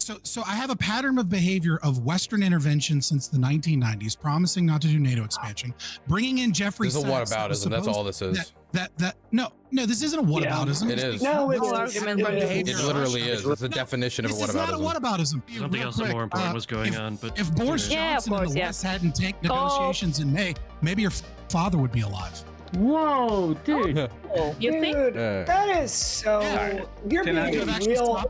So I have a pattern of behavior of Western intervention since the 1990s, promising not to do NATO expansion, bringing in Jeffrey This is a whataboutism. That's all this is. No, this isn't a whataboutism. It is. No, it literally is. It's a definition of a whataboutism. This is not a whataboutism. Something else more important was going on. But if Boris Johnson and the West hadn't taken negotiations in May, maybe your father would be alive. Whoa, dude. You think? That is so... You're being real...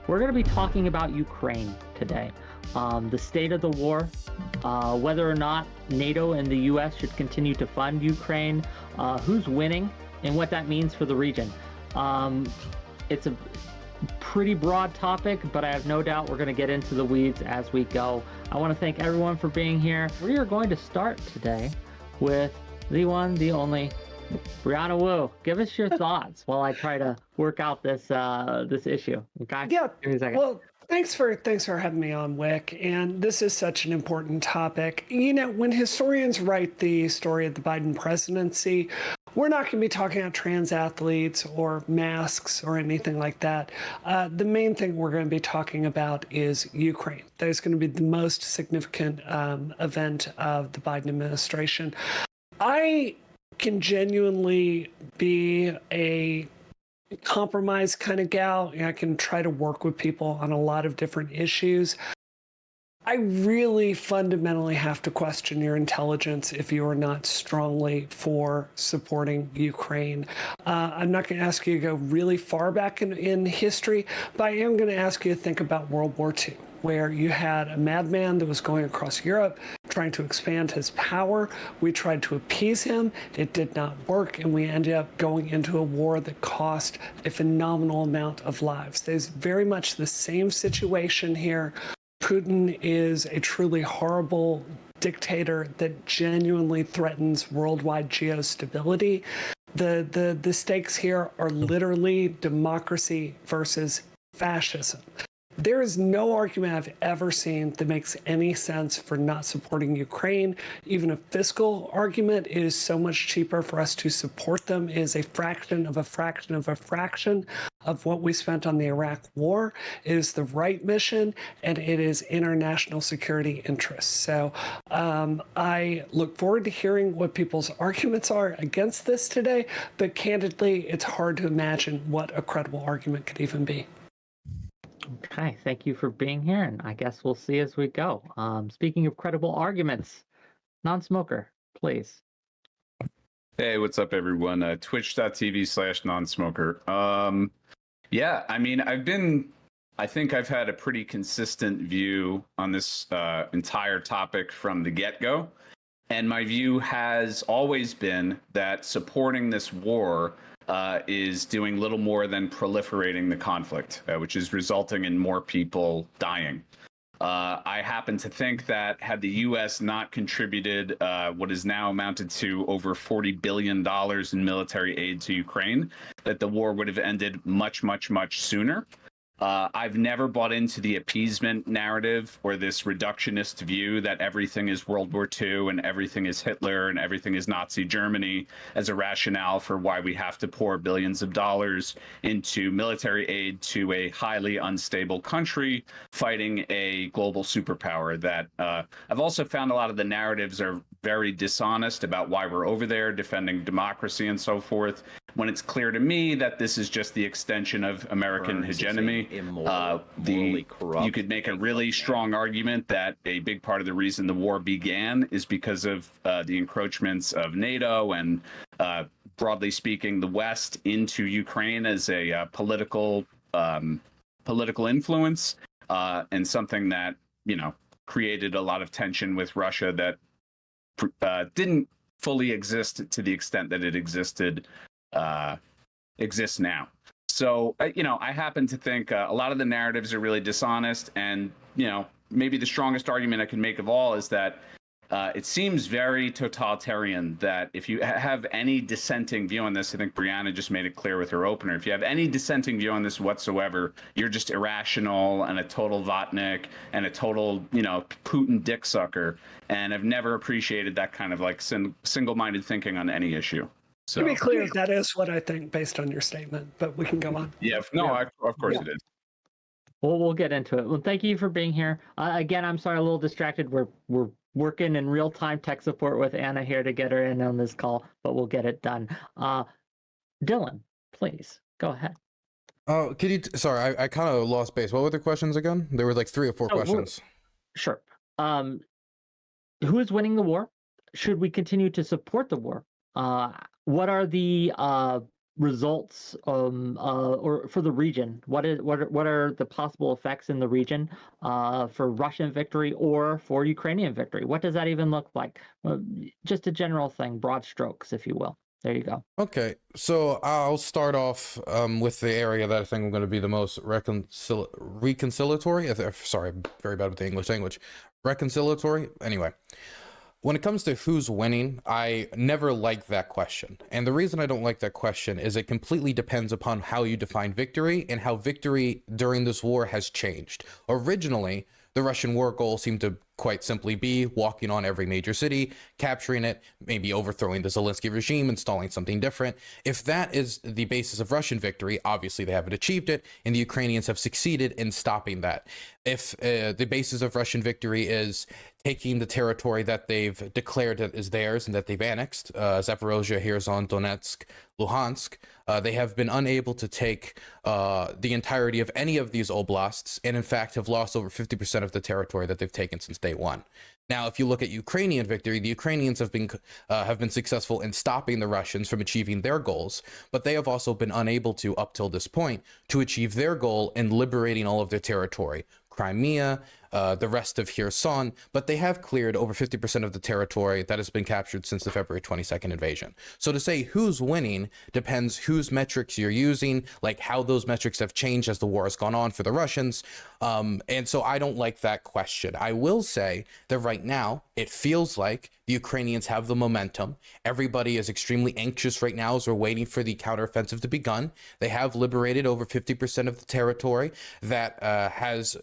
We're going to be talking about Ukraine today. The state of the war, whether or not NATO and the U.S. should continue to fund Ukraine, who's winning, and what that means for the region. It's a pretty broad topic, but I have no doubt we're going to get into the weeds as we go. I want to thank everyone for being here. We are going to start today with the one, the only, Brianna Wu. Give us your thoughts while I try to work out this issue. Okay? Yeah. Give me a second. Well, thanks for having me on, Wick. And this is such an important topic. You know, when historians write the story of the Biden presidency, we're not going to be talking about trans athletes or masks or anything like that. The main thing we're going to be talking about is Ukraine. That is going to be the most significant event of the Biden administration. I can genuinely be a compromise kind of gal. I can try to work with people on a lot of different issues. I really fundamentally have to question your intelligence if you are not strongly for supporting Ukraine. I'm not going to ask you to go really far back in history, but I am going to ask you to think about World War II, where you had a madman that was going across Europe trying to expand his power. We tried to appease him. It did not work, and we ended up going into a war that cost a phenomenal amount of lives. There's very much the same situation here. Putin is a truly horrible dictator that genuinely threatens worldwide geostability. The stakes here are literally democracy versus fascism. There is no argument I've ever seen that makes any sense for not supporting Ukraine. Even a fiscal argument is so much cheaper for us to support them. It is a fraction of a fraction of a fraction of what we spent on the Iraq war. It is the right mission, and it is international security interests. So I look forward to hearing what people's arguments are against this today, but candidly, it's hard to imagine what a credible argument could even be. Okay, thank you for being here, and I guess we'll see as we go. Speaking of credible arguments, non-smoker, please. Hey, what's up, everyone? Twitch.tv/nonsmoker. Yeah, I mean, I think I've had a pretty consistent view on this entire topic from the get-go. And my view has always been that supporting this war is doing little more than proliferating the conflict, which is resulting in more people dying. I happen to think that had the U.S. not contributed what is now amounted to over $40 billion in military aid to Ukraine, that the war would have ended much, much, much sooner. I've never bought into the appeasement narrative or this reductionist view that everything is World War II and everything is Hitler and everything is Nazi Germany as a rationale for why we have to pour billions of dollars into military aid to a highly unstable country fighting a global superpower. That I've also found a lot of the narratives are very dishonest about why we're over there defending democracy and so forth, when it's clear to me that this is just the extension of American hegemony. You could make a really strong argument that a big part of the reason the war began is because of the encroachments of NATO and, broadly speaking, the West into Ukraine as a political influence, and something that, created a lot of tension with Russia that didn't fully exist to the extent that it exists now. So, I happen to think a lot of the narratives are really dishonest. And, maybe the strongest argument I can make of all is that it seems very totalitarian that if you have any dissenting view on this, I think Brianna just made it clear with her opener, if you have any dissenting view on this whatsoever, you're just irrational and a total Vatnik and a total, Putin dick sucker. And I've never appreciated that kind of like single-minded thinking on any issue. So, to be clear, that is what I think based on your statement, but we can go on. Yeah, of course it is. We'll get into it. Well, thank you for being here. Again, I'm sorry, a little distracted. We're working in real time tech support with Anna here to get her in on this call, but we'll get it done. Dylan, please go ahead. Oh, could you? Sorry, I kind of lost base. What were the questions again? There were like 3 or 4 questions. Sure. Who is winning the war? Should we continue to support the war? What are the results or for the region? What are the possible effects in the region for Russian victory or for Ukrainian victory? What does that even look like? Just a general thing, broad strokes, if you will. There you go. Okay, so I'll start off with the area that I think I'm going to be the most reconciliatory. Sorry, I'm very bad with the English language. Reconciliatory. Anyway, when it comes to who's winning, I never like that question. And the reason I don't like that question is it completely depends upon how you define victory and how victory during this war has changed. Originally, the Russian war goal seemed to quite simply be walking on every major city, capturing it, maybe overthrowing the Zelensky regime, installing something different. If that is the basis of Russian victory, obviously they haven't achieved it, and the Ukrainians have succeeded in stopping that. If the basis of Russian victory is taking the territory that they've declared that is theirs and that they've annexed, Zaporozhye, Kherson, Donetsk, Luhansk, they have been unable to take the entirety of any of these oblasts, and in fact have lost over 50% of the territory that they've taken since day one. Now, if you look at Ukrainian victory, the Ukrainians have been successful in stopping the Russians from achieving their goals, but they have also been unable to, up till this point, to achieve their goal in liberating all of their territory. Crimea, the rest of Kherson, but they have cleared over 50% of the territory that has been captured since the February 22nd invasion. So to say who's winning depends whose metrics you're using, like how those metrics have changed as the war has gone on for the Russians. And so I don't like that question. I will say that right now, it feels like the Ukrainians have the momentum. Everybody is extremely anxious right now as we're waiting for the counteroffensive to begun. They have liberated over 50% of the territory that has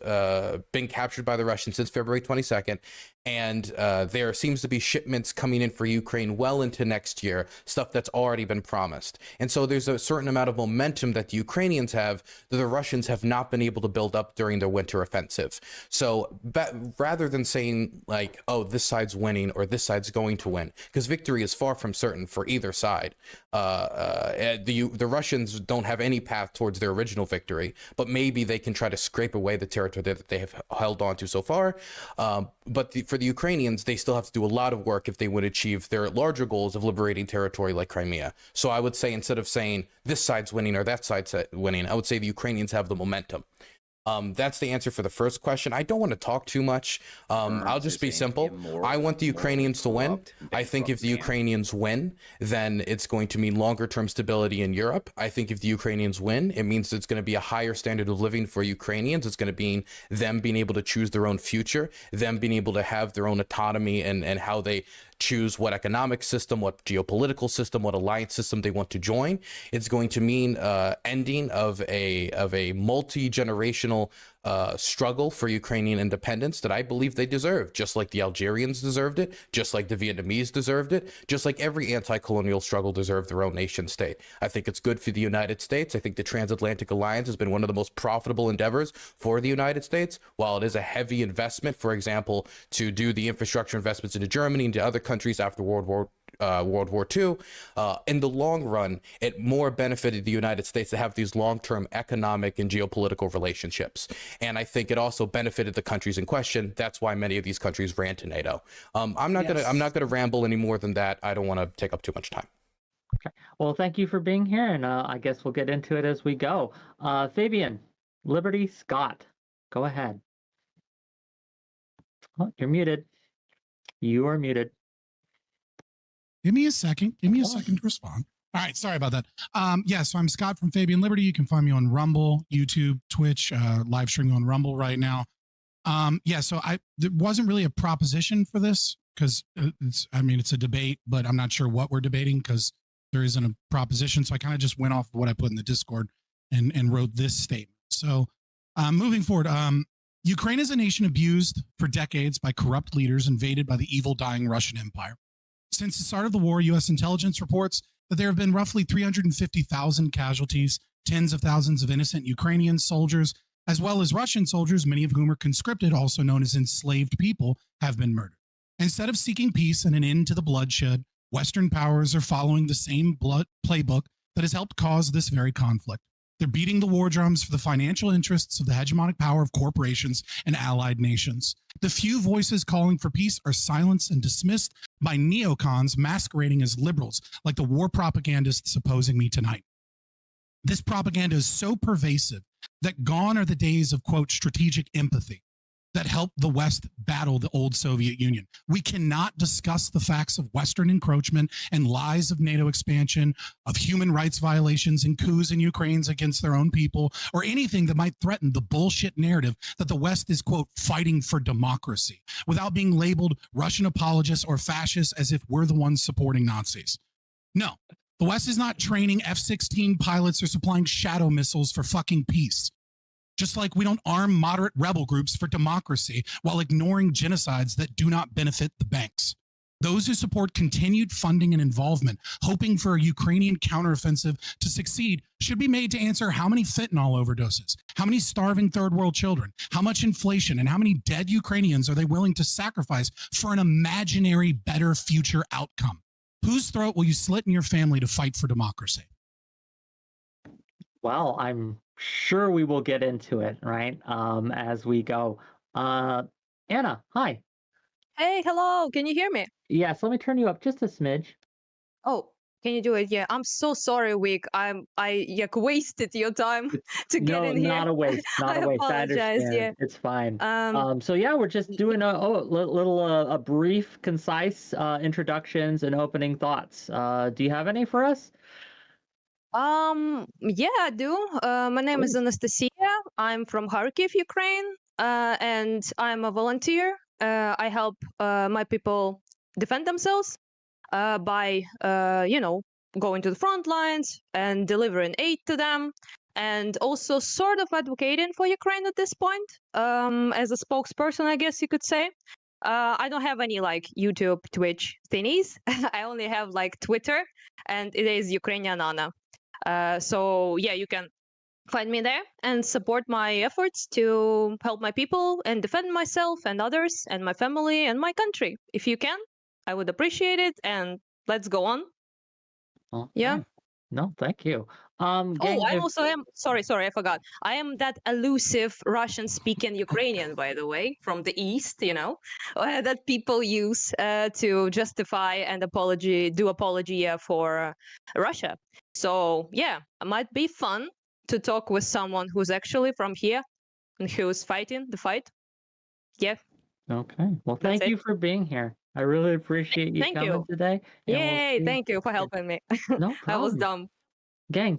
been captured by the Russians since February 22nd. And there seems to be shipments coming in for Ukraine well into next year, stuff that's already been promised. And so there's a certain amount of momentum that the Ukrainians have that the Russians have not been able to build up during their winter offensive. So rather than saying like, oh, this side's winning or this side's going to win, because victory is far from certain for either side. The Russians don't have any path towards their original victory, but maybe they can try to scrape away the territory that they have held on to so far. But for the Ukrainians, they still have to do a lot of work if they would achieve their larger goals of liberating territory like Crimea. So I would say, instead of saying this side's winning or that side's winning, I would say the Ukrainians have the momentum. That's the answer for the first question. I don't want to talk too much. I'll just be simple. I want the Ukrainians to win. I think if the Ukrainians win, then it's going to mean longer term stability in Europe. I think if the Ukrainians win, it means it's going to be a higher standard of living for Ukrainians. It's going to mean them being able to choose their own future, them being able to have their own autonomy and how they choose what economic system, what geopolitical system, what alliance system they want to join. It's going to mean ending of a multi-generational struggle for Ukrainian independence that I believe they deserve, just like the Algerians deserved it, just like the Vietnamese deserved it, just like every anti-colonial struggle deserved their own nation state. I think it's good for the United States. I think the transatlantic alliance has been one of the most profitable endeavors for the United States. While it is a heavy investment, for example, to do the infrastructure investments into Germany and to other countries after World War II, in the long run, it more benefited the United States to have these long-term economic and geopolitical relationships. And I think it also benefited the countries in question. That's why many of these countries ran to NATO. I'm not gonna ramble any more than that. I don't want to take up too much time. Okay. Well, thank you for being here, and I guess we'll get into it as we go. Fabian, Liberty Scott, go ahead. Oh, you're muted. You are muted. Give me a second. Give me a second to respond. All right. Sorry about that. Yeah. So I'm Scott from Fabian Liberty. You can find me on Rumble, YouTube, Twitch, live streaming on Rumble right now. Yeah. So there wasn't really a proposition for this because it's a debate, but I'm not sure what we're debating because there isn't a proposition. So I kind of just went off of what I put in the Discord and wrote this statement. So moving forward, Ukraine is a nation abused for decades by corrupt leaders invaded by the evil, dying Russian Empire. Since the start of the war, U.S. intelligence reports that there have been roughly 350,000 casualties, tens of thousands of innocent Ukrainian soldiers, as well as Russian soldiers, many of whom are conscripted, also known as enslaved people, have been murdered. Instead of seeking peace and an end to the bloodshed, Western powers are following the same playbook that has helped cause this very conflict. They're beating the war drums for the financial interests of the hegemonic power of corporations and allied nations. The few voices calling for peace are silenced and dismissed by neocons masquerading as liberals, like the war propagandists opposing me tonight. This propaganda is so pervasive that gone are the days of, quote, strategic empathy that helped the West battle the old Soviet Union. We cannot discuss the facts of Western encroachment and lies of NATO expansion, of human rights violations and coups in Ukraine against their own people, or anything that might threaten the bullshit narrative that the West is, quote, fighting for democracy, without being labeled Russian apologists or fascists as if we're the ones supporting Nazis. No, the West is not training F-16 pilots or supplying shadow missiles for fucking peace. Just like we don't arm moderate rebel groups for democracy while ignoring genocides that do not benefit the banks. Those who support continued funding and involvement, hoping for a Ukrainian counteroffensive to succeed, should be made to answer how many fentanyl overdoses, how many starving third world children, how much inflation, and how many dead Ukrainians are they willing to sacrifice for an imaginary better future outcome? Whose throat will you slit in your family to fight for democracy? Well, I'm sure we will get into it, right? As we go. Anna, hi. Hey, hello. Can you hear me? Yes, let me turn you up just a smidge. Oh, can you do it? Yeah, I'm so sorry, Wick. I wasted your time to get No, in here. not a waste, not I a waste. I apologize. understand. Yeah. It's fine. Um. So yeah, we're just doing a brief, concise introductions and opening thoughts. Do you have any for us? Yeah, I do. My name is Please. Anastasiya. I'm from Kharkiv, Ukraine, and I'm a volunteer. I help my people defend themselves by, going to the front lines and delivering aid to them, and also sort of advocating for Ukraine at this point, as a spokesperson, I guess you could say. I don't have any like YouTube, Twitch thingies. I only have like Twitter, and it is Ukrainian Anna. So yeah, you can find me there and support my efforts to help my people and defend myself and others and my family and my country. If you can, I would appreciate it. And let's go on. Okay. Yeah. No, thank you. Oh, Gang, I also am. Sorry, I forgot. I am that elusive Russian-speaking Ukrainian, by the way, from the East. That people use to justify and do apology for Russia. So yeah, it might be fun to talk with someone who's actually from here and who's fighting the fight. Yeah. Okay. Well, That's thank you it. for being here. I really appreciate you Thank coming you. today. And we'll Yay! see. Thank you for helping me. No I was problem. dumb. Gang,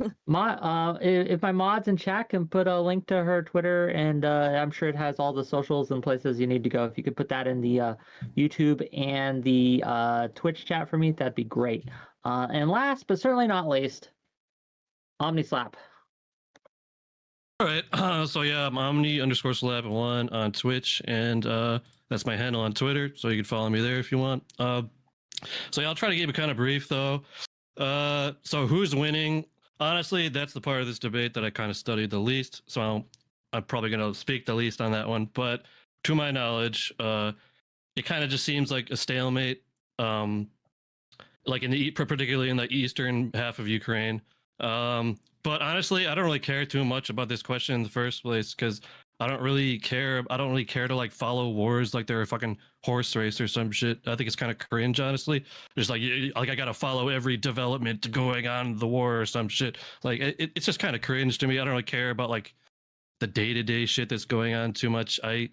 if my mods in chat can put a link to her Twitter, and I'm sure it has all the socials and places you need to go. If you could put that in the YouTube and the Twitch chat for me, that'd be great. And last but certainly not least, OmniSlap. All right. So yeah, I'm Omni_Slap1 on Twitch, and that's my handle on Twitter. So you can follow me there if you want. So yeah, I'll try to keep it kind of brief though. So who's winning? Honestly, that's the part of this debate that I kind of studied the least. So I'm probably going to speak the least on that one. But to my knowledge, it kind of just seems like a stalemate. Like particularly in the eastern half of Ukraine. But honestly, I don't really care too much about this question in the first place because I don't really care to like follow wars like they're a fucking horse race or some shit. I think it's kind of cringe, honestly. Just like I gotta follow every development going on in the war or some shit. Like it's just kind of cringe to me. I don't really care about like the day-to-day shit that's going on too much. I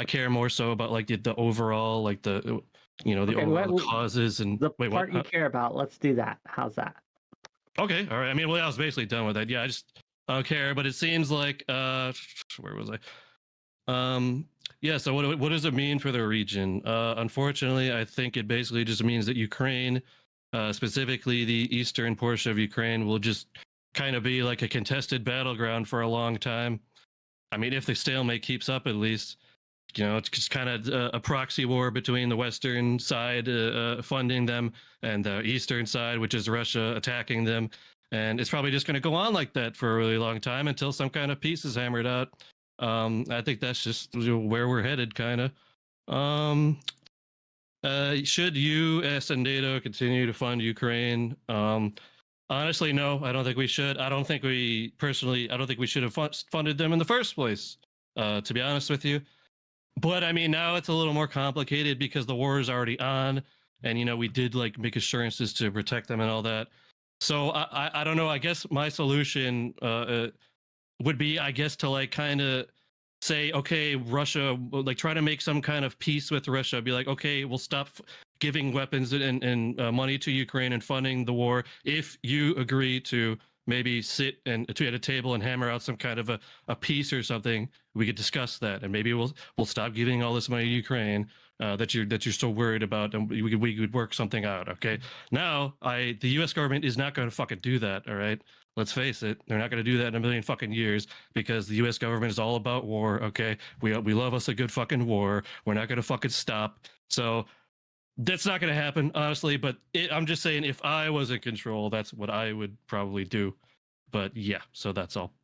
care more so about like the overall like the overall causes and the part you care about. Let's do that. How's that? Okay, all right. I mean, well, I was basically done with that. Yeah, I don't care. But it seems like where was I? Yeah. So what does it mean for the region? Unfortunately, I think it basically just means that Ukraine, specifically the eastern portion of Ukraine, will just kind of be like a contested battleground for a long time. I mean, if the stalemate keeps up, at least. It's just kind of a proxy war between the Western side funding them and the Eastern side, which is Russia attacking them. And it's probably just going to go on like that for a really long time until some kind of peace is hammered out. I think that's just where we're headed, kind of. Should U.S. and NATO continue to fund Ukraine? Honestly, no, I don't think we should. I don't think we should have funded them in the first place, to be honest with you. But I mean, now it's a little more complicated because the war is already on, and we did like make assurances to protect them and all that. So I don't know. I guess my solution would be, I guess, to like kind of say, okay, Russia, like try to make some kind of peace with Russia. Be like, okay, we'll stop giving weapons and money to Ukraine and funding the war if you agree to maybe sit and at a table and hammer out some kind of a peace or something. We could discuss that, and maybe we'll stop giving all this money to Ukraine that you're so worried about, and we could work something out. Okay, now the U.S. government is not going to fucking do that. All right, let's face it, they're not going to do that in a million fucking years because the U.S. government is all about war. Okay, we love us a good fucking war. We're not going to fucking stop. So that's not going to happen, honestly. But I'm just saying, if I was in control, that's what I would probably do. But yeah, so that's all.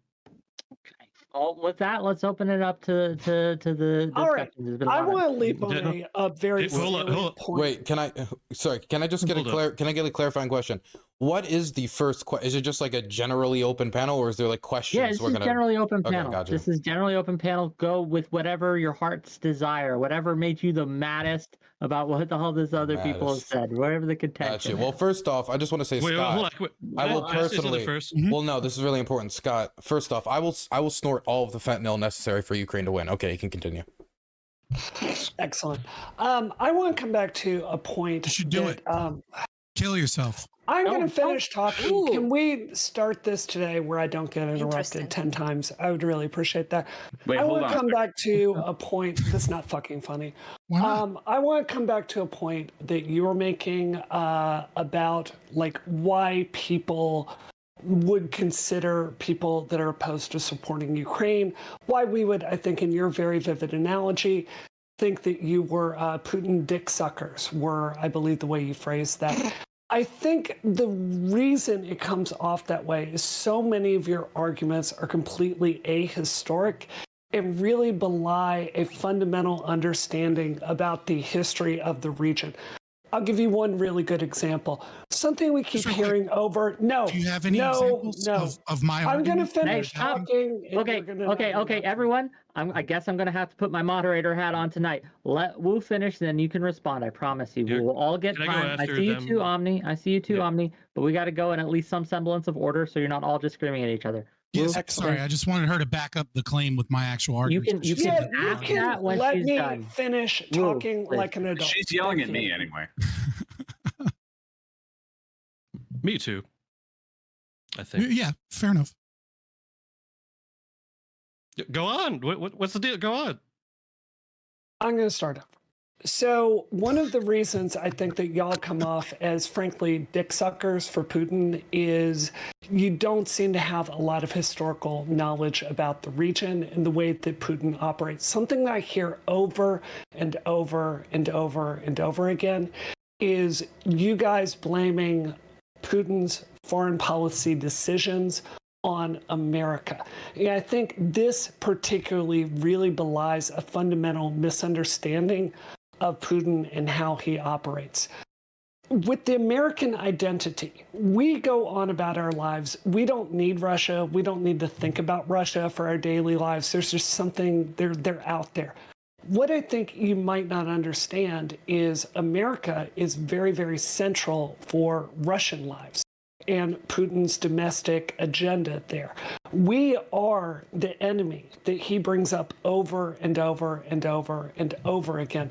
Okay. Well, with that, let's open it up to the All right. discussion. I want to leap on a very Hold on. point. Wait, can I just get a clarifying question? What is the first question? Is it just like a generally open panel, or is there like questions? Yeah, this is generally open panel. Gotcha. This is generally open panel. Go with whatever your heart's desire, whatever made you the maddest about what the hell this other people have said, whatever the contention. Gotcha. Well, first off, I just want to say, Scott, I will personally. Well, no, this is really important, Scott. First off, I will snort all of the fentanyl necessary for Ukraine to win. Okay, you can continue. Excellent. I want to come back to a point. You should do it. Kill yourself. I'm going to finish talking. Ooh. Can we start this today where I don't get interrupted 10 times? I would really appreciate that. Wait, I hold want to on. come back to a point that's not fucking funny. Why not? I want to come back to a point that you were making about like why people would consider people that are opposed to supporting Ukraine, why we would, I think in your very vivid analogy, think that you were Putin dick suckers were, I believe, the way you phrased that. I think the reason it comes off that way is so many of your arguments are completely ahistoric and really belie a fundamental understanding about the history of the region. I'll give you one really good example. Something we keep hearing over. No. Do you have any examples of my I'm going to argument? finish talking. Okay, everyone. I guess I'm going to have to put my moderator hat on tonight. We'll finish, then you can respond. I promise you. We will all get time. I see you too, Omni. Omni. But we got to go in at least some semblance of order so you're not all just screaming at each other. Yes, sorry, I just wanted her to back up the claim with my actual argument. You can let me finish talking like an adult. She's yelling at me anyway. Me too, I think. Yeah, fair enough. Go on. What's the deal? Go on. I'm going to start up. So one of the reasons I think that y'all come off as, frankly, dick suckers for Putin is you don't seem to have a lot of historical knowledge about the region and the way that Putin operates. Something that I hear over and over and over and over again is you guys blaming Putin's foreign policy decisions on America. And I think this particularly really belies a fundamental misunderstanding of Putin and how he operates. With the American identity, we go on about our lives. We don't need Russia. We don't need to think about Russia for our daily lives. There's just something, they're out there. What I think you might not understand is America is very, very central for Russian lives and Putin's domestic agenda there. We are the enemy that he brings up over and over and over and over again.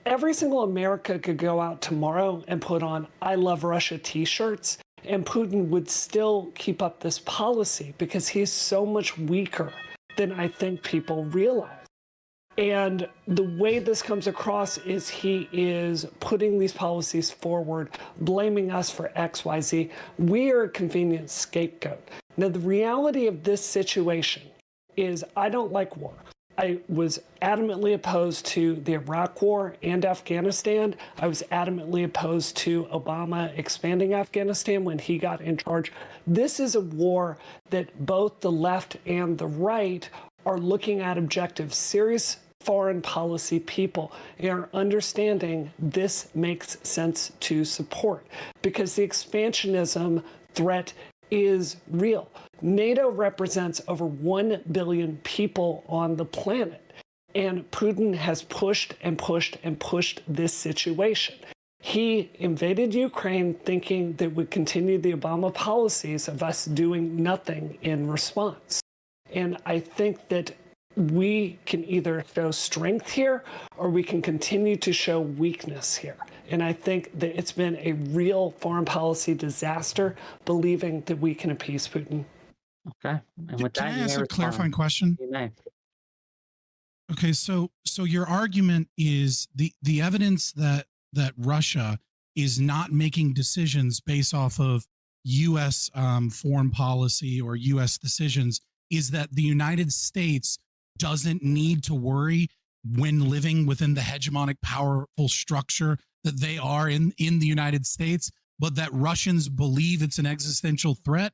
Every single America could go out tomorrow and put on I Love Russia t-shirts, and Putin would still keep up this policy because he's so much weaker than I think people realize. And the way this comes across is he is putting these policies forward, blaming us for X, Y, Z. We are a convenient scapegoat. Now, the reality of this situation is I don't like war. I was adamantly opposed to the Iraq War and Afghanistan. I was adamantly opposed to Obama expanding Afghanistan when he got in charge. This is a war that both the left and the right are looking at objective, serious foreign policy people and are understanding this makes sense to support because the expansionism threat is real. NATO represents over 1 billion people on the planet, and Putin has pushed and pushed and pushed this situation. He invaded Ukraine thinking that would continue the Obama policies of us doing nothing in response. And I think that we can either show strength here or we can continue to show weakness here. And I think that it's been a real foreign policy disaster believing that we can appease Putin. Okay. And with Can that, I you ask may a clarifying respond. question? You may. Okay, so your argument is the evidence that Russia is not making decisions based off of U.S. Foreign policy or U.S. decisions is that the United States doesn't need to worry when living within the hegemonic, powerful structure that they are in the United States, but that Russians believe it's an existential threat.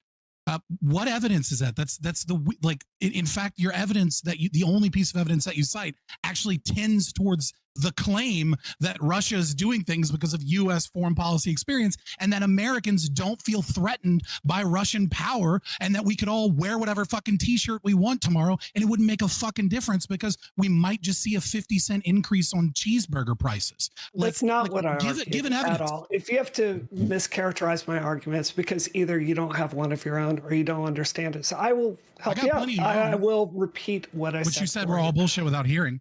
What evidence is that? That's the like. In fact, your evidence that the only piece of evidence that you cite actually tends towards the claim that Russia is doing things because of U.S. foreign policy experience, and that Americans don't feel threatened by Russian power, and that we could all wear whatever fucking T-shirt we want tomorrow, and it wouldn't make a fucking difference because we might just see a 50-cent increase on cheeseburger prices. That's not what I argued give an at evidence. all. If you have to mischaracterize my arguments because either you don't have one of your own or you don't understand it, so I will help you out. I will repeat what I said. Which you said were all bullshit without hearing.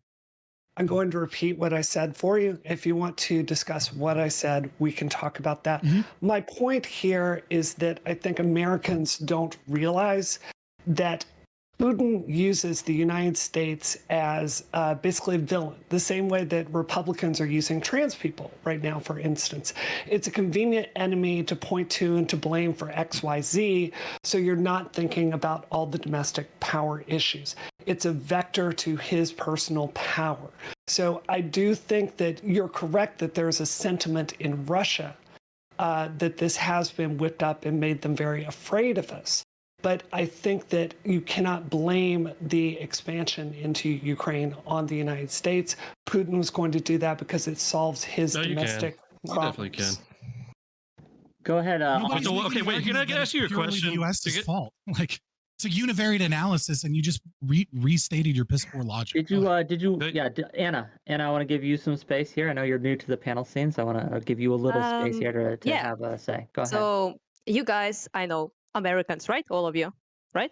I'm going to repeat what I said for you. If you want to discuss what I said, we can talk about that. My point here is that I think Americans don't realize that Putin uses the United States as basically a villain, the same way that Republicans are using trans people right now, for instance. It's a convenient enemy to point to and to blame for XYZ, so you're not thinking about all the domestic power issues. It's a vector to his personal power. So I do think that you're correct that there's a sentiment in Russia that this has been whipped up and made them very afraid of us. But I think that you cannot blame the expansion into Ukraine on the United States. Putin was going to do that because it solves his domestic problems. You definitely can. Go ahead. Okay, wait. Can I ask you a question? The U.S.'s fault. Like, it's a univariate analysis, and you just restated your piss poor logic. Did you? Yeah, Anna, I want to give you some space here. I know you're new to the panel scene, so I want to give you a little space here to have a say. Go ahead. So you guys, I know Americans, right? All of you, right?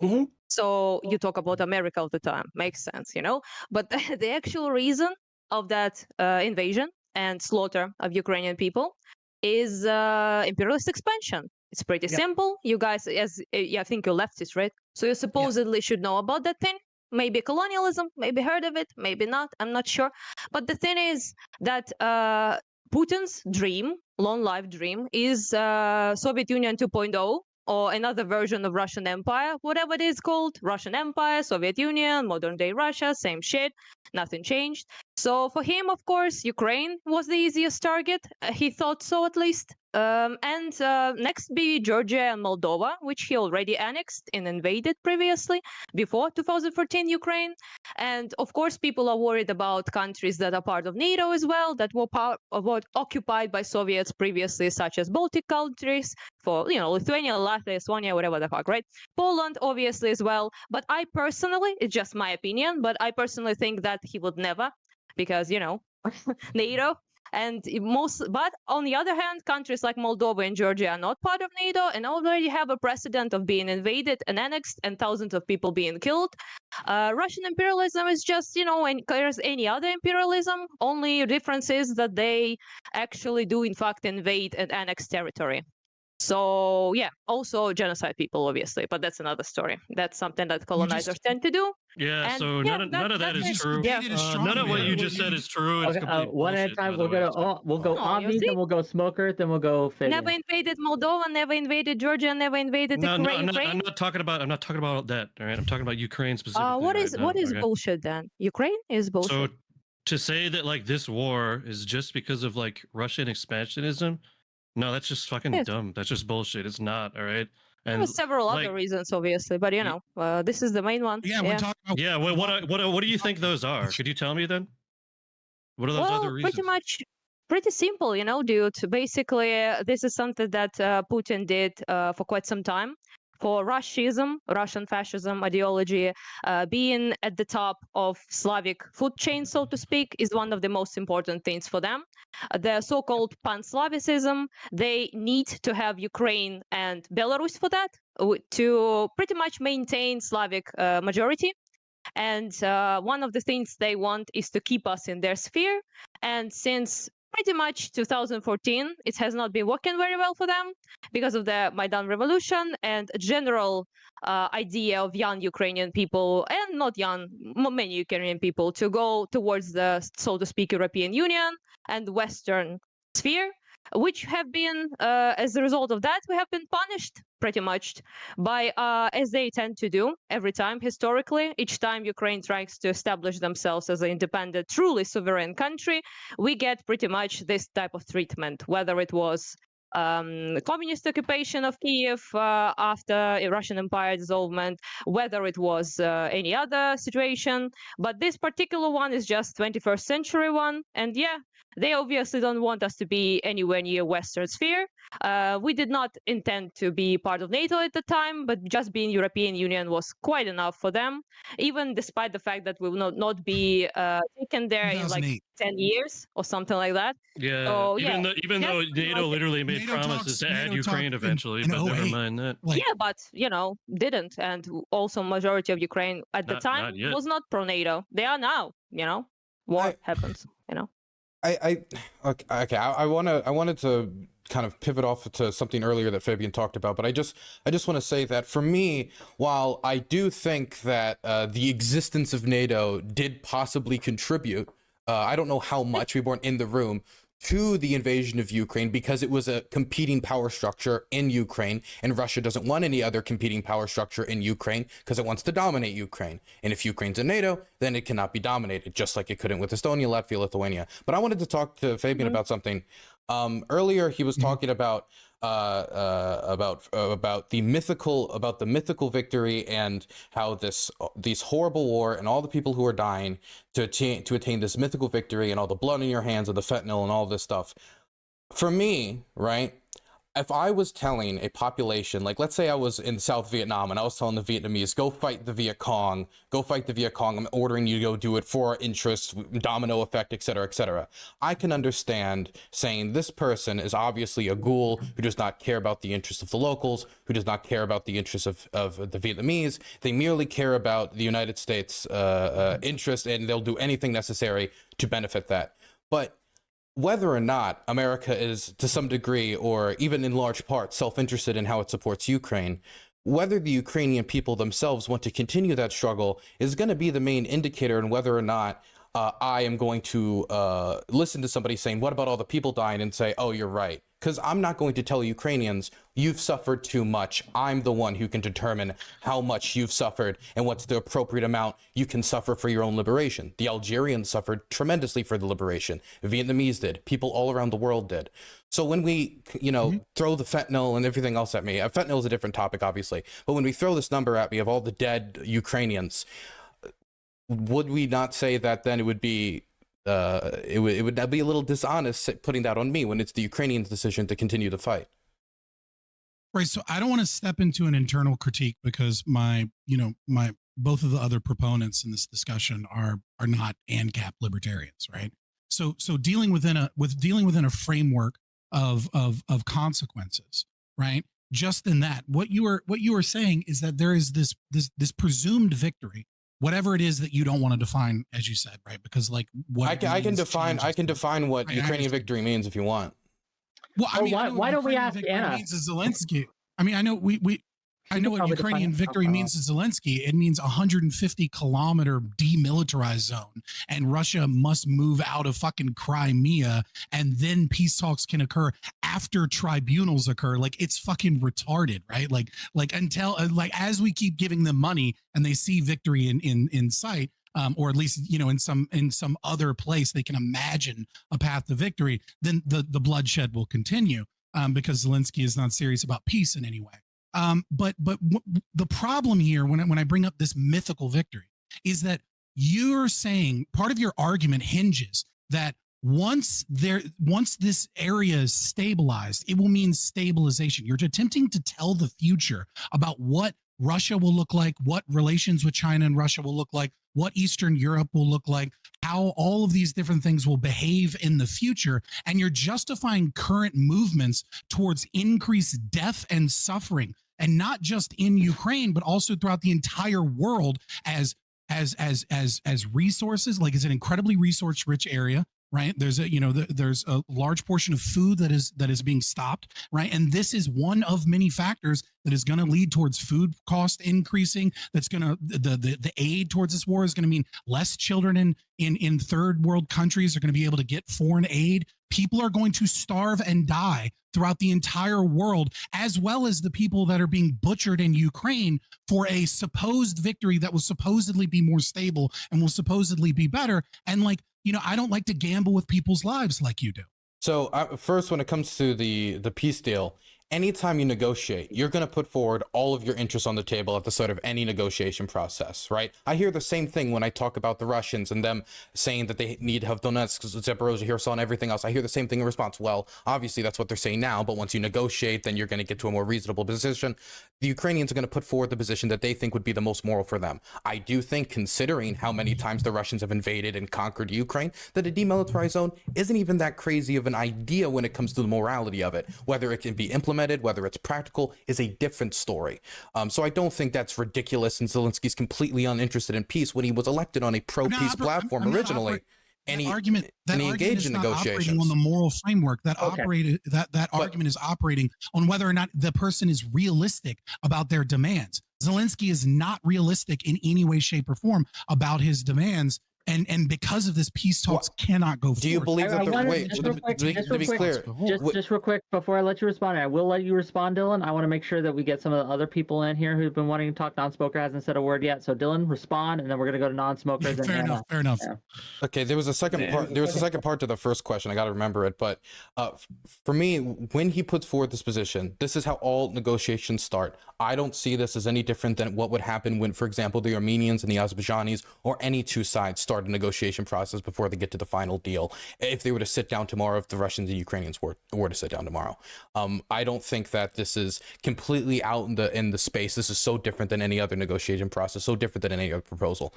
Mm-hmm. So you talk about America all the time. Makes sense, you know? But the actual reason of that invasion and slaughter of Ukrainian people is imperialist expansion. It's pretty simple. You guys, I think you're leftists, right? So you supposedly should know about that thing. Maybe colonialism, maybe heard of it, maybe not. I'm not sure. But the thing is that Putin's dream, long life dream, is Soviet Union 2.0, or another version of Russian Empire, whatever it is called, Russian Empire, Soviet Union, modern day Russia, same shit, nothing changed. So for him, of course, Ukraine was the easiest target. He thought so, at least. And next be Georgia and Moldova, which he already annexed and invaded previously, before 2014 Ukraine. And of course, people are worried about countries that are part of NATO as well, that were occupied by Soviets previously, such as Baltic countries, for Lithuania, Latvia, Estonia, whatever the fuck, right? Poland, obviously, as well. But I personally, it's just my opinion, but I personally think that he would never, because NATO. But on the other hand, countries like Moldova and Georgia are not part of NATO and already have a precedent of being invaded and annexed and thousands of people being killed. Russian imperialism is just, as any other imperialism. Only difference is that they actually do, in fact, invade and annex territory. So, yeah, also genocide people, obviously, but that's another story. That's something that colonizers tend to do. Yeah, And so none of that is true. Yeah. None of what you just said is true. It's Okay, one at a time. We'll go Avi, see? then we'll go Smoker, then we'll go Fabian. Never invaded Moldova, never invaded Georgia, never invaded Ukraine. I'm not talking about that. All right, I'm talking about Ukraine specifically. What is bullshit then? Ukraine is bullshit. So to say that this war is just because of Russian expansionism, no, that's just fucking dumb. That's just bullshit. It's not. All right. There And were several like, other reasons, obviously, but you know, this is the main one. Yeah, we're talking about. yeah, what do you think those are? Could you tell me then? What are those Well, other reasons? pretty much, pretty simple, you know, dude. Basically, this is something that Putin did for quite some time. For Russian fascism ideology, being at the top of Slavic food chain, so to speak, is one of the most important things for them. The so-called pan-Slavicism, they need to have Ukraine and Belarus for that, to pretty much maintain Slavic majority. And one of the things they want is to keep us in their sphere. And since pretty much 2014, it has not been working very well for them because of the Maidan revolution and a general idea of young Ukrainian people, and not young, many Ukrainian people, to go towards the, so to speak, European Union and Western sphere, which have been, as a result of that, we have been punished pretty much by, as they tend to do every time historically. Each time Ukraine tries to establish themselves as an independent, truly sovereign country, we get pretty much this type of treatment, whether it was communist occupation of Kiev after a Russian Empire dissolvement, whether it was any other situation. But this particular one is just 21st century one. And yeah, they obviously don't want us to be anywhere near Western sphere. We did not intend to be part of NATO at the time, but just being European Union was quite enough for them, even despite the fact that we will not be taken there in like 10 years or something like that. Yeah, so, even though NATO literally made NATO promises to add NATO Ukraine eventually, in but never 08. mind that. Like, yeah, but didn't, and also majority of Ukraine at the Not time yet. was not pro NATO. They are now. War happens. I wanted to kind of pivot off to something earlier that Fabian talked about, but I just want to say that for me, while I do think that the existence of NATO did possibly contribute, I don't know how much, we weren't in the room, to the invasion of Ukraine, because it was a competing power structure in Ukraine, and Russia doesn't want any other competing power structure in Ukraine because it wants to dominate Ukraine. And if Ukraine's in NATO, then it cannot be dominated, just like it couldn't with Estonia, Latvia, Lithuania. But I wanted to talk to Fabian about something. Earlier, he was talking about the mythical victory, and how these horrible war and all the people who are dying to attain this mythical victory, and all the blood in your hands and the fentanyl and all this stuff. For me, right, if I was telling a population, like let's say I was in South Vietnam and I was telling the Vietnamese, go fight the Viet Cong, I'm ordering you to go do it for our interests, domino effect, etc. I can understand saying this person is obviously a ghoul who does not care about the interests of the locals, who does not care about the interests of the Vietnamese. They merely care about the United States interest, and they'll do anything necessary to benefit that. But whether or not America is, to some degree, or even in large part, self-interested in how it supports Ukraine, whether the Ukrainian people themselves want to continue that struggle is going to be the main indicator in whether or not I am going to listen to somebody saying, what about all the people dying, and say, oh, you're right. Because I'm not going to tell Ukrainians, you've suffered too much. I'm the one who can determine how much you've suffered and what's the appropriate amount you can suffer for your own liberation. The Algerians suffered tremendously for the liberation. The Vietnamese did. People all around the world did. So when we, throw the fentanyl and everything else at me, fentanyl is a different topic, obviously, but when we throw this number at me of all the dead Ukrainians, would we not say that then it would be it would be a little dishonest putting that on me when it's the Ukrainians' decision to continue the fight? Right. So I don't want to step into an internal critique, because my both of the other proponents in this discussion are not ANCAP libertarians, right? So dealing within a framework of consequences, right? Just in that, what you are saying is that there is this presumed victory, whatever it is that you don't want to define, as you said, right? Because like what I can define what Ukrainian victory means if you want. Well, I mean, why don't we ask Anna? Means is Zelensky. I mean, I know I know what Ukrainian victory means to Zelensky. It means 150-kilometer demilitarized zone, and Russia must move out of fucking Crimea, and then peace talks can occur after tribunals occur. Like, it's fucking retarded, right? Like until as we keep giving them money and they see victory in sight, or at least in some other place they can imagine a path to victory, then the bloodshed will continue, because Zelensky is not serious about peace in any way. The problem here, when I bring up this mythical victory, is that you're saying part of your argument hinges that once this area is stabilized, it will mean stabilization. You're attempting to tell the future about what Russia will look like, what relations with China and Russia will look like, what Eastern Europe will look like, how all of these different things will behave in the future. And you're justifying current movements towards increased death and suffering, and not just in Ukraine, but also throughout the entire world as resources. Like, it's an incredibly resource rich area, right? There's a large portion of food that is being stopped, right? And this is one of many factors that is going to lead towards food cost increasing. That's going to, the aid towards this war is going to mean less children in third world countries are going to be able to get foreign aid. People are going to starve and die throughout the entire world, as well as the people that are being butchered in Ukraine for a supposed victory that will supposedly be more stable and will supposedly be better. And I don't like to gamble with people's lives like you do. So first, when it comes to the peace deal, anytime you negotiate, you're going to put forward all of your interests on the table at the start of any negotiation process, right? I hear the same thing when I talk about the Russians and them saying that they need to have Donetsk, Zaporozhye, Kherson, and everything else. I hear the same thing in response. Well, obviously that's what they're saying now, but once you negotiate, then you're going to get to a more reasonable position. The Ukrainians are going to put forward the position that they think would be the most moral for them. I do think, considering how many times the Russians have invaded and conquered Ukraine, that a demilitarized zone isn't even that crazy of an idea when it comes to the morality of it. Whether it can be implemented, whether it's practical, is a different story. So I don't think that's ridiculous, and Zelensky's completely uninterested in peace when he was elected on a pro-peace platform originally. And he engaged in negotiations on the moral framework. That argument is operating on whether or not the person is realistic about their demands. Zelensky is not realistic in any way, shape, or form about his demands. And because of this, peace talks cannot go forward. Do you believe that just real quick before I let you respond, I will let you respond, Dylan. I want to make sure that we get some of the other people in here who've been wanting to talk. Non-smoker hasn't said a word yet, so Dylan, respond, and then we're gonna go to non-smokers. Fair enough. Yeah. Okay, there was a second part. There was a second part to the first question. I got to remember it, but for me, when he puts forward this position, this is how all negotiations start. I don't see this as any different than what would happen when, for example, the Armenians and the Azerbaijanis or any two sides start a negotiation process before they get to the final deal. If they were to sit down tomorrow, if the Russians and Ukrainians were to sit down tomorrow, I don't think that this is completely out in the space. This is so different than any other negotiation process, so different than any other proposal.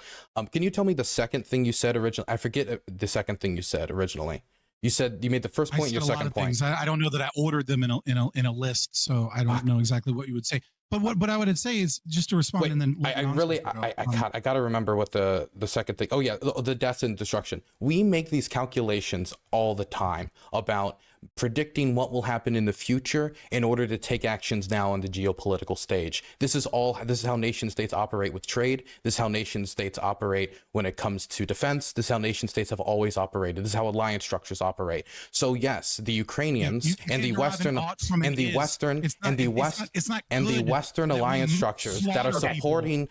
Can you tell me the second thing you said originally? I forget the second thing you said originally. You said you made the first point, your second point. I don't know that I ordered them in a list, so I don't know exactly what you would say. But what I would say is just to respond. And then I gotta remember what the second thing. Oh yeah, the death and destruction. We make these calculations all the time about predicting what will happen in the future in order to take actions now on the geopolitical stage. This is how nation states operate with trade. This is how nation states operate when it comes to defense. This is how nation states have always operated. This is how alliance structures operate. So yes, the Ukrainians and the Western alliance structures that are supporting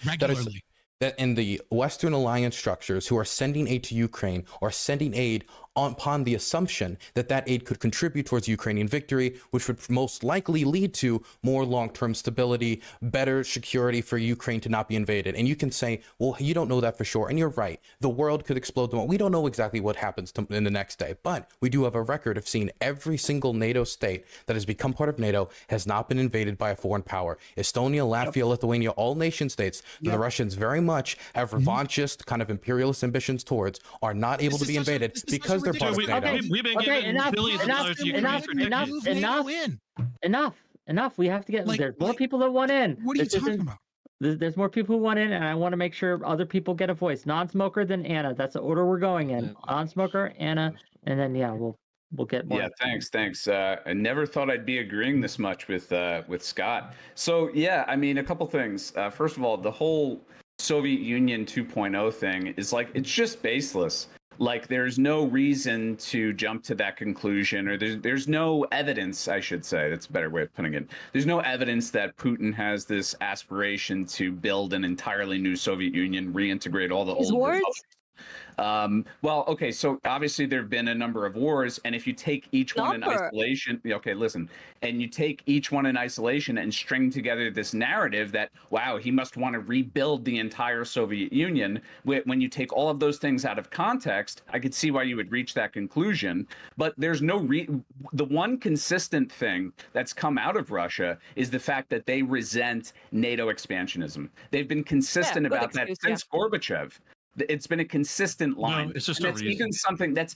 in the Western alliance structures who are sending aid to Ukraine or sending aid upon the assumption that that aid could contribute towards Ukrainian victory, which would most likely lead to more long-term stability, better security for Ukraine to not be invaded. And you can say, well, you don't know that for sure. And you're right. The world could explode tomorrow. We don't know exactly what happens in the next day, but we do have a record of seeing every single NATO state that has become part of NATO has not been invaded by a foreign power. Estonia, Latvia, Lithuania, all nation states that the Russians very much have revanchist kind of imperialist ambitions towards are not able to be invaded because they're part of NATO. We've been giving billions of dollars to Ukraine. Enough. We have to get there's more people that want in. What are you talking about? There's more people who want in, and I want to make sure other people get a voice. Non-smoker, then Anna. That's the order we're going in. Non-smoker, Anna, and then we'll get more. Yeah, thanks. I never thought I'd be agreeing this much with Scott. So yeah, I mean, a couple things. First of all, the whole Soviet Union 2.0 thing is it's just baseless. There's no reason to jump to that conclusion, or there's no evidence, I should say. That's a better way of putting it. There's no evidence that Putin has this aspiration to build an entirely new Soviet Union, reintegrate all the old words? republics. Well, okay, so obviously there have been a number of wars, and if you take each one in isolation, okay, listen, and you take each one in isolation and string together this narrative that, wow, he must want to rebuild the entire Soviet Union, when you take all of those things out of context, I could see why you would reach that conclusion. But there's no the one consistent thing that's come out of Russia is the fact that they resent NATO expansionism. They've been consistent about that since Gorbachev. It's been a consistent line. No, it's just that's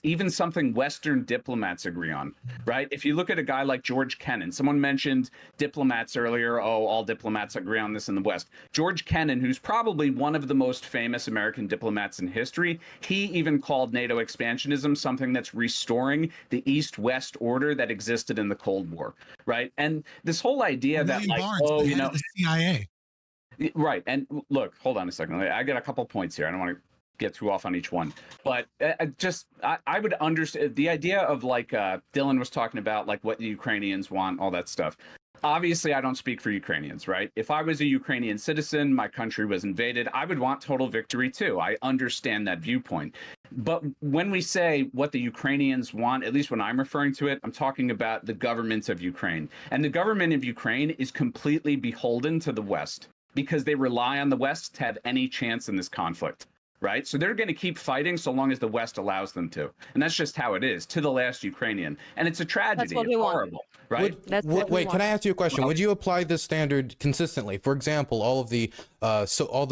even something Western diplomats agree on, right? If you look at a guy like George Kennan, someone mentioned diplomats earlier. Oh, all diplomats agree on this in the West. George Kennan, who's probably one of the most famous American diplomats in history, he even called NATO expansionism something that's restoring the East-West order that existed in the Cold War, right? And this whole idea that, like, Barnes, the CIA. Right. And look, hold on a second. I got a couple points here. I don't want to get too off on each one, but I would understand the idea of, like, Dylan was talking about, like, what the Ukrainians want, all that stuff. Obviously, I don't speak for Ukrainians, right? If I was a Ukrainian citizen, my country was invaded, I would want total victory too. I understand that viewpoint. But when we say what the Ukrainians want, at least when I'm referring to it, I'm talking about the government of Ukraine. And the government of Ukraine is completely beholden to the West, because they rely on the West to have any chance in this conflict, right? So they're going to keep fighting so long as the West allows them to. And that's just how it is, to the last Ukrainian. And it's a tragedy. It's horrible, right? Wait, can I ask you a question? Would you apply this standard consistently? For example, all the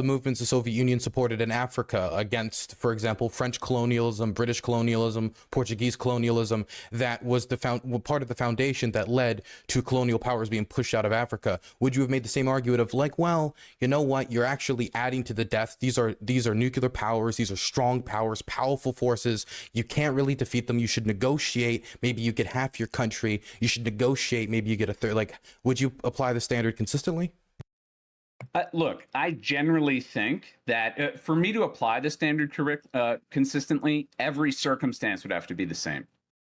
movements the Soviet Union supported in Africa against, for example, French colonialism, British colonialism, Portuguese colonialism, that was part of the foundation that led to colonial powers being pushed out of Africa. Would you have made the same argument of, like, well, you know what, you're actually adding to the death. These are nuclear powers. These are strong powers, powerful forces. You can't really defeat them. You should negotiate. Maybe you get half your country. You should negotiate. Maybe you get a third. Like, would you apply the standard consistently? Look, I generally think that for me to apply the standard consistently, every circumstance would have to be the same.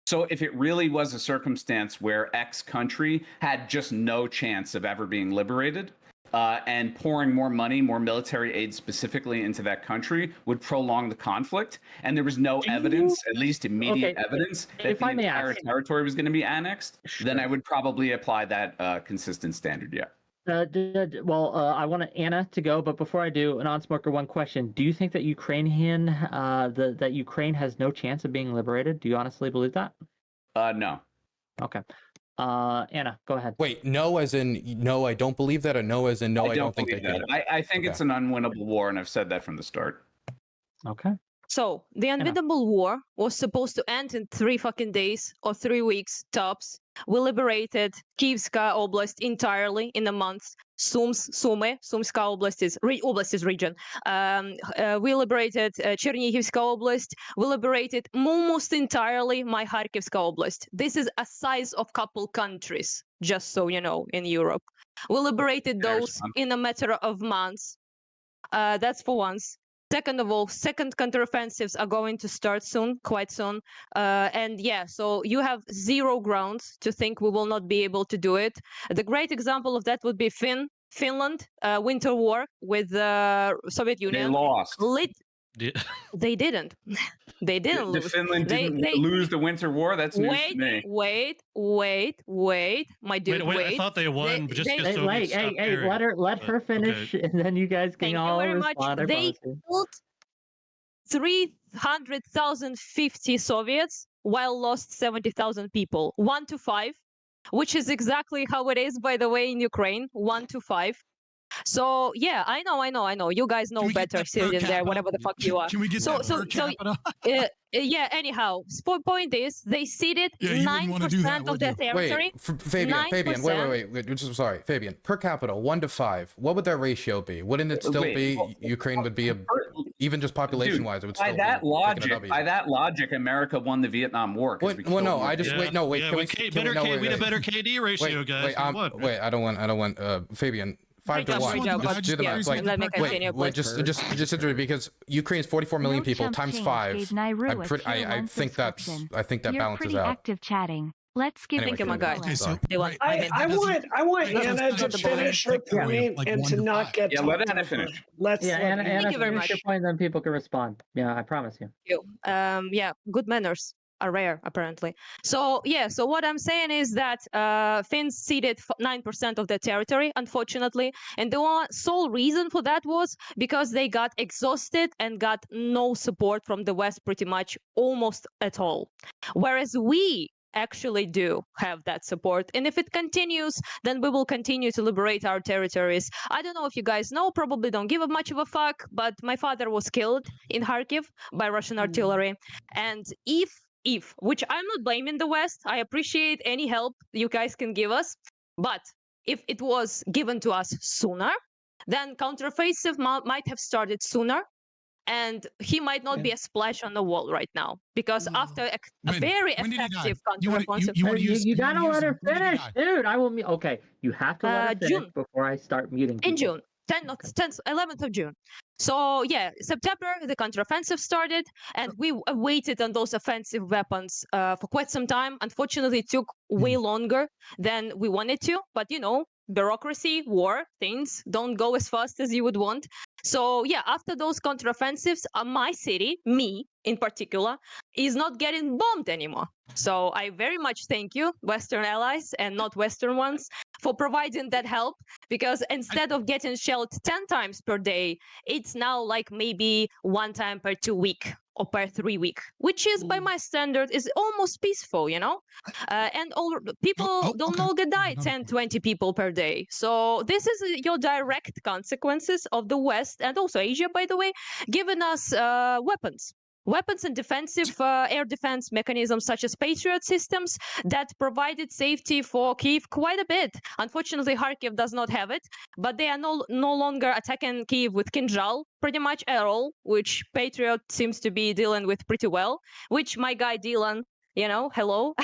So if it really was a circumstance where X country had just no chance of ever being liberated, and pouring more money, more military aid specifically into that country would prolong the conflict, and there was no evidence, at least immediate evidence, that the entire territory was going to be annexed, then I would probably apply that consistent standard, yeah. I want Anna to go, but before I do, an on-smoker, one question. Do you think that that Ukraine has no chance of being liberated? Do you honestly believe that? No. Okay. Anna, go ahead. Wait, no as in no, I don't believe that, or no as in no, I don't think they can? I think it's an unwinnable war, and I've said that from the start. Okay. So the unwinnable war was supposed to end in 3 fucking days or 3 weeks tops. We liberated Kievska Oblast entirely in a month. Sumska Oblast is region. We liberated Chernihivska Oblast. We liberated almost entirely my Kharkivska Oblast. This is a size of couple countries, just so you know, in Europe. We liberated those in a matter of months. That's for once. Second of all, second counteroffensives are going to start soon, quite soon. And yeah, so you have zero grounds to think we will not be able to do it. The great example of that would be Finland, winter war with the Soviet Union. They lost. They didn't. They didn't lose. Finland didn't lose the winter war? That's news to me. Wait, my dude, wait. I thought they won, but just because Soviets stopped caring. Let her finish, and then you guys can all respond. They killed 300,050 Soviets while lost 70,000 people. 1-5, which is exactly how it is, by the way, in Ukraine. 1-5. So yeah, I know. You guys know better, sitting there, whatever the fuck you are. Can we get per capita? Yeah. Anyhow, point is, they ceded 9% of their territory. Wait, Fabian, wait. Just sorry, Fabian. Per capita, 1-5. What would that ratio be? Wouldn't it still be Ukraine would be even just population-wise? It would still by that logic, America won the Vietnam War. We had a better KD ratio, guys. Wait, I don't want Fabian. 5-1. Just do the math. Just because Ukraine's 44 million people times 5. I think that balances out. Active chatting. Let's give Anyway, Thank you, my guy. Okay, so They want- right, I mean, that I doesn't- want that doesn't Anna to stop China finish her taking away, point like, and 1 to to not 5. get Yeah, let talked Anna over. finish. Let's Yeah, let Anna, Anna Anna, Thank you very finish your much. point, then people can respond. Yeah, I promise you. you. Yeah, good manners are rare apparently. So yeah, so what I'm saying is that Finns ceded 9% of their territory, unfortunately, and the sole reason for that was because they got exhausted and got no support from the West pretty much almost at all. Whereas we actually do have that support, and if it continues, then we will continue to liberate our territories. I don't know if you guys know, probably don't give a much of a fuck, but my father was killed in Kharkiv by Russian artillery, and if which I'm not blaming the West, I appreciate any help you guys can give us, but if it was given to us sooner, then counteroffensive might have started sooner, and he might not be a splash on the wall right now, because after a When- very when did he die? effective You wanna- counteroffensive, you wanna You, use- you you wanna gotta use let him. her When did he finish, die? dude. I will. Okay, you have to let her finish June. before I start muting people. in June, 10th, 11th of June. So yeah, September the counteroffensive started, and we waited on those offensive weapons for quite some time. Unfortunately, it took way longer than we wanted to, but you know, bureaucracy, war, things don't go as fast as you would want. So yeah, after those counteroffensives, my city, me in particular, is not getting bombed anymore. So I very much thank you, Western allies and not Western ones, for providing that help, because instead of getting shelled 10 times per day, it's now like maybe 1 time per 2 week or per 3 week, which is by my standard is almost peaceful, you know. And all people don't okay. longer die Another 10 point. 20 people per day. So this is your direct consequences of the West and also Asia, by the way, giving us weapons and defensive air defense mechanisms such as Patriot systems that provided safety for Kyiv quite a bit. Unfortunately, Kharkiv does not have it, but they are no longer attacking Kyiv with Kinjal pretty much at all, which Patriot seems to be dealing with pretty well, which my guy Dylan, you know, hello,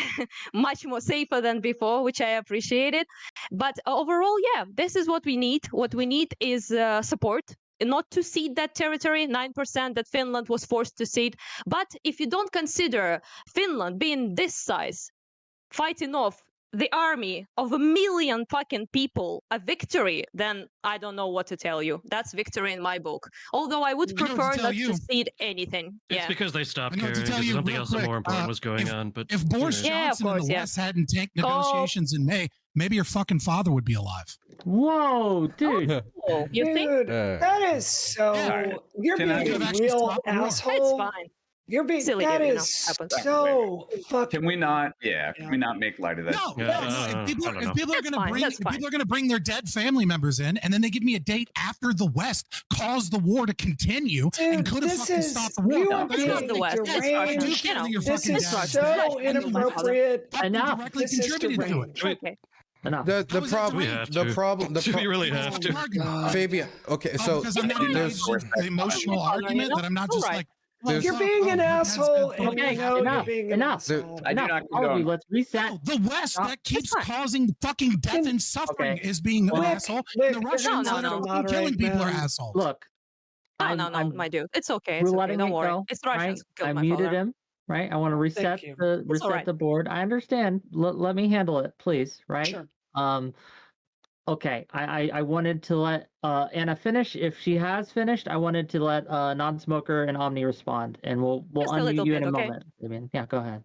much more safer than before, which I appreciated. But overall, yeah, this is what we need. What we need is support, not to cede that territory, 9% that Finland was forced to cede. But if you don't consider Finland being this size, fighting off the army of 1 million fucking people, a victory, then I don't know what to tell you. That's victory in my book. Although I would I know what to prefer tell not you. to cede anything. It's Yeah. because they stopped I know what caring to tell because you something real else more quick, important was going on. But If Boris Yeah, of Johnson and course, the yeah. West hadn't tanked negotiations in May, maybe your fucking father would be alive. Whoa, dude. Oh, you think? Dude, that is so. Yeah. You're Can I- being Could've a actually real stopped the war. It's asshole. fine. You're being Silly that dude, you know, is happens. so fucking. Can we not? Yeah, Yeah. can we not make light of that? No, Yeah, no, I no. don't If people, know. if people are That's going to fine, bring, that's if fine. people are going to bring their dead family members in, and then they give me a date after the West caused the war to continue and Dude, could have this fucking is stopped the war. you No, are it's not being the West. It's I Russia. do deranged. care You know, that your This fucking is dad Russia. so Russia. inappropriate. fucking Enough. directly This is contributed to it. deranged. Okay. Enough. The How is that problem, We direct? have the to. problem, the We really have Oh to. my God. Fabian. Okay, Oh, so because I'm not there's engaged in the emotional Father, you argument know? that I'm not All just right. like, well, There's- You're fuck, being oh, an my dad's asshole, dead, and fuck you Okay, it. know you're enough, being an enough. asshole. I do Enough. not All of you, condone. let's reset. No, the West Stop. that keeps fine. causing fucking death and suffering Okay. is being an Wick, asshole. Wick, And the there's Russians no, that no. are fucking moderate, killing people are man. assholes. Look, No, I'm my dude. It's okay. we're It's okay. letting Don't it worry. go. It's Right? Russians who I killed my muted father. him. Right? I want to reset you. the It's all right. the board. I understand. Let me handle it, please. Right? Sure. Okay. I wanted to let Anna finish. If she has finished, I wanted to let non-smoker and Omni respond, and we'll Just a unmute little you in bit, a okay? moment. I mean, yeah, go ahead.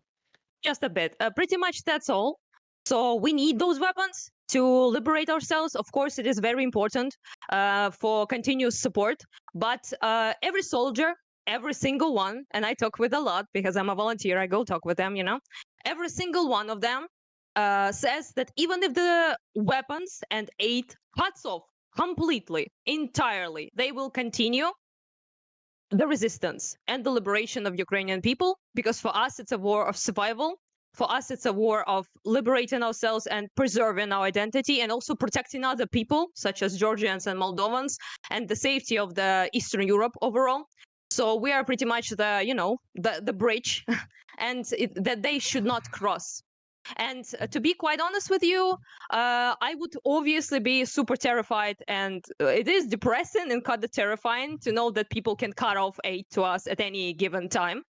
Just a bit. Pretty much that's all. So we need those weapons to liberate ourselves. Of course, it is very important for continuous support. But every soldier, every single one, and I talk with a lot because I'm a volunteer, I go talk with them, you know. Every single one of them says that even if the weapons and aid cuts off completely, entirely, they will continue the resistance and the liberation of Ukrainian people, because for us it's a war of survival. For us it's a war of liberating ourselves and preserving our identity, and also protecting other people such as Georgians and Moldovans, and the safety of the Eastern Europe overall. So we are pretty much the, you know, the bridge and that they should not cross. And to be quite honest with you, I would obviously be super terrified, and it is depressing and kind of terrifying to know that people can cut off aid to us at any given time.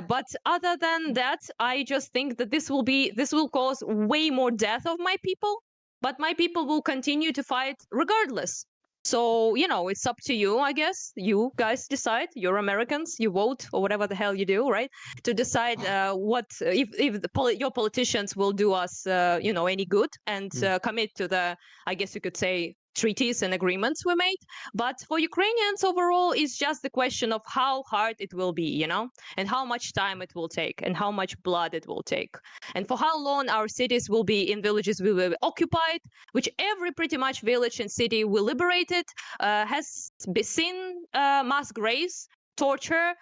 But other than that, I just think that this will cause way more death of my people, but my people will continue to fight regardless. So, it's up to you, I guess. You guys decide. You're Americans. You vote or whatever the hell you do, right? To decide what if your politicians will do us, any good and commit to the, I guess you could say, treaties and agreements we made. But for Ukrainians overall, it's just the question of how hard it will be, and how much time it will take and how much blood it will take. And for how long our cities will be in villages will be occupied, which every pretty much village and city we liberated has seen mass graves, torture,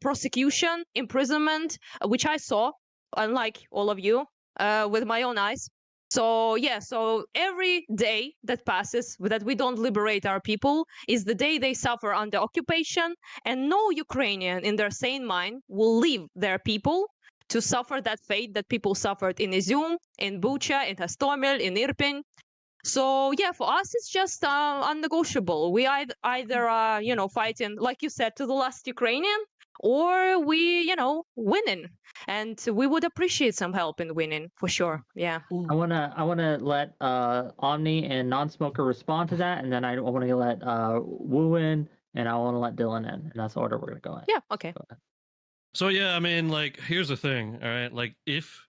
prosecution, imprisonment, which I saw, unlike all of you, with my own eyes. So so every day that passes that we don't liberate our people is the day they suffer under occupation, and no Ukrainian in their sane mind will leave their people to suffer that fate that people suffered in Izium, in Bucha, in Hostomel, in Irpin. So for us it's just unnegotiable. We either are fighting, like you said, to the last Ukrainian, or we winning, and we would appreciate some help in winning for sure. I wanna let Omni and Non-Smoker respond to that, and then I want to let Wu in, and I want to let Dylan in, and that's the order we're gonna go in. Okay. Go ahead. So I mean, like, here's the thing, all right? Like, if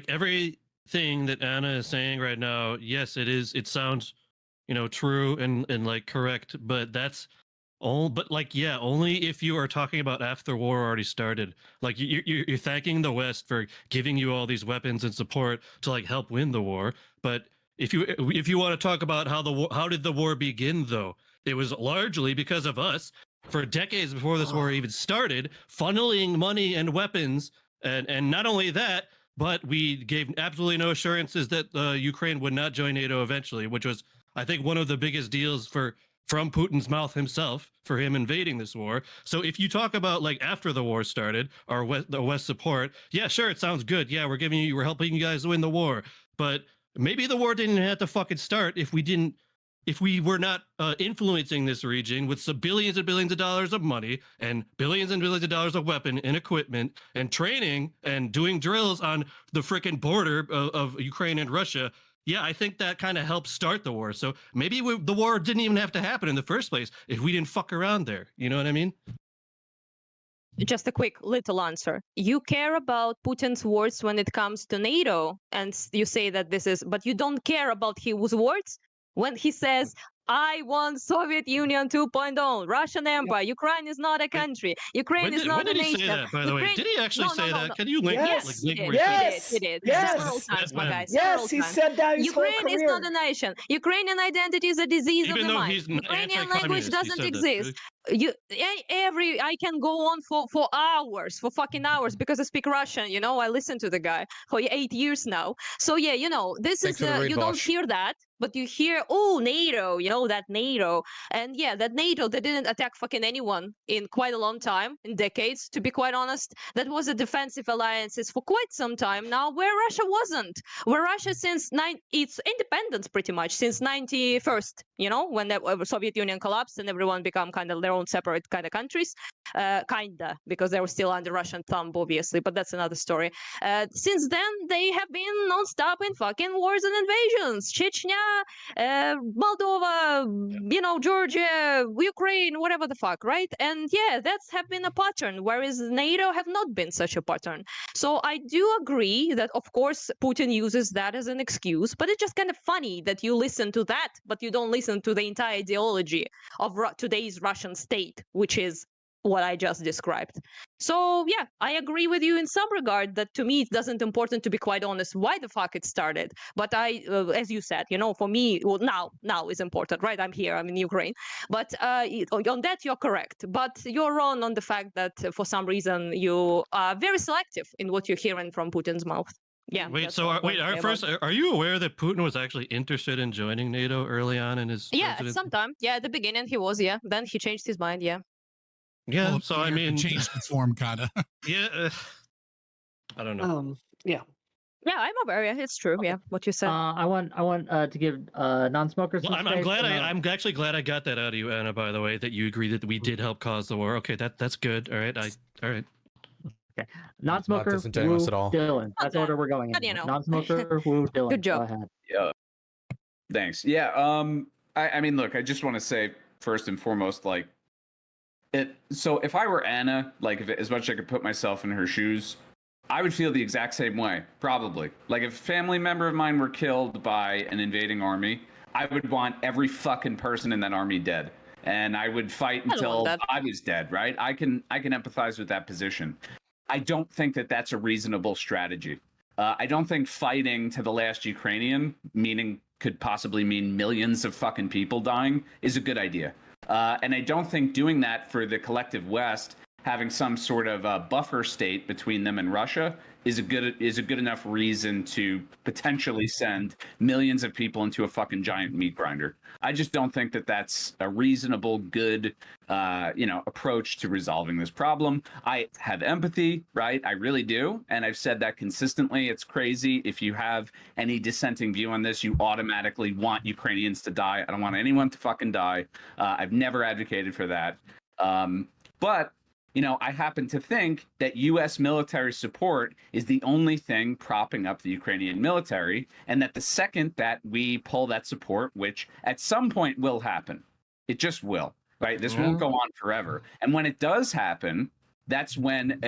everything that Anna is saying right now, yes, it sounds, true and like correct, but that's only if you are talking about after the war already started. Like, you're thanking the West for giving you all these weapons and support to like help win the war. But if you want to talk about how did the war begin, though, it was largely because of us for decades before this war even started, funneling money and weapons, and not only that, but we gave absolutely no assurances that Ukraine would not join NATO eventually, which was, I think, one of the biggest deals from Putin's mouth himself for him invading this war. So if you talk about like after the war started, the West support, yeah, sure, it sounds good. Yeah, we're helping you guys win the war. But maybe the war didn't have to fucking start if we were not influencing this region with some billions and billions of dollars of money and billions of dollars of weapon and equipment and training and doing drills on the freaking border of Ukraine and Russia. Yeah, I think that kind of helped start the war. So maybe the war didn't even have to happen in the first place if we didn't fuck around there. You know what I mean? Just a quick little answer. You care about Putin's words when it comes to NATO, and you say that but you don't care about his words when he says, I want Soviet Union 2.0, Russian Empire, Ukraine is not a country, Ukraine is not a nation. When did he say that, by the way? Did he actually say that? No. Can you link Yes. like link where Yes. He did. Yes. Several times, my guy. Yes, he said that his Ukraine whole is career. not a nation. Ukrainian identity is a disease Even of the though mind. he's Ukrainian language anti-communist, he doesn't said that, exist. I can go on for hours, for fucking hours, because I speak Russian. I listen to the guy for 8 years now. So this Thanks is for the read, you don't Vosh. hear that, but you hear NATO. That NATO, and that NATO, they didn't attack fucking anyone in quite a long time, in decades, to be quite honest. That was a defensive alliances for quite some time now, where Russia wasn't. Where Russia since its independence pretty much since 91st. When the Soviet Union collapsed and everyone became kind of their own separate kind of countries, because they were still under Russian thumb, obviously, but that's another story. Since then, they have been non-stop in fucking wars and invasions. Chechnya, Moldova, Georgia, Ukraine, whatever the fuck, right? And that's have been a pattern, whereas NATO have not been such a pattern. So I do agree that, of course, Putin uses that as an excuse, but it's just kind of funny that you listen to that, but you don't listen to the entire ideology of today's Russian state, which is what I just described. So I agree with you in some regard that to me it doesn't important, to be quite honest, why the fuck it started. But as you said, for me, well, now is important, right? I'm here, I'm in Ukraine. But on that you're correct. But you're wrong on the fact that for some reason you are very selective in what you're hearing from Putin's mouth. Yeah. Wait, so are you aware that Putin was actually interested in joining NATO early on in his presidency? Sometime. At the beginning he was, then he changed his mind, Yeah, Well, so I mean, changed the form, kind of. yeah, I don't know. Yeah, I'm aware. Yeah, it's true. Yeah, what you said. I want to give non-smokers. Well, I'm glad I'm actually glad I got that out of you, Anna. By the way, that you agree that we did help cause the war. Okay, that's good. All right, all right. Okay. Non-smoker, disingenuous woo, at all. Dylan. That's the Not order we're going but, in. you know. Non-smoker, woo, Dylan. Good job. Go ahead. Yeah. Thanks. I mean, look, I just want to say first and foremost, like, so if I were Anna, like, if as much as I could put myself in her shoes, I would feel the exact same way, probably. Like, if a family member of mine were killed by an invading army, I would want every fucking person in that army dead. And I would fight I don't want until that. I was dead, right? I can empathize with that position. I don't think that that's a reasonable strategy. I don't think fighting to the last Ukrainian, meaning could possibly mean millions of fucking people dying, is a good idea. And I don't think doing that for the collective West, having some sort of buffer state between them and Russia, is a good enough reason to potentially send millions of people into a fucking giant meat grinder. I just don't think that that's a reasonable, good, approach to resolving this problem. I have empathy, right? I really do, and I've said that consistently. It's crazy. If you have any dissenting view on this, you automatically want Ukrainians to die. I don't want anyone to fucking die. I've never advocated for that. But I happen to think that U.S. military support is the only thing propping up the Ukrainian military, and that the second that we pull that support, which at some point will happen, it just will, right? This won't go on forever. And when it does happen, that's when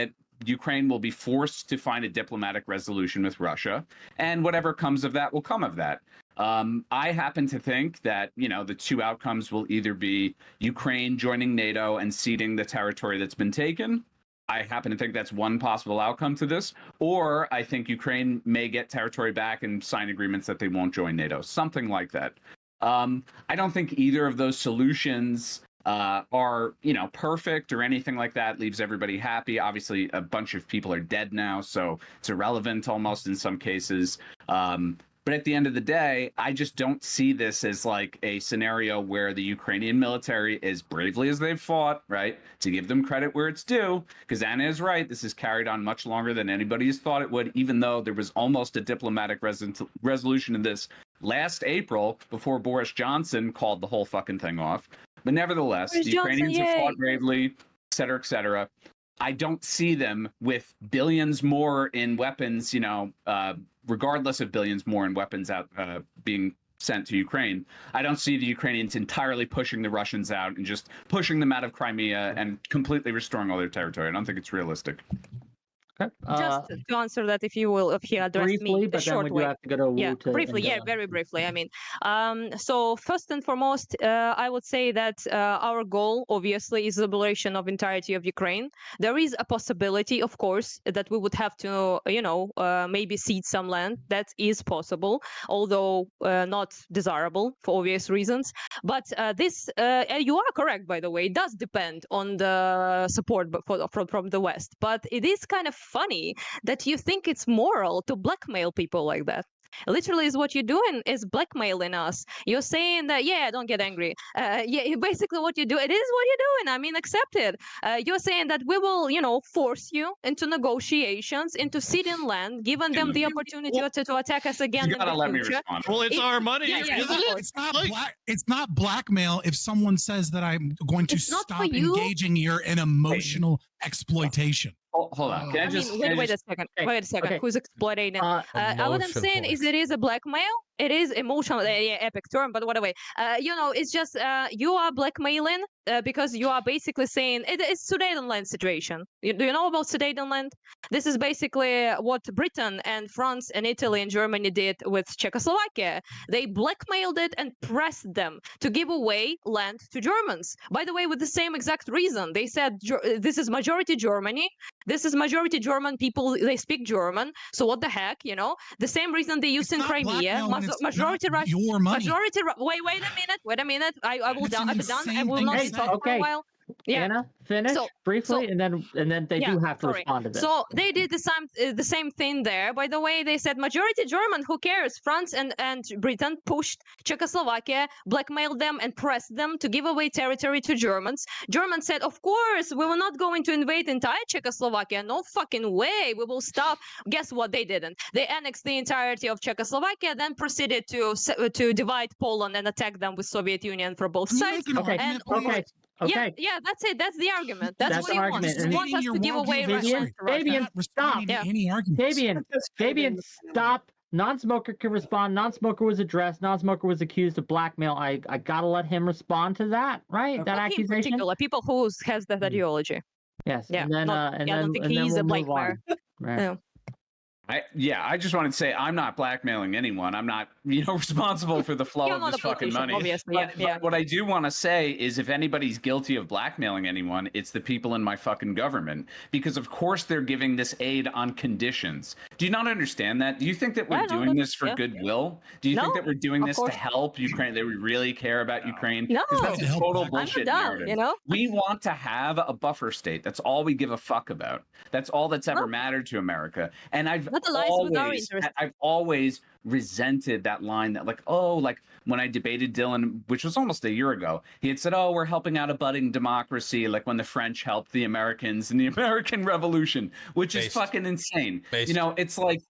Ukraine will be forced to find a diplomatic resolution with Russia, and whatever comes of that will come of that. I happen to think that, the two outcomes will either be Ukraine joining NATO and ceding the territory that's been taken. I happen to think that's one possible outcome to this. Or I think Ukraine may get territory back and sign agreements that they won't join NATO, something like that. I don't think either of those solutions are, perfect or anything like that. Leaves everybody happy. Obviously, a bunch of people are dead now, so it's irrelevant almost in some cases. But at the end of the day, I just don't see this as like a scenario where the Ukrainian military, as bravely as they've fought, right, to give them credit where it's due, because Anna is right, this is carried on much longer than anybody has thought it would, even though there was almost a diplomatic resolution in this last April before Boris Johnson called the whole fucking thing off. But nevertheless, Boris the Ukrainians Johnson, have yay. fought bravely, et cetera, et cetera. I don't see them with billions more in weapons, regardless of billions more in weapons out being sent to Ukraine. I don't see the Ukrainians entirely pushing the Russians out and just pushing them out of Crimea and completely restoring all their territory. I don't think it's realistic. Okay. Just to answer that, if you will, if he addressed briefly, me but then short we do way. have to go to Yeah, Wu to briefly. and Yeah, Dylan. very briefly. I mean, so first and foremost, I would say that our goal, obviously, is liberation of entirety of Ukraine. There is a possibility, of course, that we would have to, maybe cede some land. That is possible, although not desirable for obvious reasons. But this, you are correct, by the way, it does depend on the support from the West. But it is kind of funny that you think it's moral to blackmail people like that. Literally, is what you're doing is blackmailing us. You're saying that, yeah, don't get angry. Basically, what you do, it is what you're doing. I mean, accept it. You're saying that we will, force you into negotiations, into ceding land, giving them the opportunity to attack us again You in gotta the let me future. respond. Well, it's our money, yeah, isn't of it? course. It's not blackmail if someone says that I'm going to It's not for stop you. engaging you in emotional exploitation. Hold on. Can I just? Wait a second. Okay, Wait a second. okay. Who's exploiting? What I'm saying is, it is a blackmail. It is emotional. Epic term, but whatever. It's just you are blackmailing because you are basically saying it's Sudetenland situation. Do you know about Sudetenland? This is basically what Britain and France and Italy and Germany did with Czechoslovakia. They blackmailed it and pressed them to give away land to Germans. By the way, with the same exact reason. They said this is majority Germany. This is majority German people. They speak German. So what the heck, The same reason they used in Crimea. Majority Russian. Your money. Majority. Wait a minute. I will It's done. an I'm done. I insane will thing not to be say. talking for a Okay. while. Yeah. Anna, finish briefly, and then they do have to respond to this. So they did the same thing there. By the way, they said majority German. Who cares? France and Britain pushed Czechoslovakia, blackmailed them, and pressed them to give away territory to Germans. Germans said, "Of course, we were not going to invade entire Czechoslovakia. No fucking way. We will stop." Guess what? They didn't. They annexed the entirety of Czechoslovakia, then proceeded to divide Poland and attack them with Soviet Union for both Can you sides. make an Okay, argument, And please? Okay. Yeah, that's it. That's the argument. That's, That's what the he argument. wants. He And wants us your to give worldview away of Russia history. to Russia. Fabian, Not stop. responding to Yeah. any arguments. Fabian, stop. Non-smoker can respond. Non-smoker was addressed. Non-smoker was accused of blackmail. I gotta let him respond to that, right? That Not him in accusation. particular, people who has that ideology. Yes. Yeah, And then not- and I don't then think and then he's we'll a move blackmailer. on. Right. Yeah. I just wanted to say I'm not blackmailing anyone. I'm not, responsible for the flow You're of not this a fucking politician, money. obviously. But what I do want to say is if anybody's guilty of blackmailing anyone, it's the people in my fucking government. Because of course they're giving this aid on conditions. Do you not understand that? Do you think that we're Yeah, no, doing that's- this for yeah. goodwill? Do you think No, that we're doing of this course. to help Ukraine? That we really care about Ukraine? No. Because that's a Help total Black- bullshit I'm narrative. you know? We want to have a buffer state. That's all we give a fuck about. That's all that's ever No. mattered to America. And I've That aligns with our interests. I've always resented that line that like when I debated Dylan, which was almost a year ago, he had said, we're helping out a budding democracy, like when the French helped the Americans in the American Revolution, which is fucking insane. It's like,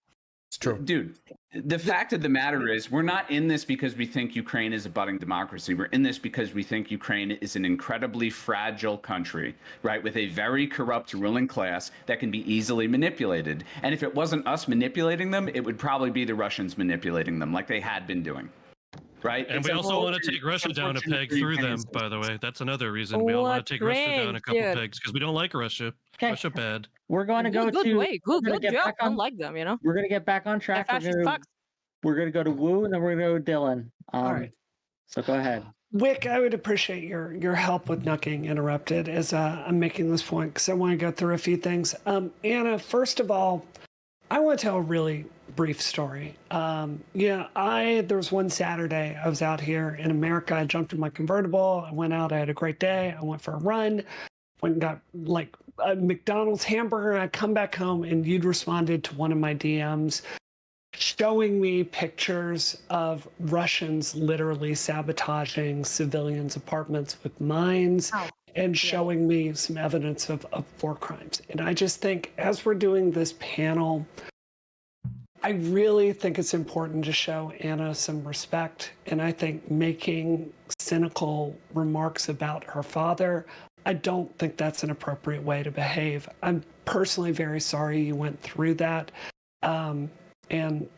It's true. dude, the fact of the matter is we're not in this because we think Ukraine is a budding democracy. We're in this because we think Ukraine is an incredibly fragile country, right, with a very corrupt ruling class that can be easily manipulated. And if it wasn't us manipulating them, it would probably be the Russians manipulating them like they had been doing. Right. And we also want to take Russia down a peg through them, by the way. That's another reason we all want to take Russia down a couple pegs because we don't like Russia. Okay. Russia bad. We're going to go Good to way. Good we're gonna get job. back on- Unlike them, you know? We're gonna get back on Yeah, track. fascist fucks. We're gonna go to Wu and then we're gonna go to Dylan. All right. So go ahead. Wick, I would appreciate your help with not getting interrupted as I'm making this point because I want to go through a few things. Anna, first of all, I want to tell a really brief story. There was one Saturday I was out here in America. I jumped in my convertible. I went out. I had a great day. I went for a run. Went and got like a McDonald's hamburger. And I come back home and you'd responded to one of my DMs showing me pictures of Russians literally sabotaging civilians' apartments with mines and showing me some evidence of war crimes. And I just think as we're doing this panel, I really think it's important to show Anna some respect. And I think making cynical remarks about her father, I don't think that's an appropriate way to behave. I'm personally very sorry you went through that. And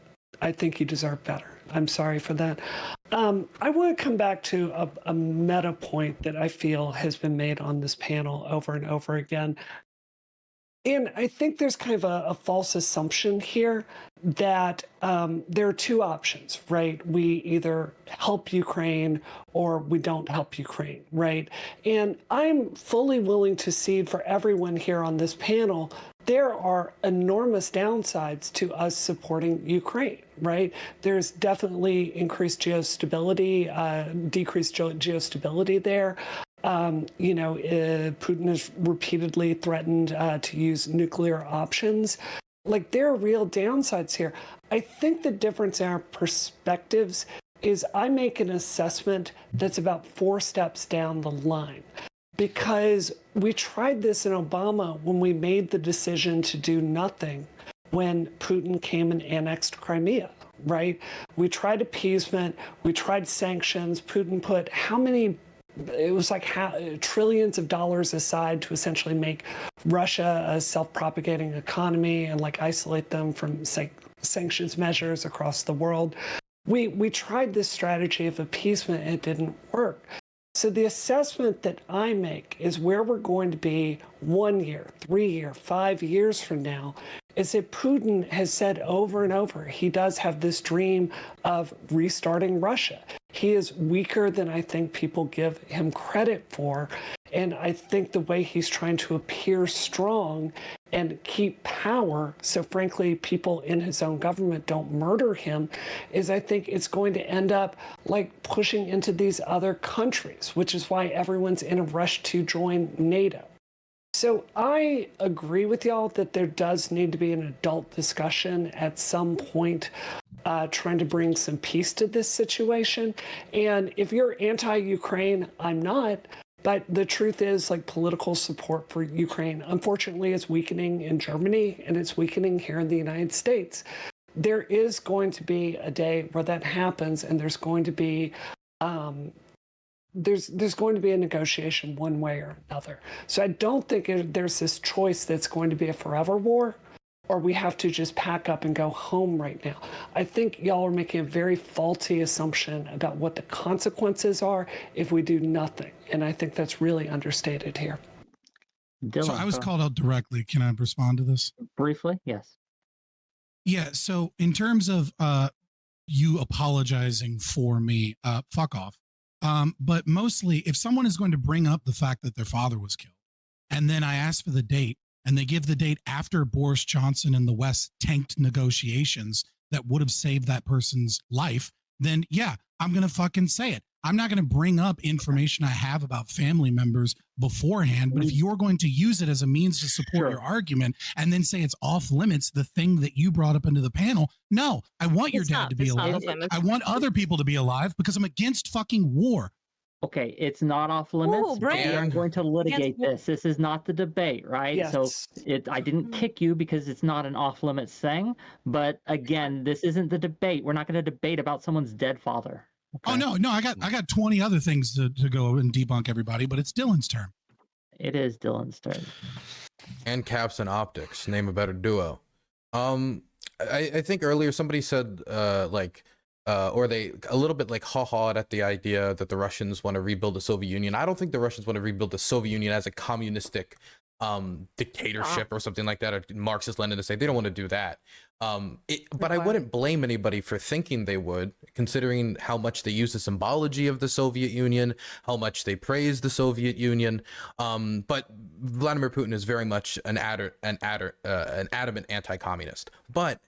I think you deserve better. I'm sorry for that. I want to come back to a meta point that I feel has been made on this panel over and over again. And I think there's kind of a false assumption here that there are two options, right? We either help Ukraine or we don't help Ukraine, right? And I'm fully willing to cede for everyone here on this panel, there are enormous downsides to us supporting Ukraine, right? There's definitely increased geostability, decreased geostability there. Putin has repeatedly threatened to use nuclear options. Like, there are real downsides here. I think the difference in our perspectives is I make an assessment that's about 4 steps down the line. Because we tried this in Obama when we made the decision to do nothing when Putin came and annexed Crimea, right? We tried appeasement, we tried sanctions. Putin put trillions of dollars aside to essentially make Russia a self-propagating economy and isolate them from sanctions measures across the world. We tried this strategy of appeasement and it didn't work. So the assessment that I make is where we're going to be 1 year, 3 years, 5 years from now is that Putin has said over and over, he does have this dream of restarting Russia. He is weaker than I think people give him credit for. And I think the way he's trying to appear strong and keep power, so frankly, people in his own government don't murder him, is I think it's going to end up pushing into these other countries, which is why everyone's in a rush to join NATO. So I agree with y'all that there does need to be an adult discussion at some point trying to bring some peace to this situation. And if you're anti-Ukraine, I'm not. But the truth is, political support for Ukraine, unfortunately, is weakening in Germany and it's weakening here in the United States. There is going to be a day where that happens and there's going to be there's going to be a negotiation one way or another. So I don't think there's this choice that's going to be a forever war, or we have to just pack up and go home right now. I think y'all are making a very faulty assumption about what the consequences are if we do nothing. And I think that's really understated here. Dylan, So I was called out directly. Can I respond to this? briefly. Yes. Yeah. So in terms of you apologizing for me, fuck off. But mostly, if someone is going to bring up the fact that their father was killed, and then I ask for the date, and they give the date after Boris Johnson and the West tanked negotiations that would have saved that person's life, then yeah, I'm going to fucking say it. I'm not going to bring up information I have about family members beforehand, but if you're going to use it as a means to support your argument and then say it's off limits, the thing that you brought up into the panel, no, I want your dad to be alive. I want other people to be alive because I'm against fucking war. Okay, it's not off limits. But we are going to litigate this. This is not the debate, right? Yes. So I didn't kick you because it's not an off limits thing. But again, this isn't the debate. We're not going to debate about someone's dead father. Okay? Oh no, I got 20 other things to go and debunk everybody, but it's Dylan's turn. It is Dylan's turn. And Caps and Optics, name a better duo. I think earlier somebody said or they a little bit like ha-ha'd at the idea that the Russians want to rebuild the Soviet Union. I don't think the Russians want to rebuild the Soviet Union as a communistic dictatorship or something like that, or Marxist Lenin to say they don't want to do that. But I wouldn't blame anybody for thinking they would, considering how much they use the symbology of the Soviet Union, how much they praise the Soviet Union. But Vladimir Putin is very much an adamant anti-communist. But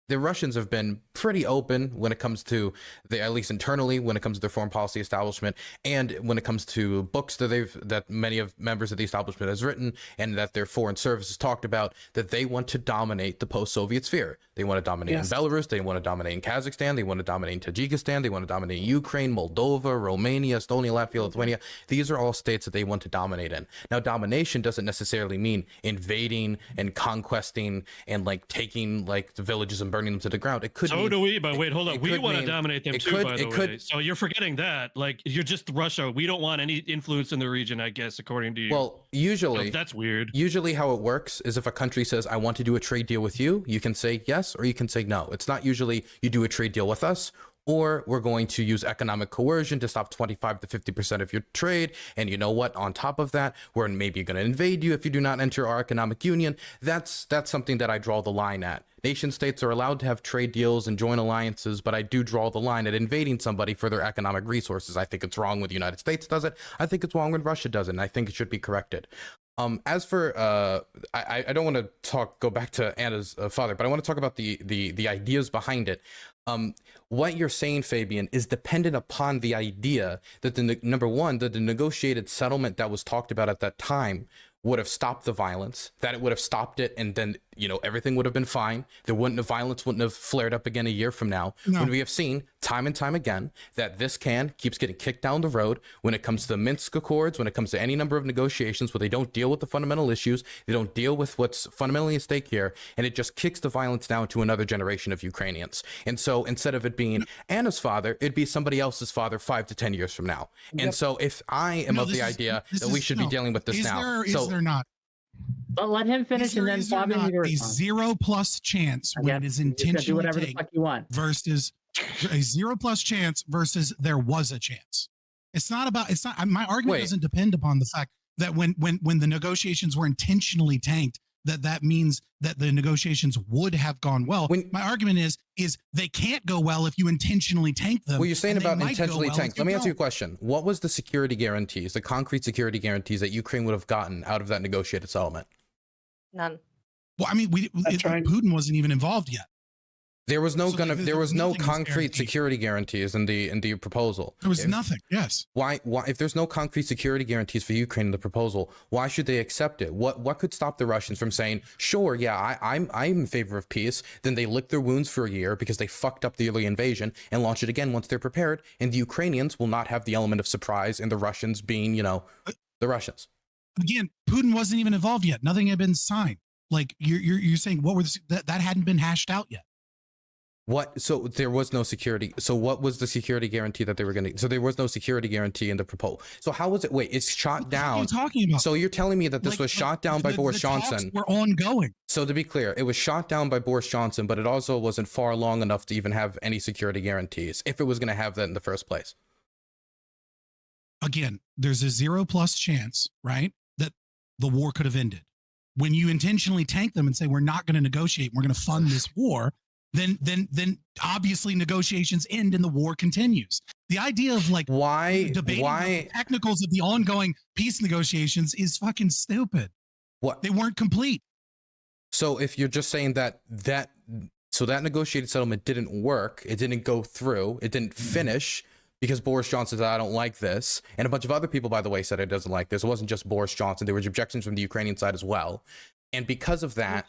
the Russians have been pretty open when it comes to at least internally, when it comes to their foreign policy establishment, and when it comes to books that many of members of the establishment has written, and that their foreign services talked about, that they want to dominate the post-Soviet sphere. They want to dominate in Belarus. They want to dominate in Kazakhstan. They want to dominate in Tajikistan. They want to dominate in Ukraine, Moldova, Romania, Estonia, Latvia, Lithuania. These are all states that they want to dominate in. Now, domination doesn't necessarily mean invading and conquesting and like taking like the villages and burning them to the ground. It could. So do we, but wait, hold on. We want to dominate them too, by the way. So you're forgetting that. Like, you're just Russia. We don't want any influence in the region, I guess, according to you. Well, usually that's weird. Usually how it works is if a country says, I want to do a trade deal with you, you can say yes or you can say no. It's not usually you do a trade deal with us, or we're going to use economic coercion to stop 25 to 50% of your trade. And you know what? On top of that, we're maybe going to invade you if you do not enter our economic union. That's something that I draw the line at. Nation states are allowed to have trade deals and joint alliances, but I do draw the line at invading somebody for their economic resources. I think it's wrong when the United States does it. I think it's wrong when Russia does it, and I think it should be corrected. As for I don't want to go back to Anna's father, but I want to talk about the ideas behind it. What you're saying, Fabian, is dependent upon the idea that number one, that the negotiated settlement that was talked about at that time would have stopped the violence, that it would have stopped it, and then, you know, everything would have been fine. Violence wouldn't have flared up again a year from now. No. When we have seen time and time again that this keeps getting kicked down the road when it comes to the Minsk Accords, when it comes to any number of negotiations where they don't deal with the fundamental issues, they don't deal with what's fundamentally at stake here, and it just kicks the violence down to another generation of Ukrainians. And so instead of it being Anna's father, it'd be somebody else's father 5 to 10 years from now. And so if I am of the idea that we should be dealing with this now. Is there not? But let him finish, and then Bobby a 0+ chance when it is intentionally do whatever the fuck you want versus a 0+ chance versus there was a chance. It's not. My argument doesn't depend upon the fact that when the negotiations were intentionally tanked, that means that the negotiations would have gone well. My argument is they can't go well if you intentionally tank them. Well, you're saying about intentionally tanked. Let me answer your question. What was the security guarantees, the concrete security guarantees that Ukraine would have gotten out of that negotiated settlement? None. Well, I mean, Putin wasn't even involved yet. There was no concrete security guarantees in the proposal. There was nothing. Yes. Why if there's no concrete security guarantees for Ukraine in the proposal, why should they accept it? What could stop the Russians from saying, sure, yeah, I'm in favor of peace? Then they lick their wounds for a year because they fucked up the early invasion and launch it again once they're prepared, and the Ukrainians will not have the element of surprise in the Russians being, you know, the Russians. Again, Putin wasn't even involved yet. Nothing had been signed. Like you're saying, what was that hadn't been hashed out yet? What? So there was no security. So what was the security guarantee that they were going to? So there was no security guarantee in the proposal. So how was it? Wait, it's shot down. What are you talking about? So you're telling me that this was shot down by Boris Johnson? We're ongoing. So to be clear, it was shot down by Boris Johnson, but it also wasn't far long enough to even have any security guarantees, if it was going to have that in the first place. Again, there's a 0+ chance, right, that the war could have ended. When you intentionally tank them and say we're not going to negotiate, we're going to fund this war, then obviously negotiations end and the war continues. The idea of like debating the technicals of the ongoing peace negotiations is fucking stupid. What? They weren't complete. So if you're just saying that negotiated settlement didn't work, it didn't go through, it didn't finish because Boris Johnson said, I don't like this. And a bunch of other people, by the way, said it doesn't like this. It wasn't just Boris Johnson. There were objections from the Ukrainian side as well. And because of that,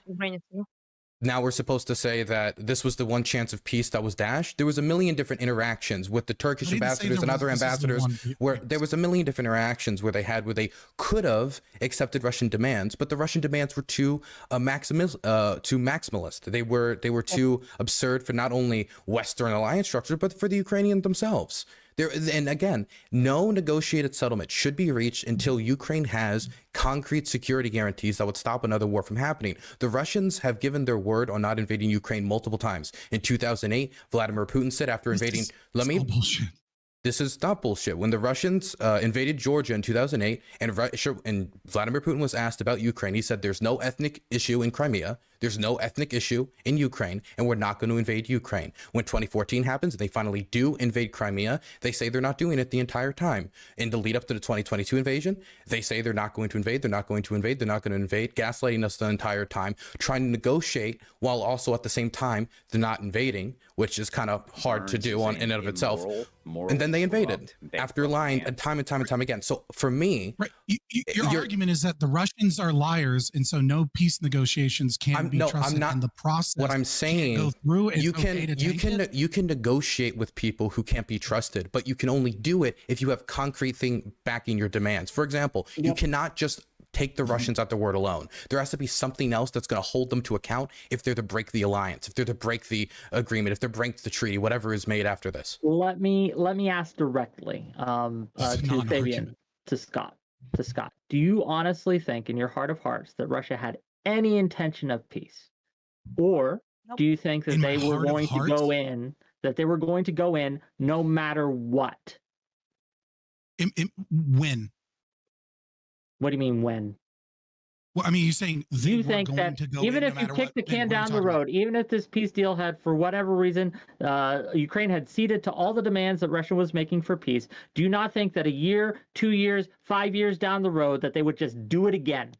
now we're supposed to say that this was the one chance of peace that was dashed. There was a million different interactions with the Turkish ambassadors and other ambassadors where there was a million different interactions where they could have accepted Russian demands, but the Russian demands were too maximalist. They were too absurd for not only Western alliance structure, but for the Ukrainians themselves. And again, no negotiated settlement should be reached until Ukraine has concrete security guarantees that would stop another war from happening. The Russians have given their word on not invading Ukraine multiple times. In 2008, Vladimir Putin said after invading... This is not bullshit. When the Russians invaded Georgia in 2008 and Vladimir Putin was asked about Ukraine, he said there's no ethnic issue in Crimea, there's no ethnic issue in Ukraine, and we're not going to invade Ukraine. When 2014 happens and they finally do invade Crimea, they say they're not doing it the entire time. In the lead up to the 2022 invasion, they say they're not going to invade, they're not going to invade, they're not going to invade, gaslighting us the entire time, trying to negotiate while also at the same time they're not invading, which is kind of hard to do in and of itself. And then they invaded after lying time and time again. So for me, right, your argument is that the Russians are liars, and so no peace negotiations can be trusted. I'm not. And the process. What I'm saying, go through. You can negotiate with people who can't be trusted, but you can only do it if you have concrete thing backing your demands. For example, you cannot just take the Russians at their word alone. There has to be something else that's going to hold them to account if they're to break the alliance, if they're to break the agreement, if they're to break the treaty, whatever is made after this. Let me ask directly to Fabian, to Scott. Do you honestly think in your heart of hearts that Russia had any intention of peace? Or do you think that they were going to go in no matter what? When? What do you mean when? Well, I mean, you're saying you think that even if you kick the can down the road, even if this peace deal had, for whatever reason, Ukraine had ceded to all the demands that Russia was making for peace, do you not think that a year, 2 years, 5 years down the road that they would just do it again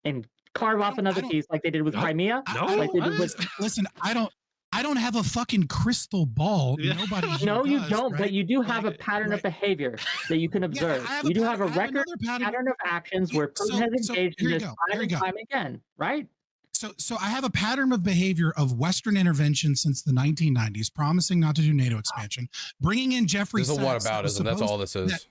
and carve off another piece like they did with Crimea? Listen, I don't have a fucking crystal ball. Nobody. No, you does, don't. right? But you do have a pattern of behavior that you can observe. You do have a record pattern of actions where Putin has engaged in this time and time again, right? So I have a pattern of behavior of Western intervention since the 1990s, promising not to do NATO expansion, bringing in Jeffrey. This is a whataboutism. That's all this is.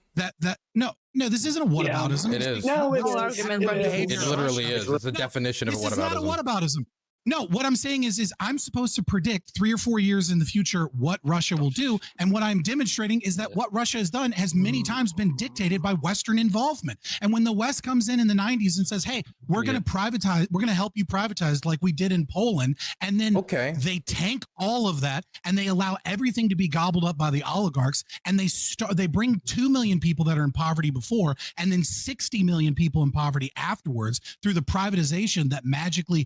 No, this isn't a whataboutism. It is. No, it literally is. It's a definition of a whataboutism. It's not a whataboutism. No, what I'm saying is I'm supposed to predict 3 or 4 years in the future what Russia will do. And what I'm demonstrating is that what Russia has done has many times been dictated by Western involvement. And when the West comes in the 90s and says, hey, we're going to privatize, we're going to help you privatize like we did in Poland. And then they tank all of that and they allow everything to be gobbled up by the oligarchs. And they bring 2 million people that are in poverty before and then 60 million people in poverty afterwards through the privatization that magically,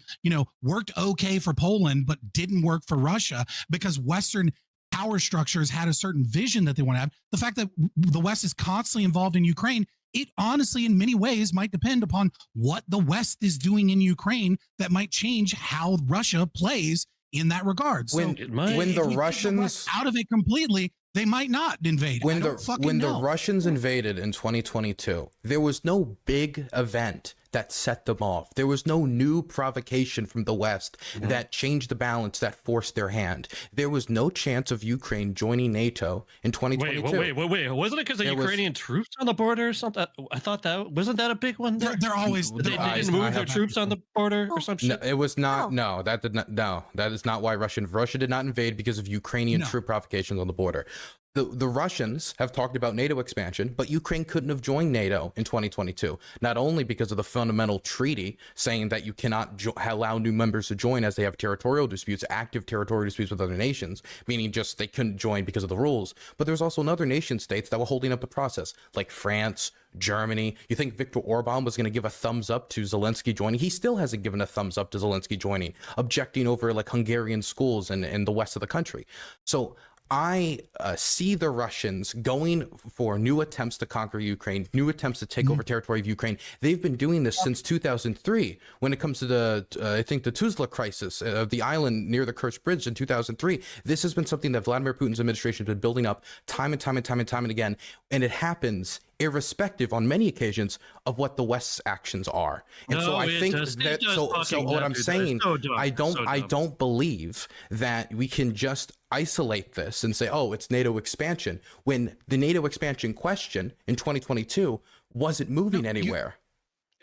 worked okay for Poland, but didn't work for Russia because Western power structures had a certain vision that they want to have. The fact that the West is constantly involved in Ukraine, it honestly, in many ways, might depend upon what the West is doing in Ukraine that might change how Russia plays in that regard. When the Russians out of it completely, they might not invade. When the Russians invaded in 2022, there was no big event that set them off. There was no new provocation from the West that changed the balance, that forced their hand. There was no chance of Ukraine joining NATO in 2022. Wait. Wasn't it because of Ukrainian troops on the border or something? I thought that wasn't that a big one. They're always they didn't move their troops on the border or some shit. No, it was not. No, that did not. No, that is not why Russia did not invade because of Ukrainian troop provocations on the border. The Russians have talked about NATO expansion, but Ukraine couldn't have joined NATO in 2022, not only because of the fundamental treaty saying that you cannot allow new members to join as they have territorial disputes, active territorial disputes with other nations, meaning just they couldn't join because of the rules. But there's also another nation states that were holding up the process, like France, Germany. You think Viktor Orban was going to give a thumbs up to Zelensky joining? He still hasn't given a thumbs up to Zelensky joining, objecting over like Hungarian schools in the west of the country. So I see the Russians going for new attempts to conquer Ukraine, new attempts to take over territory of Ukraine. They've been doing this since 2003 when it comes to the, I think, the Tuzla crisis of the island near the Kerch Bridge in 2003. This has been something that Vladimir Putin's administration has been building up time and time and again. And it happens irrespective on many occasions of what the West's actions are. And so I think that, so what I'm saying, I don't believe that we can just isolate this and say, oh, it's NATO expansion, when the NATO expansion question in 2022 wasn't moving anywhere.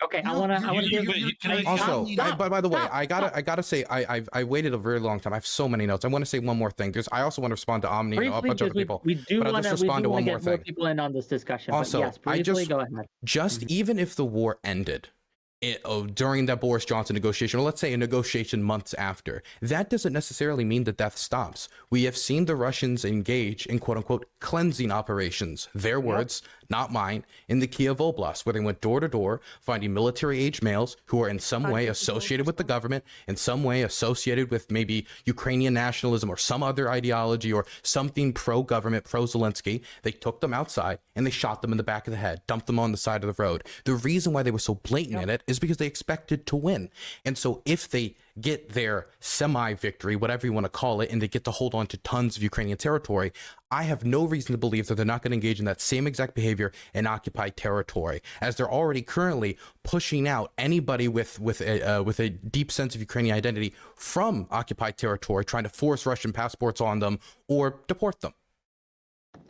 Okay, I want to give. Also, by the way, stop. I gotta say, I waited a very long time. I have so many notes. I want to say one more thing. I also want to respond to Omni and a bunch of other people. We do want to respond to one more get more thing. people in on this discussion. Also, but yes, briefly, go ahead. Just even if the war ended during that Boris Johnson negotiation, or let's say a negotiation months after, that doesn't necessarily mean that death stops. We have seen the Russians engage in quote unquote cleansing operations, their words, not mine, in the Kiev Oblast, where they went door to door, finding military age males who are in some way associated with the government, in some way associated with maybe Ukrainian nationalism or some other ideology or something pro-government, pro-Zelensky. They took them outside and they shot them in the back of the head, dumped them on the side of the road. The reason why they were so blatant in it is because they expected to win. And so if they get their semi-victory, whatever you want to call it, and they get to hold on to tons of Ukrainian territory, I have no reason to believe that they're not going to engage in that same exact behavior in occupied territory, as they're already currently pushing out anybody with a deep sense of Ukrainian identity from occupied territory, trying to force Russian passports on them or deport them.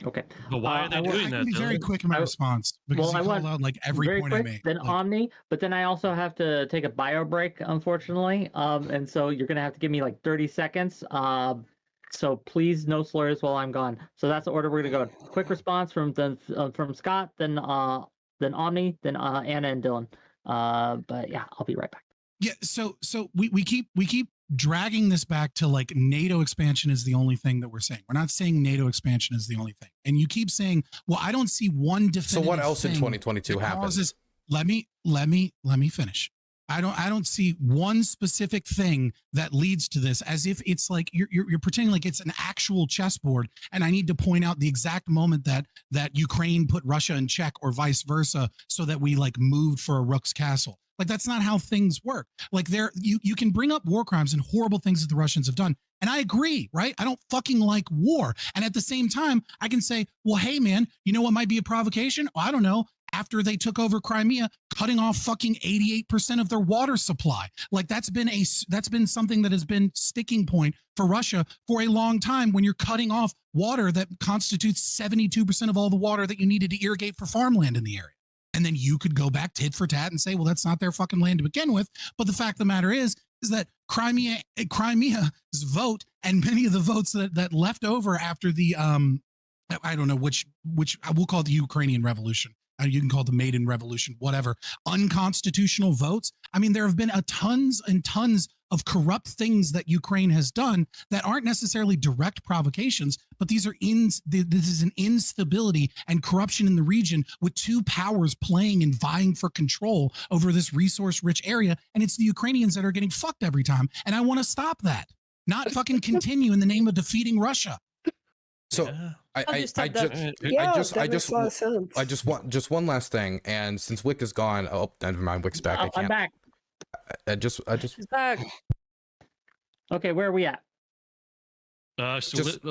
Okay. But why are they doing that? Be very quick in my response because you called out like every point I made. Then Omni, but then I also have to take a bio break, unfortunately. And so you're gonna have to give me like 30 seconds. So please, no slurs while I'm gone. So that's the order we're gonna go. Quick response from Scott, then Omni, then Anna and Dylan. But yeah, I'll be right back. Yeah. So we keep dragging this back to like NATO expansion is the only thing that we're saying. We're not saying NATO expansion is the only thing. And you keep saying, well, I don't see one definitive. So what else in 2022 happened? Let me finish. I don't see one specific thing that leads to this, as if it's like you're pretending like it's an actual chessboard, and I need to point out the exact moment that Ukraine put Russia in check or vice versa, so that we like moved for a rook's castle. Like that's not how things work. Like you can bring up war crimes and horrible things that the Russians have done. And I agree, right? I don't fucking like war. And at the same time, I can say, well, hey man, you know what might be a provocation? Oh, I don't know. After they took over Crimea, cutting off fucking 88% of their water supply. Like that's been something that has been sticking point for Russia for a long time, when you're cutting off water that constitutes 72% of all the water that you needed to irrigate for farmland in the area. And then you could go back tit for tat and say, well, that's not their fucking land to begin with. But the fact of the matter is that Crimea's vote, and many of the votes that left over after the, I don't know which we'll call it the Ukrainian Revolution. You can call it the Maidan Revolution, whatever. Unconstitutional votes. I mean, there have been tons and tons of corrupt things that Ukraine has done that aren't necessarily direct provocations, but these are this is an instability and corruption in the region, with two powers playing and vying for control over this resource-rich area, and it's the Ukrainians that are getting fucked every time. And I want to stop that, not fucking continue in the name of defeating Russia. So Yeah. I just want one last thing, and since Wick is gone, oh, never mind, Wick's back. I can't. I'm back. I just. She's back. Okay, where are we at?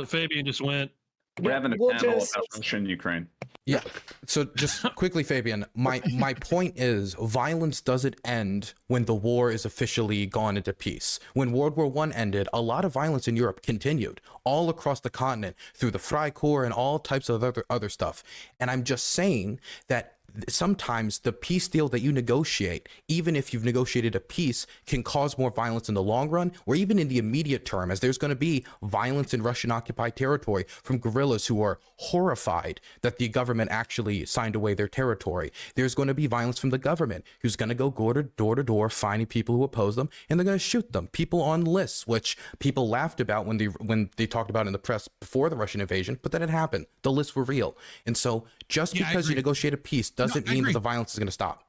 Fabian just went. We're having a we'll panel just- about Russia and Ukraine. Yeah. So just quickly, Fabian, my point is violence doesn't end when the war is officially gone into peace. When World War I ended, a lot of violence in Europe continued all across the continent through the Freikorps and all types of other stuff. And I'm just saying that sometimes the peace deal that you negotiate, even if you've negotiated a peace, can cause more violence in the long run, or even in the immediate term, as there's going to be violence in Russian occupied territory from guerrillas who are horrified that the government actually signed away their territory. There's going to be violence from the government who's going to go door to door finding people who oppose them, and they're going to shoot them. People on lists, which people laughed about when they talked about in the press before the Russian invasion, but then it happened. The lists were real. And so just because you negotiate a peace doesn't mean that the violence is going to stop.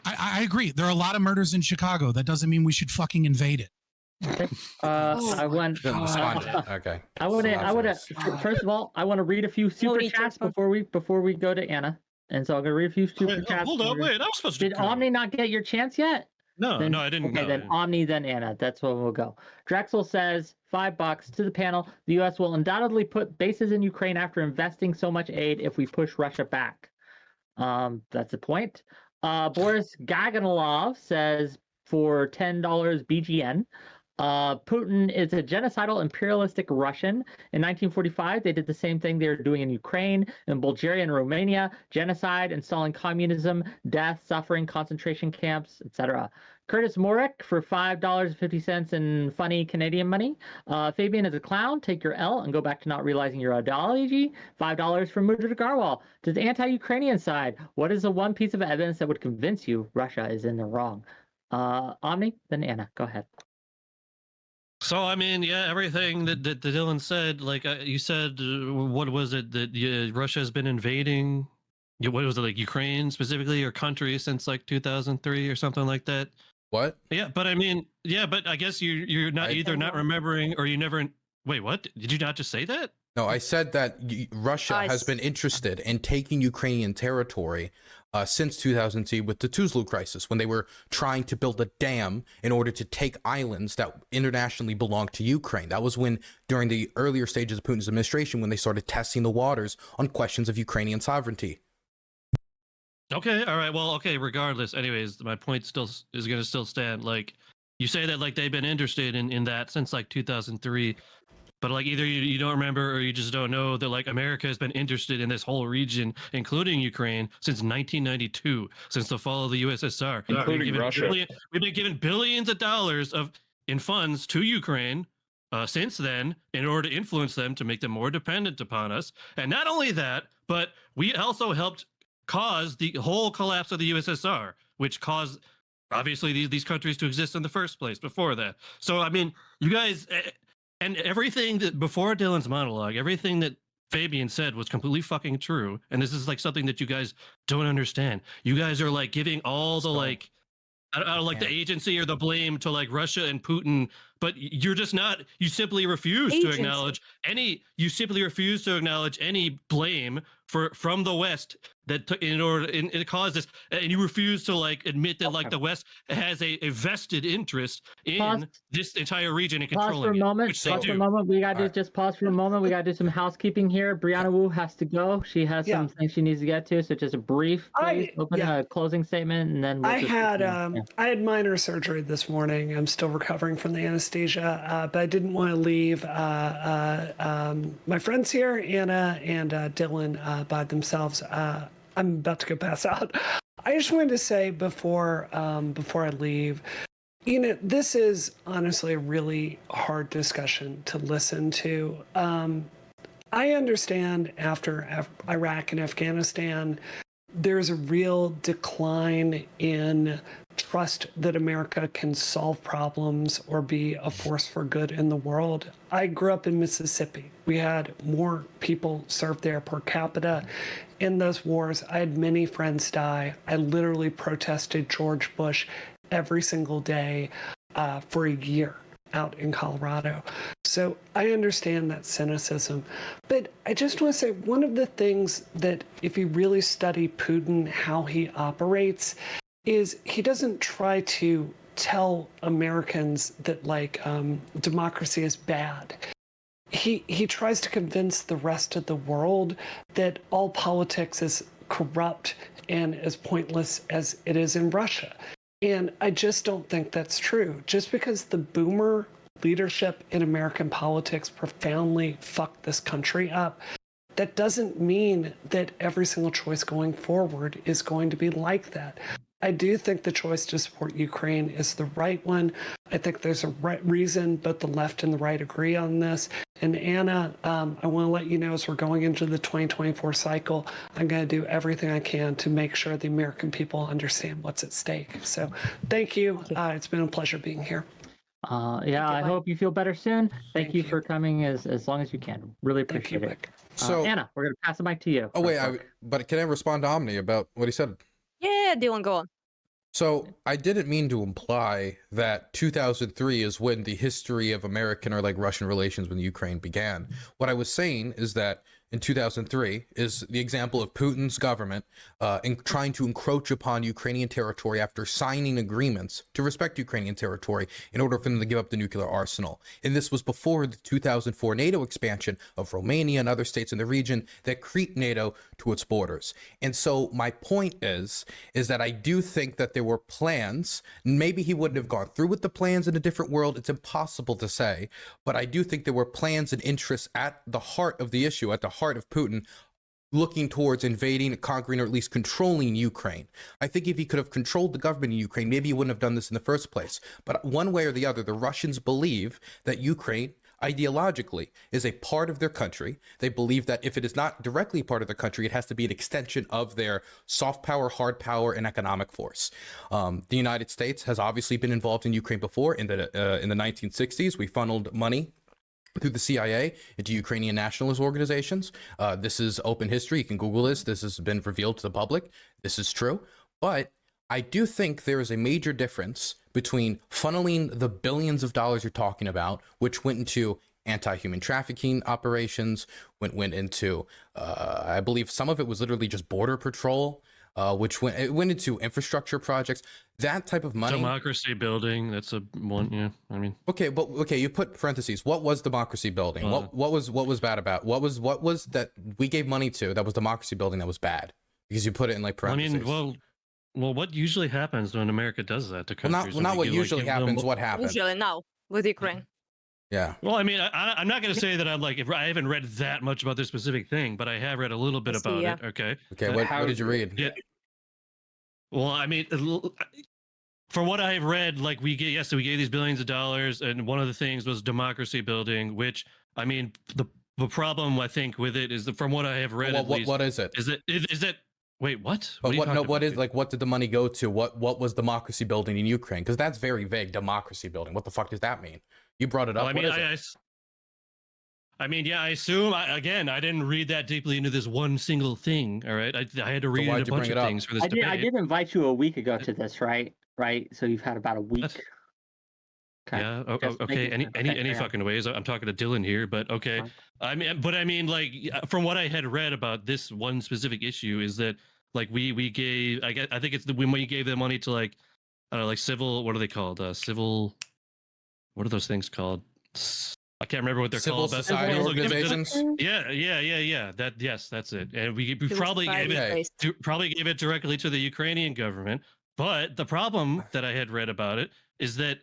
I agree. There are a lot of murders in Chicago. That doesn't mean we should fucking invade it. I want. Okay. I want to. First of all, I want to read a few super chats before we go to Anna. And so I'm gonna read a few super chats. Hold on, wait. I was supposed to. Did Omni not get your chance yet? No, I didn't. Okay, then Omni, then Anna. That's where we'll go. Drexel says $5 to the panel. The U.S. will undoubtedly put bases in Ukraine after investing so much aid if we push Russia back. That's the point. Boris Gaganilov says for $10 BGN. Putin is a genocidal imperialistic Russian. In 1945, they did the same thing they were doing in Ukraine, in Bulgaria and Romania: genocide, installing communism, death, suffering, concentration camps, etc. Curtis Morick for $5.50 in funny Canadian money. Fabian is a clown. Take your L and go back to not realizing your ideology. $5 from Mudra Garwal. To the anti-Ukrainian side, what is the one piece of evidence that would convince you Russia is in the wrong? Omni, then Anna. Go ahead. So I mean, yeah, everything that Dylan said, like you said, what was it that Russia has been invading? What was it, like Ukraine specifically, or countries since like 2003 or something like that? What? Yeah, but I mean, yeah, but I guess you're not either not remembering or you never. Wait, what? Did you not just say that? No, I said that Russia has been interested in taking Ukrainian territory since 2002 with the Tuzla crisis, when they were trying to build a dam in order to take islands that internationally belonged to Ukraine. That was when, during the earlier stages of Putin's administration, when they started testing the waters on questions of Ukrainian sovereignty. Okay, all right. Well, okay, regardless. Anyways, my point still is going to still stand. Like, you say that like they've been interested in that since like 2003. But like either you don't remember or you just don't know that like America has been interested in this whole region, including Ukraine, since 1992, since the fall of the USSR. Including Russia. We've been giving billions of dollars in funds to Ukraine since then in order to influence them, to make them more dependent upon us. And not only that, but we also helped cause the whole collapse of the USSR, which caused obviously these countries to exist in the first place before that. So I mean, you guys. And everything that before Dylan's monologue, everything that Fabian said was completely fucking true. And this is like something that you guys don't understand. You guys are like giving all the like, I don't like the agency or the blame to like Russia and Putin, but you're just not. You simply refuse to acknowledge any. You simply refuse to acknowledge any blame from the West that it caused this, and you refuse to like admit that like the West has a vested interest in this entire region and controlling it. Pause for a moment. We gotta just pause for a moment. We gotta do some housekeeping here. Brianna Wu has to go. She has some things she needs to get to. So just a brief, a closing statement, and then I had minor surgery this morning. I'm still recovering from the anesthesia, but I didn't want to leave my friends here, Anna and Dylan, by themselves. I'm about to go pass out. I just wanted to say before I leave, this is honestly a really hard discussion to listen to. I understand after Iraq and Afghanistan, there's a real decline in trust that America can solve problems or be a force for good in the world. I grew up in Mississippi. We had more people served there per capita in those wars. I had many friends die. I literally protested George Bush every single day for a year out in Colorado. So I understand that cynicism. But I just want to say one of the things that if you really study Putin, how he operates, is he doesn't try to tell Americans that like democracy is bad. he tries to convince the rest of the world that all politics is corrupt and as pointless as it is in Russia. And I just don't think that's true. Just because the boomer leadership in American politics profoundly fucked this country up, that doesn't mean that every single choice going forward is going to be like that. I do think the choice to support Ukraine is the right one. I think there's a reason both the left and the right agree on this. And Anna, I want to let you know, as we're going into the 2024 cycle, I'm going to do everything I can to make sure the American people understand what's at stake. So thank you. It's been a pleasure being here. Yeah, I hope you feel better soon. Thank you for coming as long as you can. Really appreciate it. So Anna, we're going to pass the mic to you. Oh, wait, but can I respond to Omni about what he said? Yeah, Dylan, go on. So I didn't mean to imply that 2003 is when the history of American or like Russian relations with Ukraine began. What I was saying is that in 2003 is the example of Putin's government in trying to encroach upon Ukrainian territory after signing agreements to respect Ukrainian territory in order for them to give up the nuclear arsenal. And this was before the 2004 NATO expansion of Romania and other states in the region that creeped NATO to its borders. And so my point is that I do think that there were plans. Maybe he wouldn't have gone through with the plans in a different world. It's impossible to say. But I do think there were plans and interests at the heart of the issue, at the heart of Putin, looking towards invading, conquering, or at least controlling Ukraine. I think if he could have controlled the government in Ukraine, maybe he wouldn't have done this in the first place. But one way or the other, the Russians believe that Ukraine ideologically is a part of their country. They believe that if it is not directly part of the country, it has to be an extension of their soft power, hard power, and economic force. The United States has obviously been involved in Ukraine before. In the 1960s, we funneled money through the CIA into Ukrainian nationalist organizations. This is open history. You can Google this. This has been revealed to the public. This is true. But I do think there is a major difference between funneling the billions of dollars you're talking about, which went into anti-human trafficking operations, went into, I believe some of it was literally just border patrol, which went into infrastructure projects. That type of money. Democracy building. That's a one. Yeah, I mean. Okay, but okay, you put parentheses. What was democracy building? What was bad about? What was that we gave money to that was democracy building that was bad? Because you put it in like parentheses. I mean, well, what usually happens when America does that to countries? Well, not what usually happens. What happens? Usually now with Ukraine. Yeah. Well, I mean, I'm not going to say that I haven't read that much about this specific thing, but I have read a little bit about it. Okay. Okay. What did you read? Yeah. Well, I mean, from what I've read, like we gave these billions of dollars, and one of the things was democracy building, which I mean, the problem I think with it is that from what I have read, what is it? Is that wait, what? But what is like? What did the money go to? What was democracy building in Ukraine? Because that's very vague. Democracy building. What the fuck does that mean? You brought it up. Well, I mean, yeah, I assume. Again, I didn't read that deeply into this one single thing. All right, I had to read a bunch of things for this debate. I did invite you a week ago to this, right? So you've had about a week. Okay. Yeah. Okay. Any fucking ways. I'm talking to Dylan here, but okay. I mean, like from what I had read about this one specific issue is that like we gave. I think it's when we gave the money to like I don't know, like civil. What are they called? Civil. What are those things called? I can't remember what they're called. Civil society organizations. Yeah. That's it. And we probably gave it directly to the Ukrainian government. But the problem that I had read about it is that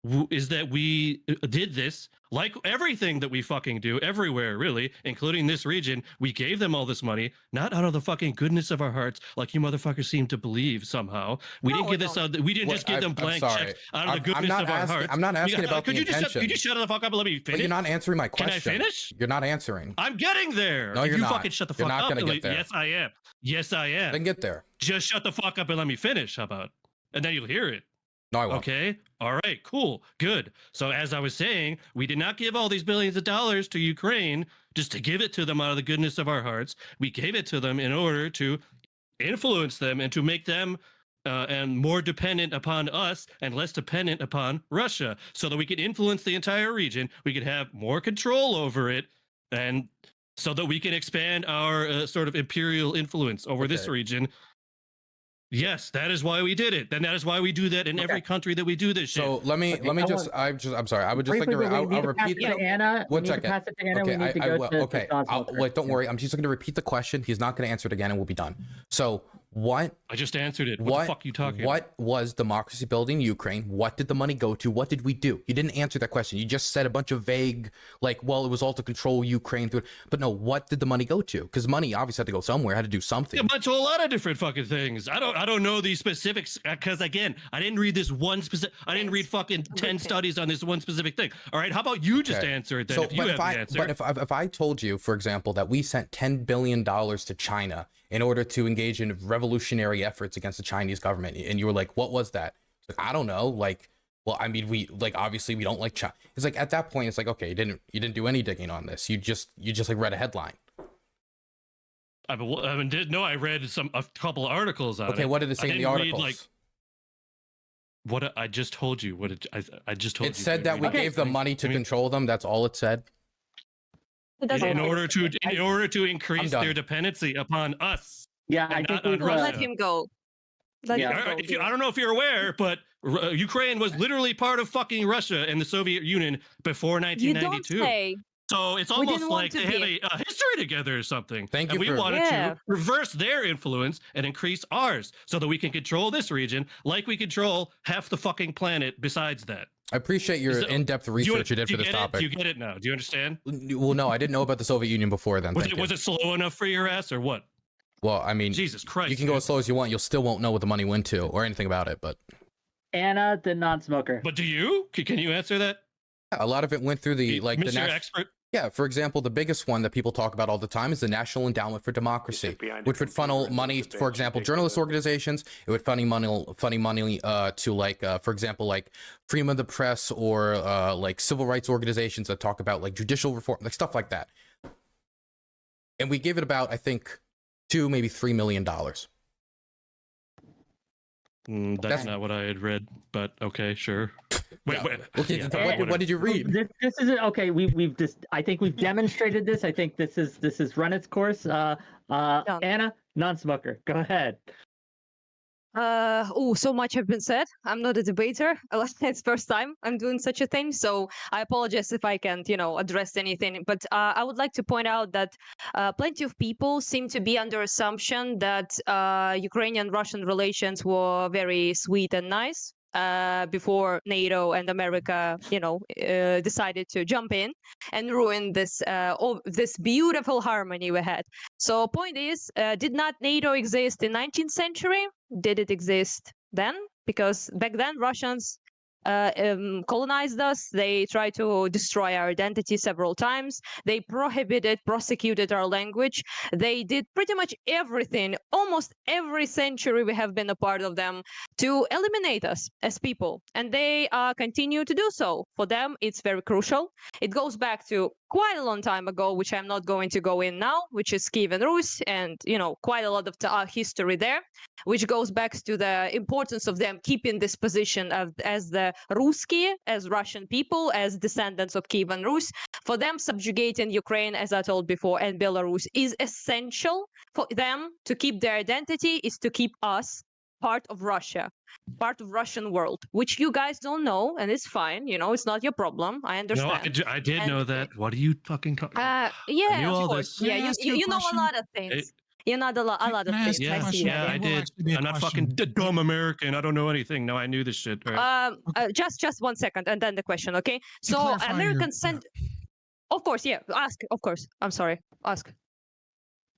we did this like everything that we fucking do everywhere, really, including this region. We gave them all this money, not out of the fucking goodness of our hearts, like you motherfuckers seem to believe somehow. We didn't give this out. We didn't just give them blank checks out of the goodness of our hearts. I'm not asking about the intention. Could you shut the fuck up and let me finish? But you're not answering my question. Can I finish? You're not answering. I'm getting there. No, you're not. You fucking shut the fuck up. You're not gonna get there. Yes, I am. Yes, I am. Then get there. Just shut the fuck up and let me finish. How about? And then you'll hear it. No, I won't. Okay. All right. Cool. Good. So as I was saying, we did not give all these billions of dollars to Ukraine just to give it to them out of the goodness of our hearts. We gave it to them in order to influence them and to make them and more dependent upon us and less dependent upon Russia, so that we could influence the entire region. We could have more control over it, and so that we can expand our sort of imperial influence over this region. Yes, that is why we did it. And that is why we do that in every country that we do this shit. So let me I'm sorry. I would just like to I'll repeat Anna. one second. Pass it to Anna. Okay, we need to go to okay. Wait, don't worry. I'm just going to repeat the question. He's not going to answer it again, and we'll be done. So what? I just answered it. What the fuck are you talking about? What was democracy building Ukraine? What did the money go to? What did we do? You didn't answer that question. You just said a bunch of vague, like, well, it was all to control Ukraine through. But no, what did the money go to? Because money obviously had to go somewhere. Had to do something. Yeah, a lot of different fucking things. I don't know these specifics because again, I didn't read this one specific. I didn't read fucking 10 studies on this one specific thing. All right, how about you just answer it then? So, if you have the answer. But if I told you, for example, that we sent $10 billion to China in order to engage in revolutionary efforts against the Chinese government, and you were like, what was that? Like, I don't know. Like, well, I mean, we like obviously we don't like China. It's like at that point, it's like, okay, you didn't do any digging on this. You just like read a headline. I read a couple of articles on it. Okay, what did it say in the articles? What I just told you. I just told you. It said that we gave them money to control them. That's all it said. In order to increase their dependency upon us. Yeah, I think we'll let him go. I don't know if you're aware, but Ukraine was literally part of fucking Russia and the Soviet Union before 1992. You don't say. So it's almost like they have a history together or something. Thank you. And we wanted to reverse their influence and increase ours so that we can control this region like we control half the fucking planet besides that. I appreciate your in-depth research you did for this topic. Do you get it now? Do you understand? Well, no, I didn't know about the Soviet Union before then. Was it slow enough for your ass or what? Well, I mean, Jesus Christ, you can go as slow as you want. You'll still won't know what the money went to or anything about it. But Anna, the non-smoker. But do you? Can you answer that? A lot of it went through the Mr. Expert. Yeah, for example, the biggest one that people talk about all the time is the National Endowment for Democracy, which would funnel money, for example, journalist organizations. It would funnel money to like, for example, like freedom of the press or like civil rights organizations that talk about like judicial reform, like stuff like that. And we gave it about, I think, $2, maybe $3 million. That's not what I had read, but okay, sure. Wait. Okay, what did you read? This is okay. We've just. I think we've demonstrated this. I think this is run its course. Anna, non-smoker. Go ahead. So much have been said. I'm not a debater. It's first time I'm doing such a thing, so I apologize if I can't, address anything. But I would like to point out that plenty of people seem to be under assumption that Ukrainian-Russian relations were very sweet and nice before NATO and America, decided to jump in and ruin this beautiful harmony we had. So point is, did not NATO exist in 19th century? Did it exist then? Because back then Russians colonized us. They tried to destroy our identity several times. They prosecuted our language. They did pretty much everything, almost every century we have been a part of them, to eliminate us as people. And they continue to do so. For them, it's very crucial. It goes back to quite a long time ago, which I'm not going to go in now, which is Kievan Rus, and quite a lot of history there, which goes back to the importance of them keeping this position as the Ruski, as Russian people, as descendants of Kievan Rus. For them, subjugating Ukraine, as I told before, and Belarus is essential. For them to keep their identity is to keep us part of Russia, part of Russian world, which you guys don't know, and it's fine. It's not your problem. I understand. No, I did know that. What are you fucking talking about? Yeah, of course. Yeah, you know a lot of things. You know a lot of things. I did. I'm not fucking dumb American. I don't know anything. No, I knew this shit. Right? Just 1 second, and then the question. Okay. So American sent. Of course, yeah. Ask. Of course. I'm sorry. Ask.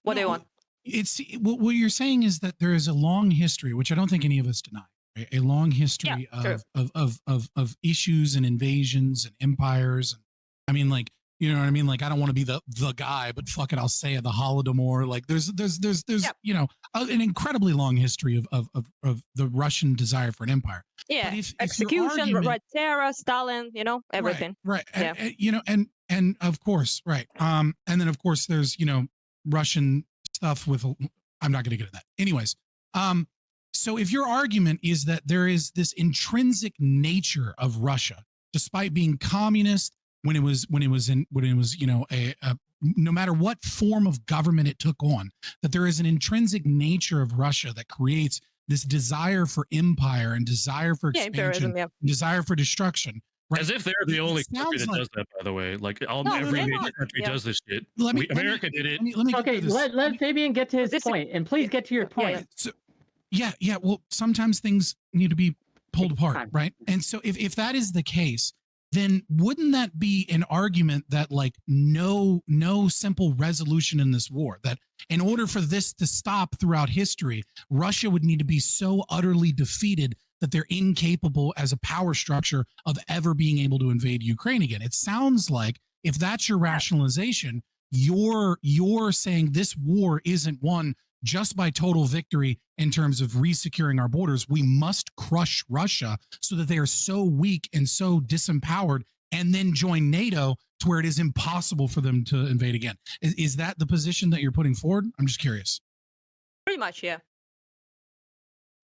What do you want? It's what you're saying is that there is a long history, which I don't think any of us deny. Right? A long history of issues and invasions and empires. And I mean, like, you know what I mean? Like, I don't want to be the guy, but fuck it, I'll say it. The Holodomor. Like, there's an incredibly long history of the Russian desire for an empire. Yeah, if execution, Red Terror, Stalin, everything. Right. Yeah. And of course, right. And then of course there's Russian stuff with. I'm not going to get into that. Anyways, so if your argument is that there is this intrinsic nature of Russia, despite being communist, when it was no matter what form of government it took on, that there is an intrinsic nature of Russia that creates this desire for empire and desire for Yeah, expansion, imperialism, yeah. and desire for destruction. Right? As if they're the only country sounds that like- does that, by the way. Like No, every they're major not. country Yeah. does this shit. Let me- America did it. Let me get Okay, to this. let Fabian get to his This- point, and please get to your point. yeah. So, yeah. Well, sometimes things need to be pulled apart, Time. right? And so if that is the case, then wouldn't that be an argument that like no simple resolution in this war, that in order for this to stop throughout history, Russia would need to be so utterly defeated that they're incapable as a power structure of ever being able to invade Ukraine again? It sounds like if that's your rationalization, you're saying this war isn't won just by total victory in terms of resecuring our borders. We must crush Russia so that they are so weak and so disempowered, and then join NATO to where it is impossible for them to invade again. Is that the position that you're putting forward? I'm just curious. Pretty much, yeah.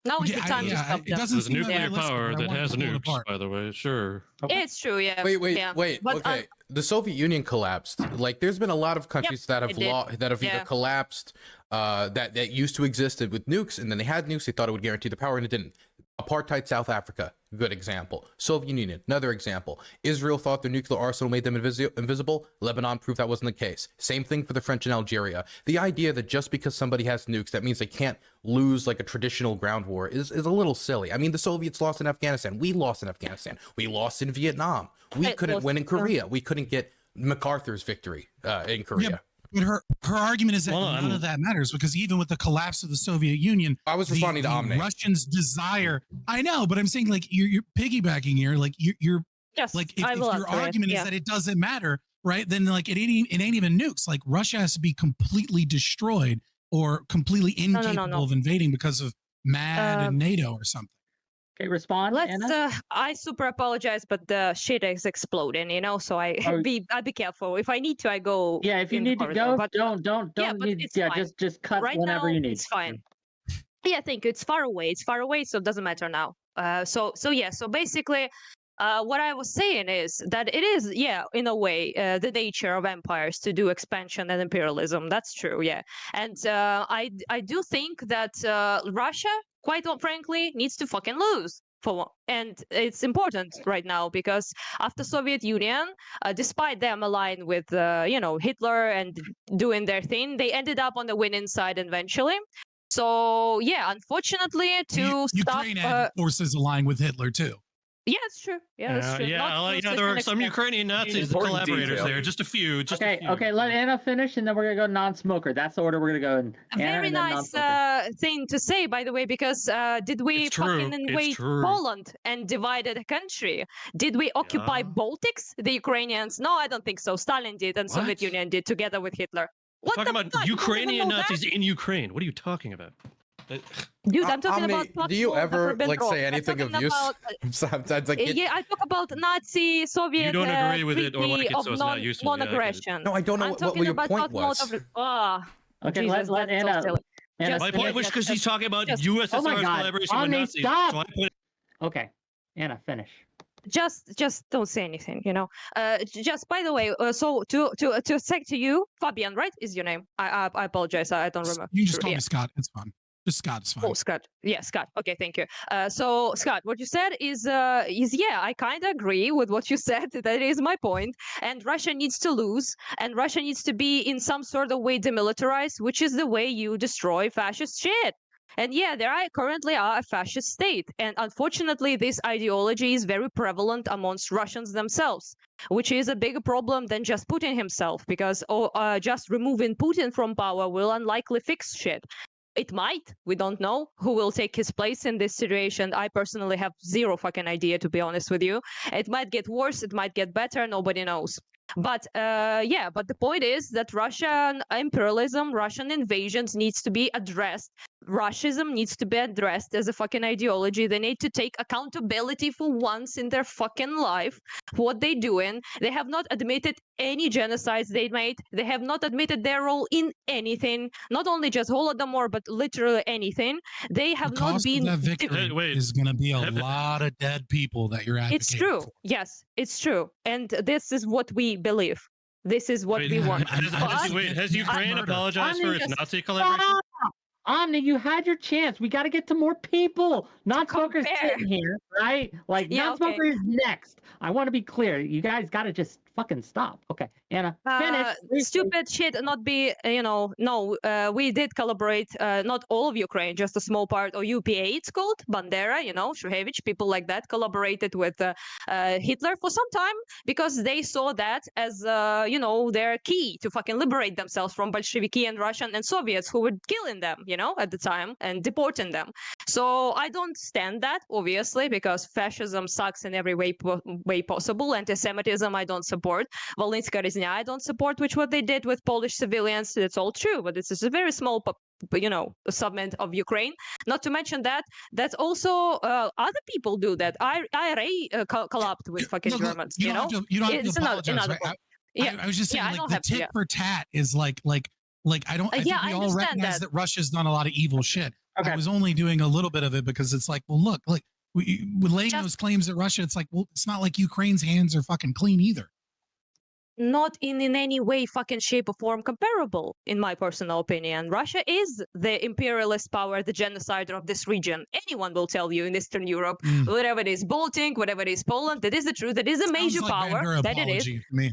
Now is the time to stop it them. doesn't There's seem nuclear realistic, power but I that want has to pull it nukes, apart. by the way. Sure. It's true, yeah. Wait. yeah. But, okay. The Soviet Union collapsed. Like, there's been a lot of countries that have it did. either Yeah. collapsed, that used to existed with nukes, and then they had nukes. They thought it would guarantee the power, and it didn't. Apartheid South Africa, good example. Soviet Union, another example. Israel thought their nuclear arsenal made them invisible. Lebanon proved that wasn't the case. Same thing for the French in Algeria. The idea that just because somebody has nukes, that means they can't lose like a traditional ground war is a little silly. I mean, the Soviets lost in Afghanistan. We lost in Afghanistan. We lost in Vietnam. We couldn't win in Korea. We couldn't get MacArthur's victory in Korea. Yeah. But her argument is that Well, none of that matters, because even with the collapse of the Soviet Union, I was responding to the Omni. Russians' desire. I know, but I'm saying like you're piggybacking here. Like you're Yes, like if I will your answer it, argument yeah. is that it doesn't matter, right? Then like it ain't even nukes. Like Russia has to be completely destroyed or completely no, incapable no. of invading because of MAD and NATO or something. Okay, respond, Anna. Let's. I super apologize, but the shit is exploding. So I Oh. be careful. If I need to, I go. Yeah, if you in the need to corridor, go, but don't yeah, but need. it's Yeah, fine. just cut Right whenever now, you need. it's fine. Yeah, thank you. It's far away. It's far away, so it doesn't matter now. So basically, what I was saying is that it is, yeah, in a way, the nature of empires to do expansion and imperialism. That's true, yeah. And I do think that Russia, quite frankly, needs to fucking lose. And it's important right now because after Soviet Union, despite them aligned with Hitler and doing their thing, they ended up on the winning side eventually. So yeah, unfortunately, to stop. Ukraine had forces aligned with Hitler too. Yeah, it's true. Yeah, that's true. Not to there are an some extent. Ukrainian Nazis, the Important collaborators detail. there. Just a few. Okay, let Anna finish, and then we're gonna go non-smoker. That's the order we're gonna go in. Anna, Very and then nice non-smoker. thing to say, by the way, because did we It's true. fucking It's invade true. Poland and divided a country? Did we occupy Yeah. Baltics, the Ukrainians? No, I don't think so. Stalin did, and Soviet What? Union did together with Hitler. What Talking the about fuck? You don't even Ukrainian know that? Nazis in Ukraine. What are you talking about? Dude, I'm talking Omni, about. do you ever like say I'm anything of talking use? about, Sometimes like yeah, I talk about Nazi, Soviet. You don't agree with it or treaty like it, of so it's not useful. Yeah, I get it. non-aggression. no, I don't know I'm what talking your about point not was. Okay, Jesus, let that's so Anna. silly. Anna Just My finish. point was because he's talking about just- USSR's Oh my God. collaboration with Omni, Nazis. stop! So I put Okay, Anna, finish. Just don't say anything, just by the way, so to say to you, Fabian, right, is your name? I apologize, I don't remember. You can just call Yeah. me Scott. It's fine. Just Scott. It's fine. Oh, Scott. Yeah, Scott. Okay, thank you. So, Scott, what you said is yeah, I kind of agree with what you said. That is my point. And Russia needs to lose, and Russia needs to be in some sort of way demilitarized, which is the way you destroy fascist shit. And yeah, there are currently a fascist state, and unfortunately, this ideology is very prevalent amongst Russians themselves, which is a bigger problem than just Putin himself, because just removing Putin from power will unlikely fix shit. It might. We don't know who will take his place in this situation. I personally have zero fucking idea, to be honest with you. It might get worse. It might get better. Nobody knows. But yeah, but the point is that Russian imperialism, Russian invasions needs to be addressed. Russianism needs to be addressed as a fucking ideology. They need to take accountability for once in their fucking life. What they doing? They have not admitted any genocides they made. They have not admitted their role in anything. Not only just Holodomor, but literally anything. They have The not cost been. of that victory Wait. is going to be a lot of dead people that you're advocating It's true. for. Yes, it's true. And this is what we believe. This is what we want. I'm- Has Ukraine Yeah, apologized for its Omni, Nazi collaboration? Omni, you had your chance. We got to get to more people. Non-smoker's compare. sitting here, right? Like, Yeah, okay. non-smoker is next. I want to be clear. You guys got to just fucking stop. Okay, Anna, finish. Stupid shit not be, no, we did collaborate, not all of Ukraine, just a small part of UPA, it's called, Bandera, Shuhevich, people like that collaborated with Hitler for some time because they saw that as, their key to fucking liberate themselves from Bolsheviki and Russian and Soviets who were killing them, at the time and deporting them. So I don't stand that, obviously, because fascism sucks in every way possible. Anti-Semitism I don't support. Volynska Rezня I don't support, which what they did with Polish civilians. It's all true, but this is a very small, segment of Ukraine. Not to mention that's also other people do that. IRA collabed with fucking Look, Germans. you don't have to It's apologize. another right? I was just saying, like, the tit for tat is like I don't. I think we all recognize that Russia's done a lot of evil shit. Okay. I was only doing a little bit of it because it's like, well, look, like we're laying those claims at Russia. It's like, well, it's not like Ukraine's hands are fucking clean either. Not in any way, fucking shape or form comparable, in my personal opinion. Russia is the imperialist power, the genocider of this region. Anyone will tell you in Eastern Europe, whatever it is, Baltic, whatever it is, Poland, that is the truth. That is a major power. That it is. To me.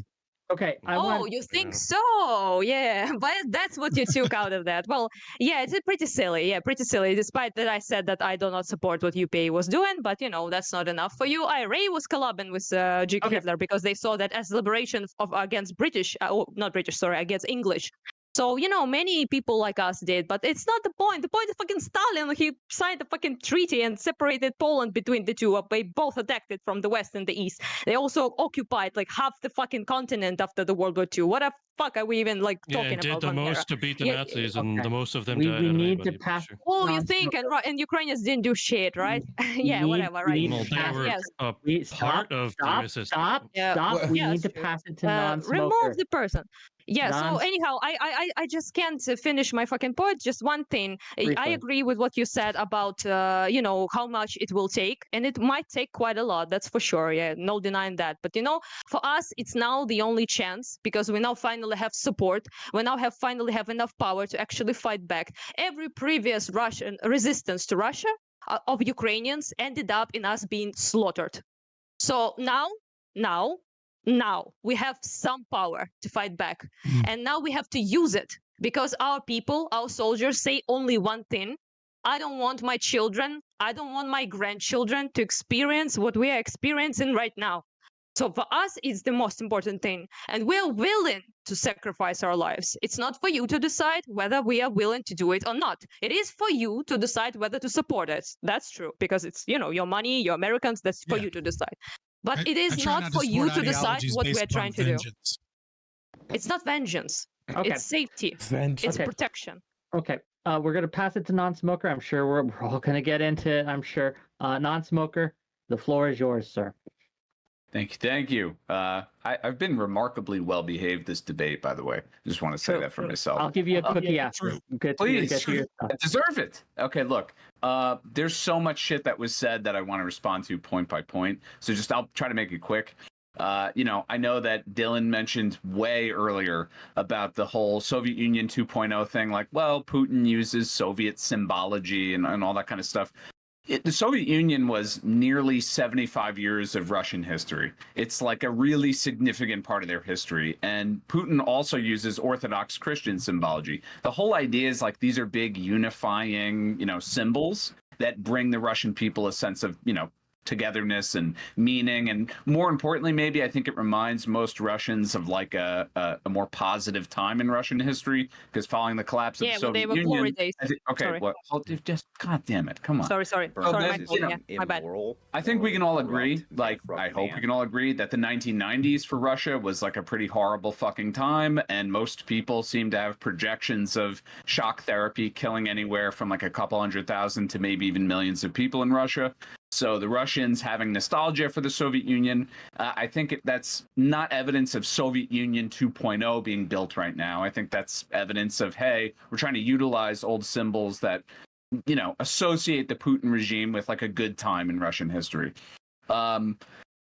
Okay. You think so? Yeah, but that's what you took out of that. Well, yeah, it's pretty silly. Yeah, pretty silly. Despite that, I said that I do not support what UPA was doing, but that's not enough for you. IRA was collabing with Hitler because they saw that as liberation against British, not British, sorry, against English. So, many people like us did, but it's not the point. The point is fucking Stalin. He signed the fucking treaty and separated Poland between the two. They both attacked it from the west and the east. They also occupied like half the fucking continent after the World War II. What the fuck are we even talking about? Yeah, did the most to beat the Nazis, and the most of them we died. need to pass. Oh, you think and Ukrainians didn't do shit, right? Yeah, whatever, right? Well, they were a part of the resistance. Stop. We need to pass it to non-smoker. Remove the person. Yeah, so anyhow, I just can't finish my fucking point. Just one thing. Briefly. I agree with what you said about, how much it will take. And it might take quite a lot, that's for sure. Yeah, no denying that. But, for us, it's now the only chance because we now finally have support. We now finally have enough power to actually fight back. Every previous Russian resistance to Russia of Ukrainians ended up in us being slaughtered. So now we have some power to fight back. And now we have to use it because our people, our soldiers say only one thing. I don't want my children, I don't want my grandchildren to experience what we are experiencing right now. So for us, it's the most important thing. And we're willing to sacrifice our lives. It's not for you to decide whether we are willing to do it or not. It is for you to decide whether to support it. That's true because it's, your money, your Americans, that's for you to decide. But it is not for you to decide what we're trying to do. It's not vengeance. Okay. It's safety. It's protection. Okay. We're going to pass it to non-smoker. I'm sure we're all going to get into it. I'm sure. Non-smoker, the floor is yours, sir. Thank you. I've been remarkably well behaved this debate, by the way. I just want to say that for myself. I'll give you a cookie after. Please, I deserve it. Okay, look, there's so much shit that was said that I want to respond to point by point. So I'll try to make it quick. I know that Dylan mentioned way earlier about the whole Soviet Union 2.0 thing. Like, well, Putin uses Soviet symbology and all that kind of stuff. The Soviet Union was nearly 75 years of Russian history. It's like a really significant part of their history. And Putin also uses Orthodox Christian symbology. The whole idea is like these are big unifying, symbols that bring the Russian people a sense of, togetherness and meaning. And more importantly, maybe I think it reminds most Russians of like a more positive time in Russian history because following the collapse of the Soviet Union. Glory days. Just God damn it, come on. Sorry, my bad. I think we can all agree, I hope we can all agree that the 1990s for Russia was like a pretty horrible fucking time, and most people seem to have projections of shock therapy killing anywhere from like a couple 100,000 to maybe even millions of people in Russia. So the Russians having nostalgia for the Soviet Union, I think that's not evidence of Soviet Union 2.0 being built right now. I think that's evidence of, hey, we're trying to utilize old symbols that, associate the Putin regime with like a good time in Russian history.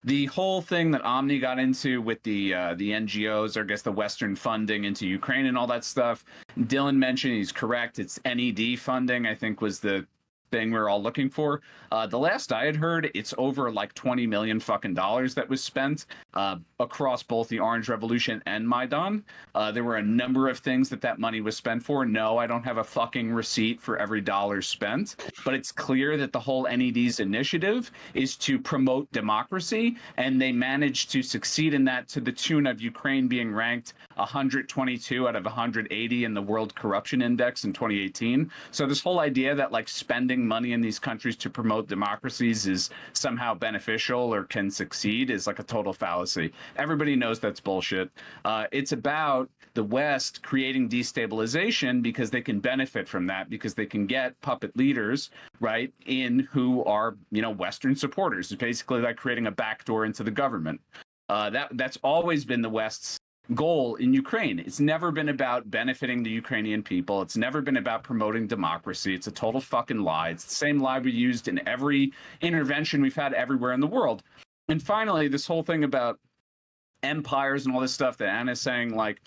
the whole thing that Omni got into with the NGOs, or I guess the Western funding into Ukraine and all that stuff, Dylan mentioned, he's correct. It's NED funding, I think, was the thing we're all looking for. The last I had heard, it's over like $20 million fucking dollars that was spent across both the Orange Revolution and Maidan. There were a number of things that money was spent for. No, I don't have a fucking receipt for every dollar spent, but it's clear that the whole NED's initiative is to promote democracy, and they managed to succeed in that to the tune of Ukraine being ranked 122 out of 180 in the World Corruption Index in 2018. So this whole idea that like spending money in these countries to promote democracies is somehow beneficial or can succeed is like a total fallacy. Everybody knows that's bullshit. It's about the West creating destabilization because they can benefit from that, because they can get puppet leaders, right, in who are, you know, Western supporters. It's basically like creating a backdoor into the government. That's always been the West's goal in Ukraine. It's never been about benefiting the Ukrainian people. It's never been about promoting democracy. It's a total fucking lie. It's the same lie we used in every intervention we've had everywhere in the world. And finally, this whole thing about empires and all this stuff that Anna's saying, like,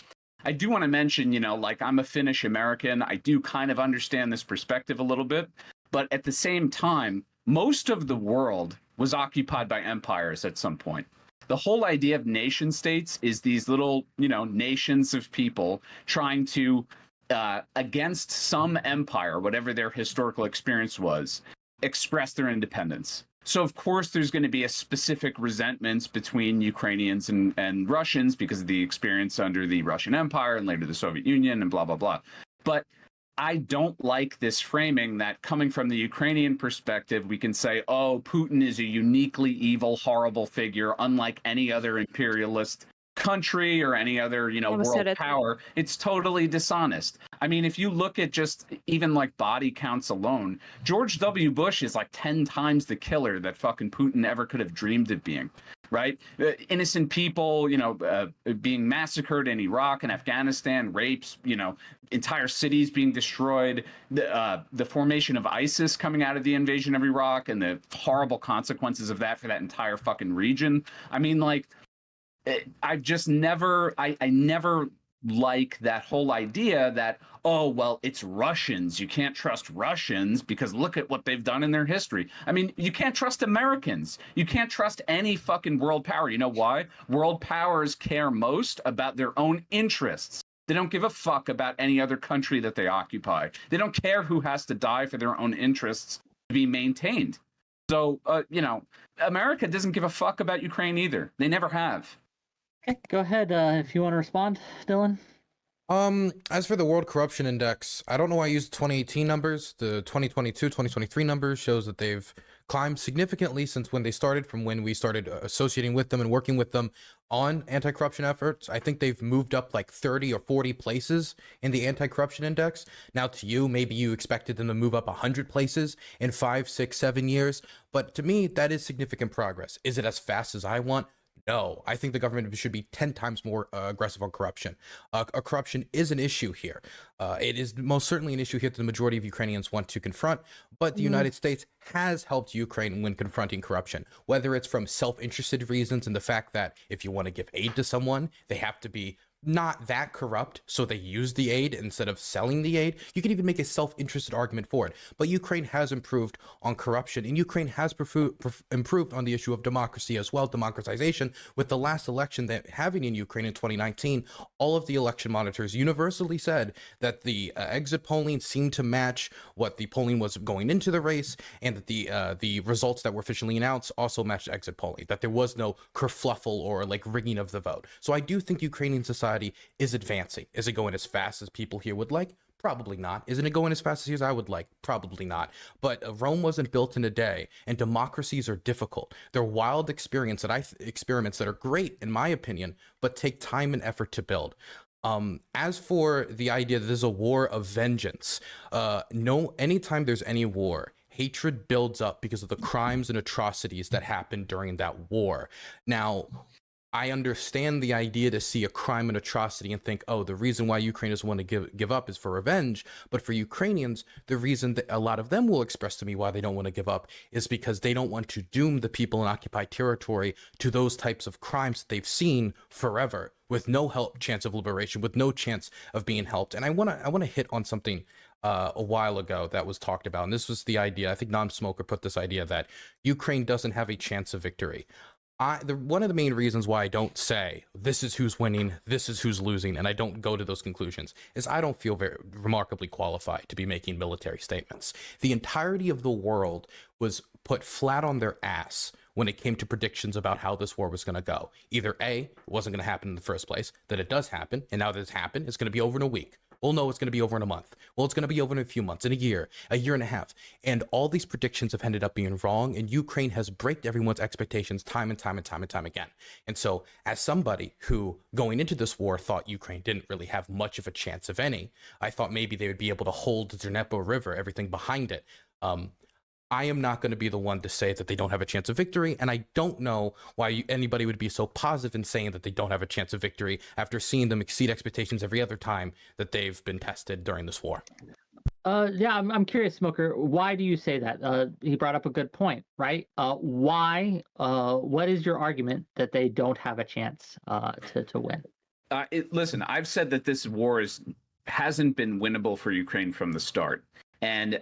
I do want to mention, you know, like, I'm a Finnish American. I do kind of understand this perspective a little bit. But at the same time, most of the world was occupied by empires at some point. The whole idea of nation states is these little, you know, nations of people trying to, against some empire, whatever their historical experience was, express their independence. So, of course, there's going to be a specific resentment between Ukrainians and Russians because of the experience under the Russian Empire and later the Soviet Union and blah, blah, blah. But I don't like this framing that, coming from the Ukrainian perspective, we can say, oh, Putin is a uniquely evil, horrible figure, unlike any other imperialist country or any other, you know, world power. It's totally dishonest. I mean, if you look at just even like body counts alone, George W. Bush is like 10 times the killer that fucking Putin ever could have dreamed of being. Right? Innocent people, you know, being massacred in Iraq and Afghanistan, rapes, you know, entire cities being destroyed, the formation of ISIS coming out of the invasion of Iraq and the horrible consequences of that for that entire fucking region. I mean, like, I never like that whole idea that, oh, well, it's Russians. You can't trust Russians because look at what they've done in their history. I mean, you can't trust Americans. You can't trust any fucking world power. You know why? World powers care most about their own interests. They don't give a fuck about any other country that they occupy. They don't care who has to die for their own interests to be maintained. So, you know, America doesn't give a fuck about Ukraine either. They never have. Okay, go ahead if you want to respond, Dylan. As for the World Corruption Index, I don't know why I used 2018 numbers. The 2022, 2023 numbers shows that they've climbed significantly since when they started, from when we started associating with them and working with them on anti-corruption efforts. I think they've moved up like 30 or 40 places in the anti-corruption index. Now to you, maybe you expected them to move up 100 places in 5, 6, 7 years. But to me, that is significant progress. Is it as fast as I want? No, I think the government should be 10 times more aggressive on corruption. Corruption is an issue here. It is most certainly an issue here that the majority of Ukrainians want to confront, but the United States has helped Ukraine when confronting corruption, whether it's from self-interested reasons and the fact that if you want to give aid to someone, they have to be not that corrupt, so they use the aid instead of selling the aid. You can even make a self-interested argument for it. But Ukraine has improved on corruption, and Ukraine has improved on the issue of democracy as well, democratization. With the last election that having in Ukraine in 2019, all of the election monitors universally said that the exit polling seemed to match what the polling was going into the race, and that the results that were officially announced also matched exit polling, that there was no kerfluffle or like rigging of the vote. So I do think Ukrainian society is advancing. Is it going as fast as people here would like? Probably not. Isn't it going as fast as I would like? Probably not. But Rome wasn't built in a day, and democracies are difficult. They're wild experiments that are great, in my opinion, but take time and effort to build. As for the idea that there's a war of vengeance, no, anytime there's any war, hatred builds up because of the crimes and atrocities that happened during that war. Now, I understand the idea to see a crime and atrocity and think, oh, the reason why Ukraine doesn't want to give up is for revenge. But for Ukrainians, the reason that a lot of them will express to me why they don't want to give up is because they don't want to doom the people in occupied territory to those types of crimes that they've seen forever, with no chance of liberation, with no chance of being helped. And I want to hit on something a while ago that was talked about, and this was the idea. I think Non-Smoker put this idea that Ukraine doesn't have a chance of victory. One of the main reasons why I don't say this is who's winning, this is who's losing, and I don't go to those conclusions is I don't feel very remarkably qualified to be making military statements. The entirety of the world was put flat on their ass when it came to predictions about how this war was going to go. Either A, it wasn't going to happen in the first place, that it does happen, and now that it's happened, it's going to be over in a week. Well, no, it's going to be over in a month. Well, it's going to be over in a few months, in a year and a half. And all these predictions have ended up being wrong, and Ukraine has braked everyone's expectations time and time again. And so as somebody who, going into this war, thought Ukraine didn't really have much of a chance of any, I thought maybe they would be able to hold the Dnieper River, everything behind it. I am not going to be the one to say that they don't have a chance of victory, and I don't know why anybody would be so positive in saying that they don't have a chance of victory after seeing them exceed expectations every other time that they've been tested during this war. Yeah, I'm curious, Smoker. Why do you say that? He brought up a good point, right? Why? What is your argument that they don't have a chance to win? Listen, I've said that this war hasn't been winnable for Ukraine from the start. And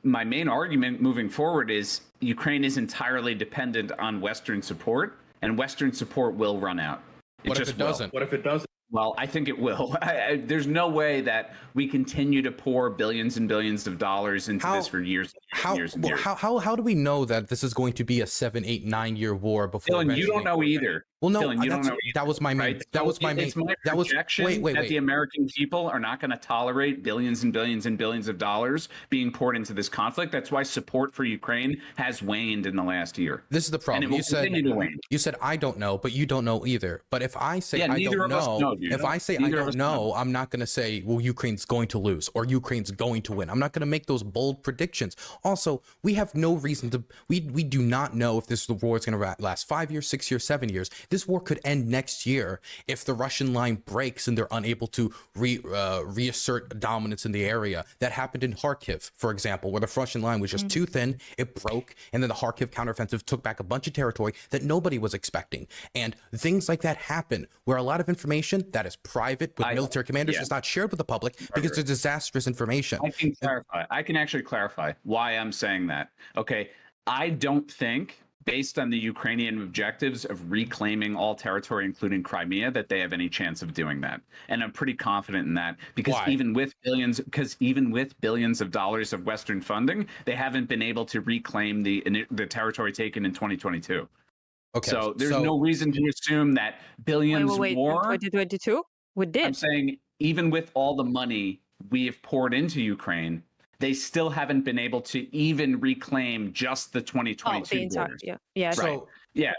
my main argument moving forward is Ukraine is entirely dependent on Western support, and Western support will run out. What if it doesn't? What if it doesn't? Well, I think it will. There's no way that we continue to pour billions and billions of dollars into this for years and years and years. How do we know that this is going to be a 7, 8, 9 year war before? Dylan, you don't know either. Well, no, Dylan, you don't know either, that was my main. Right? That was my main. It's my that was projection wait. that the American people are not going to tolerate billions and billions and billions of dollars being poured into this conflict. That's why support for Ukraine has waned in the last year. This is the problem. And it will continue to wane. You said I don't know, but you don't know either. But if I say I don't know, if I say I don't know, I'm not going to say, well, Ukraine's going to lose or Ukraine's going to win. I'm not going to make those bold predictions. Also, we have no reason to. We do not know if this war is going to last 5 years, 6 years, 7 years. This war could end next year if the Russian line breaks and they're unable to reassert dominance in the area. That happened in Kharkiv, for example, where the Russian line was just too thin, it broke, and then the Kharkiv counteroffensive took back a bunch of territory that nobody was expecting. And things like that happen where a lot of information that is private with military commanders is not shared with the public because it's disastrous information. I can clarify. I can actually clarify why I'm saying that. Okay, I don't think, based on the Ukrainian objectives of reclaiming all territory, including Crimea, that they have any chance of doing that. And I'm pretty confident in that because even with billions of dollars of Western funding, they haven't been able to reclaim the territory taken in 2022. Okay, so there's no reason to assume that billions wait, more. 2022, we did. I'm saying even with all the money we have poured into Ukraine, they still haven't been able to even reclaim just the 2022 borders. Yeah.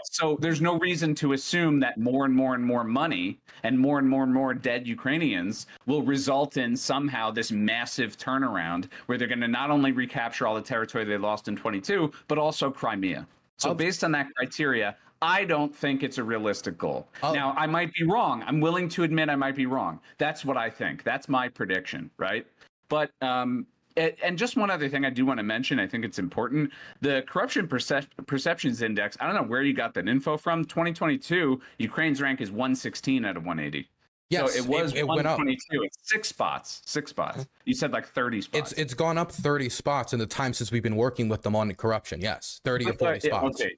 So there's no reason to assume that more and more money and more dead Ukrainians will result in somehow this massive turnaround where they're going to not only recapture all the territory they lost in 22, but also Crimea. So based on that criteria, I don't think it's a realistic goal. Now, I might be wrong. I'm willing to admit I might be wrong. That's what I think. That's my prediction, right? But and just one other thing I do want to mention, I think it's important. The Corruption Perceptions Index, I don't know where you got that info from. 2022, Ukraine's rank is 116 out of 180. Yes, so it was it went up. 122. It's 6 spots. 6 spots. You said like 30 spots. It's gone up 30 spots in the time since we've been working with them on corruption. Yes, 30 to 40 spots. Okay.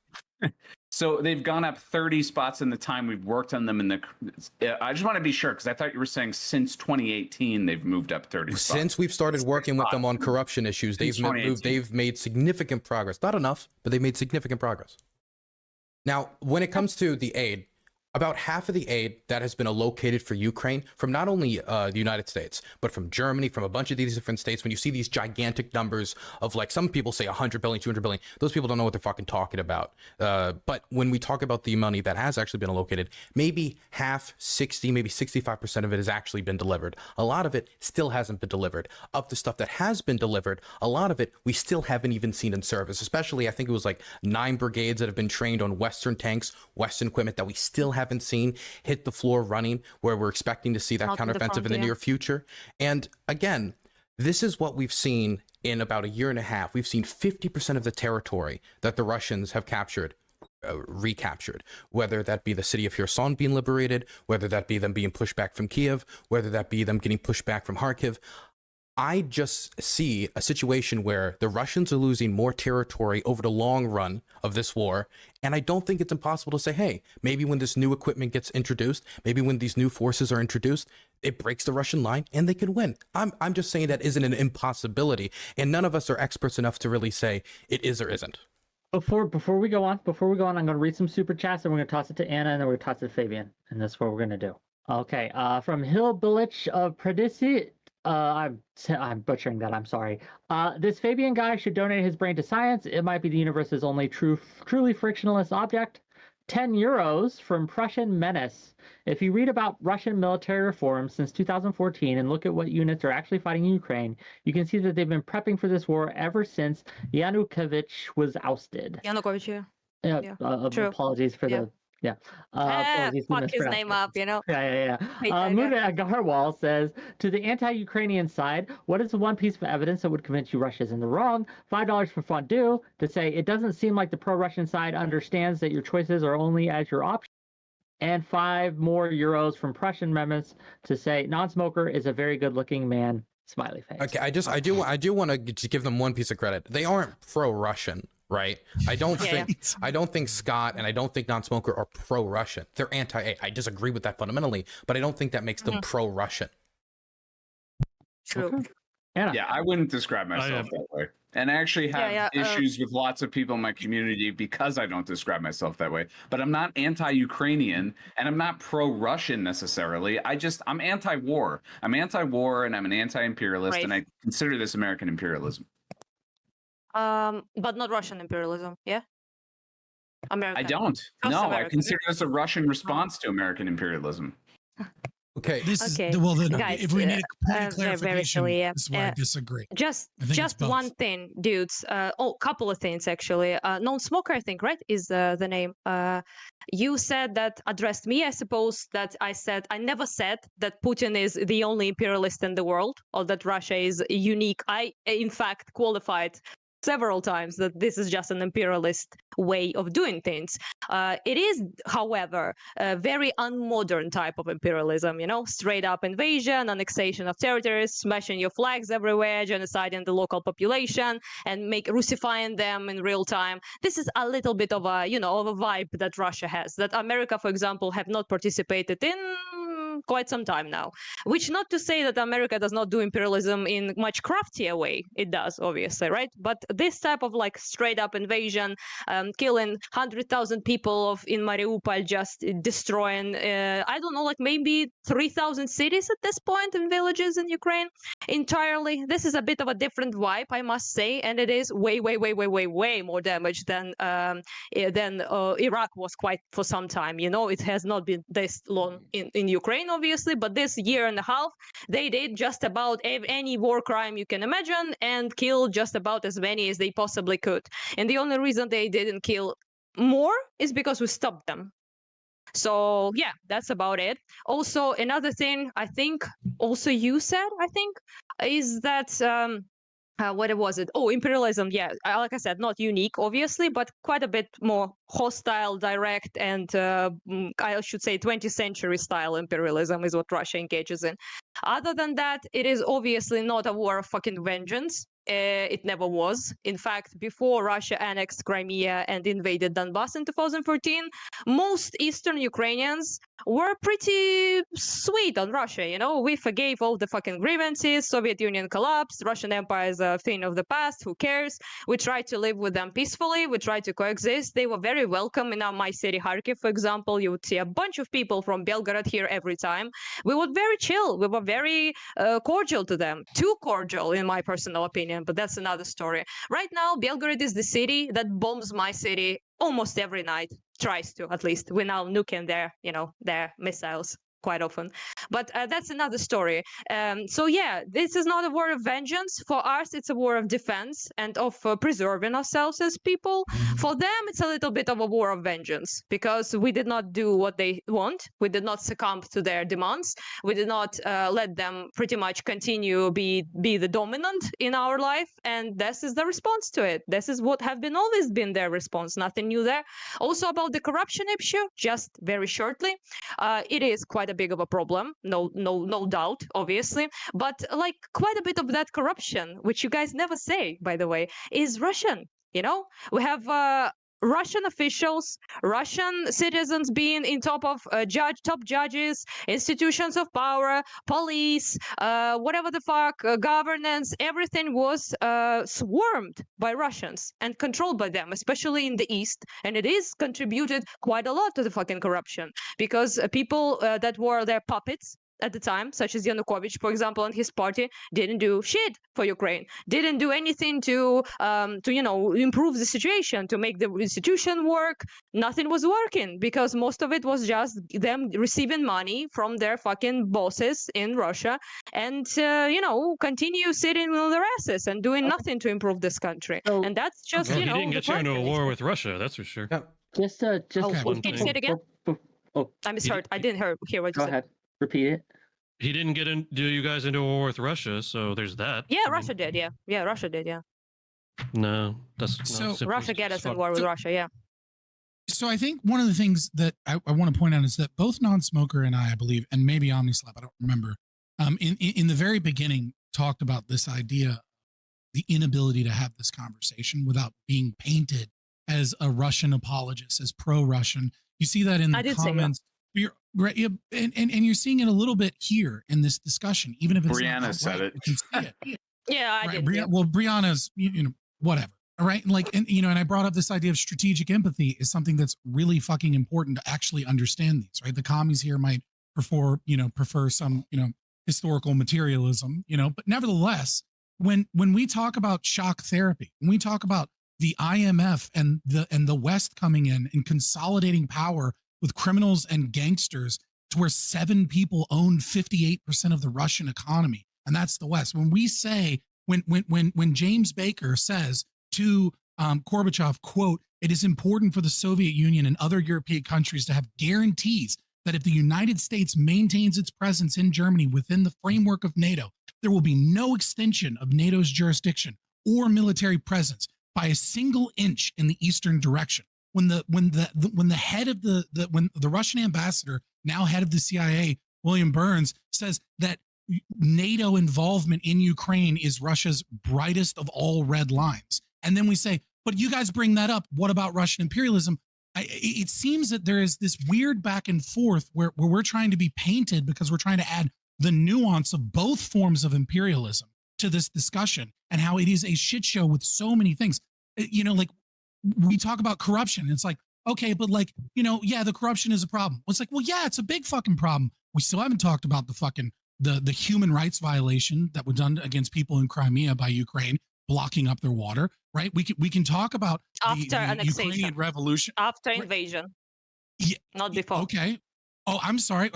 So they've gone up 30 spots in the time we've worked on them. I just want to be sure, because I thought you were saying since 2018 they've moved up 30 spots. Since we've started working with them on corruption issues, they've made significant progress. Not enough, but they've made significant progress. Now, when it comes to the aid, about half of the aid that has been allocated for Ukraine from not only the United States, but from Germany, from a bunch of these different states, when you see these gigantic numbers of, like, some people say 100 billion, 200 billion, those people don't know what they're fucking talking about. But when we talk about the money that has actually been allocated, maybe half, 60, maybe 65% of it has actually been delivered. A lot of it still hasn't been delivered. Of the stuff that has been delivered, a lot of it we still haven't even seen in service, especially I think it was like 9 brigades that have been trained on Western tanks, Western equipment that we still haven't haven't seen hit the floor running, where we're expecting to see that Not in the counteroffensive front, in the yeah. near future. And again, this is what we've seen in about a year and a half. We've seen 50% of the territory that the Russians have captured recaptured, whether that be the city of Kherson being liberated, whether that be them being pushed back from Kiev, whether that be them getting pushed back from Kharkiv. I just see a situation where the Russians are losing more territory over the long run of this war. And I don't think it's impossible to say, hey, maybe when this new equipment gets introduced, maybe when these new forces are introduced, it breaks the Russian line and they can win. I'm just saying that isn't an impossibility. And none of us are experts enough to really say it is or isn't. Before we go on, I'm going to read some super chats, and we're going to toss it to Anna, and then we're going to toss it to Fabian, and that's what we're going to do. Okay, from Hillbillich of Predisi, I'm butchering that. I'm sorry. This Fabian guy should donate his brain to science. It might be the universe's only truly frictionless object. 10 euros from Prussian Menace. If you read about Russian military reforms since 2014 and look at what units are actually fighting in Ukraine, you can see that they've been prepping for this war ever since Yanukovych was ousted. Yanukovych, Yeah, true. apologies for the apologies for fuck his name up, you know. Yeah. Hate that guy. Muda Agarwal says, to the anti-Ukrainian side, what is the one piece of evidence that would convince you Russia's in the wrong? $5 for fondue to say it doesn't seem like the pro-Russian side understands that your choices are only as your option. And 5 more euros from Prussian Memes to say non-smoker is a very good-looking man. Smiley face. Okay, I do want to just give them one piece of credit. They aren't pro-Russian, right? I don't think Scott and I don't think non-smoker are pro-Russian. They're anti-A. I disagree with that fundamentally, but I don't think that makes them pro-Russian. True. Okay. Anna. Yeah, I wouldn't describe myself that way. And I actually have issues with lots of people in my community because I don't describe myself that way. But I'm not anti-Ukrainian and I'm not pro-Russian necessarily. I'm anti-war. I'm anti-war and I'm an anti-imperialist, and I consider this American imperialism. But not Russian imperialism, yeah? American. I don't. No, American. I consider this a Russian response to American imperialism. Okay. This is Okay. well. Then, Guys, if we need a point of very clarification, silly, yeah. this is where I disagree. Just I think it's both. one thing, dudes. Couple of things actually. Non-smoker, I think, right, is the name. You said that addressed me. I suppose that I never said that Putin is the only imperialist in the world or that Russia is unique. I, in fact, qualified several times that this is just an imperialist way of doing things. It is, however, a very unmodern type of imperialism, straight up invasion, annexation of territories, smashing your flags everywhere, genociding the local population, and Russifying them in real time. This is a little bit of a, of a vibe that Russia has, that America, for example, have not participated in quite some time now. Which not to say that America does not do imperialism in much craftier way. It does, obviously, right? But this type of straight up invasion, killing 100,000 people in Mariupol, just destroying, I don't know, maybe 3,000 cities at this point in villages in Ukraine entirely. This is a bit of a different vibe, I must say, and it is way more damage than Iraq was quite for some time. It has not been this long in Ukraine, obviously, but this year and a half, they did just about any war crime you can imagine and killed just about as many as they possibly could. And the only reason they didn't kill more is because we stopped them. So yeah, that's about it. Also, another thing I think also you said, I think, is that what was it? Oh, imperialism. Yeah, like I said, not unique, obviously, but quite a bit more hostile, direct, and I should say 20th century style imperialism is what Russia engages in. Other than that, it is obviously not a war of fucking vengeance. It never was. In fact, before Russia annexed Crimea and invaded Donbass in 2014, most Eastern Ukrainians were pretty sweet on Russia. We forgave all the fucking grievances. Soviet Union collapsed. Russian Empire is a thing of the past. Who cares? We tried to live with them peacefully. We tried to coexist. They were very welcome in my city, Kharkiv, for example. You would see a bunch of people from Belgorod here every time. We were very chill. We were very cordial to them. Too cordial, in my personal opinion. But that's another story. Right now, Belgorod is the city that bombs my city almost every night. Tries to, at least. We're now nuking their missiles quite often. But that's another story. So yeah, this is not a war of vengeance. For us, it's a war of defense and of preserving ourselves as people. For them, it's a little bit of a war of vengeance because we did not do what they want. We did not succumb to their demands. We did not let them pretty much continue be the dominant in our life, and this is the response to it. This is what have been always been their response. Nothing new there. Also about the corruption issue, just very shortly, it is quite a big of a problem. No doubt, obviously, but like quite a bit of that corruption, which you guys never say, by the way, is Russian. You know, we have Russian officials, Russian citizens being in top of top judges, institutions of power, police, whatever the fuck, governance, everything was swarmed by Russians and controlled by them, especially in the East. And it is contributed quite a lot to the fucking corruption because people that were their puppets at the time, such as Yanukovych, for example, and his party, didn't do shit for Ukraine, didn't do anything to improve the situation, to make the institution work. Nothing was working because most of it was just them receiving money from their fucking bosses in Russia and continue sitting on their asses and doing nothing to improve this country. So- And that's just Well, he didn't get you into a corruption war issue. with Russia, that's for sure. Yeah. Just Oh, one can you thing. say it again? Oh, I misheard. I didn't hear what you go said. ahead. Repeat it. He didn't do you guys into a war with Russia, so there's that. Yeah, I mean, Russia did. Yeah, Russia did. Yeah, No, that's not So- simply Russia get us in fuck. war with So- Russia. Yeah. So I think one of the things that I want to point out is that both Non-Smoker and I believe, and maybe OmniSlap, I don't remember, in the very beginning talked about this idea, the inability to have this conversation without being painted as a Russian apologist, as pro-Russian. You see that in I the did say that. comments. You're, right, and you're seeing it a little bit here in this discussion, even if it's Brianna not said outright, it. you can see it. Yeah, I Right, did. Yeah. Well, Brianna's, whatever. All right. And I brought up this idea of strategic empathy is something that's really fucking important to actually understand these, right? The commies here might prefer some, historical materialism, but nevertheless, when we talk about shock therapy, when we talk about the IMF and the West coming in and consolidating power with criminals and gangsters to where 7 people own 58% of the Russian economy, and that's the West. When we say, when James Baker says to Gorbachev, quote, "It is important for the Soviet Union and other European countries to have guarantees that if the United States maintains its presence in Germany within the framework of NATO, there will be no extension of NATO's jurisdiction or military presence by a single inch in the eastern direction." When the head of when the Russian ambassador, now head of the CIA, William Burns, says that NATO involvement in Ukraine is Russia's brightest of all red lines. And then we say, but you guys bring that up. What about Russian imperialism? It seems that there is this weird back and forth where we're trying to be painted because we're trying to add the nuance of both forms of imperialism to this discussion and how it is a shit show with so many things. Like we talk about corruption. It's like, okay, but the corruption is a problem. Well, it's like, well, yeah, it's a big fucking problem. We still haven't talked about the fucking the human rights violation that was done against people in Crimea by Ukraine, blocking up their water, right? We can talk about After the annexation. Ukrainian revolution. After Right. invasion, Yeah, not before. Okay. Oh, I'm sorry.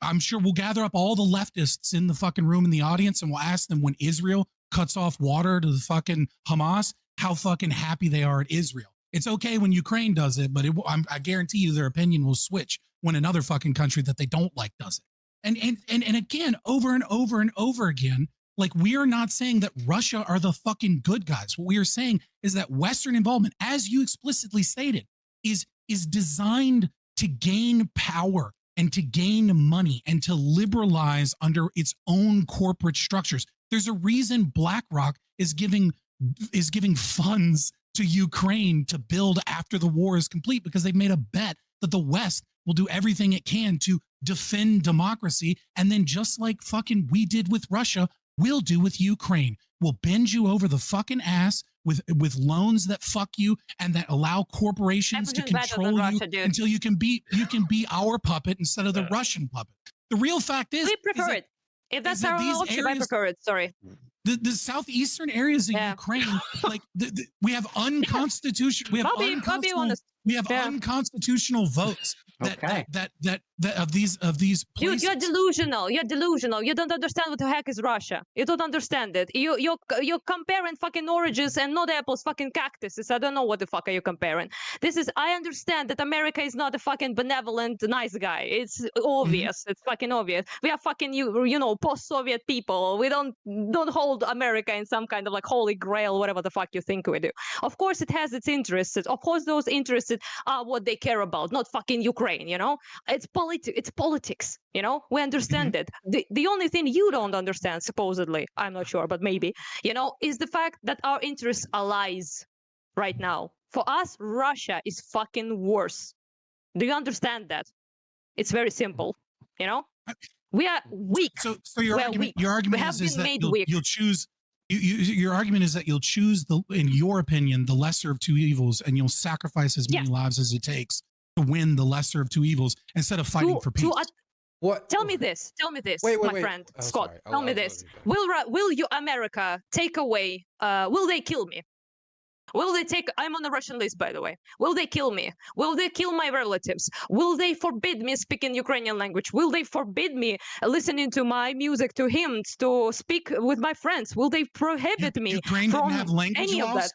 I'm sure we'll gather up all the leftists in the fucking room in the audience and we'll ask them when Israel cuts off water to the fucking Hamas, how fucking happy they are at Israel. It's okay when Ukraine does it, but I guarantee you their opinion will switch when another fucking country that they don't like does it. And again, over and over and over again, like we are not saying that Russia are the fucking good guys. What we are saying is that Western involvement, as you explicitly stated, is designed to gain power and to gain money and to liberalize under its own corporate structures. There's a reason BlackRock is giving funds to Ukraine to build after the war is complete, because they've made a bet that the West will do everything it can to defend democracy. And then just like fucking we did with Russia, we'll do with Ukraine. We'll bend you over the fucking ass with loans that fuck you and that allow corporations to Everything's better than control you Russia, dude. until you can be our puppet instead of the Russian puppet. The real fact is, We prefer is it. If that's that our these option, I areas- prefer it. Sorry. the southeastern areas of Yeah. Ukraine, like we have unconstitutional, we have I'll be unconstitutional honest. We have Yeah. unconstitutional votes Okay. that of these places. Dude, you're delusional. You're delusional. You don't understand what the heck is Russia. You don't understand it. You're comparing fucking oranges and not apples, fucking cactuses. I don't know what the fuck are you comparing. I understand that America is not a fucking benevolent, nice guy. It's obvious. It's fucking obvious. We are fucking you know, post-Soviet people. We don't hold America in some kind of like holy grail, whatever the fuck you think we do. Of course, it has its interests. Of course, those interests are what they care about, not fucking Ukraine. You know, it's politics. You know, we understand it. The only thing you don't understand, supposedly, I'm not sure, but maybe, you know, is the fact that our interests are lies right now. For us, Russia is fucking worse. Do you understand that? It's very simple. You know, we are weak. So your We're argument, weak. your argument We have is been that made you'll, weak. you'll choose. Your argument is that you'll choose in your opinion, the lesser of two evils, and you'll sacrifice as many lives as it takes to win the lesser of two evils instead of fighting for peace. What? Tell me this, Wait, my wait. friend Oh, Scott. sorry. Tell me this: Will you, America, take away? Will they kill me? Will they take? I'm on the Russian list, by the way. Will they kill me? Will they kill my relatives? Will they forbid me speaking Ukrainian language? Will they forbid me listening to my music, to hymns, to speak with my friends? Will they prohibit me Ukraine didn't from have language any of laws? that?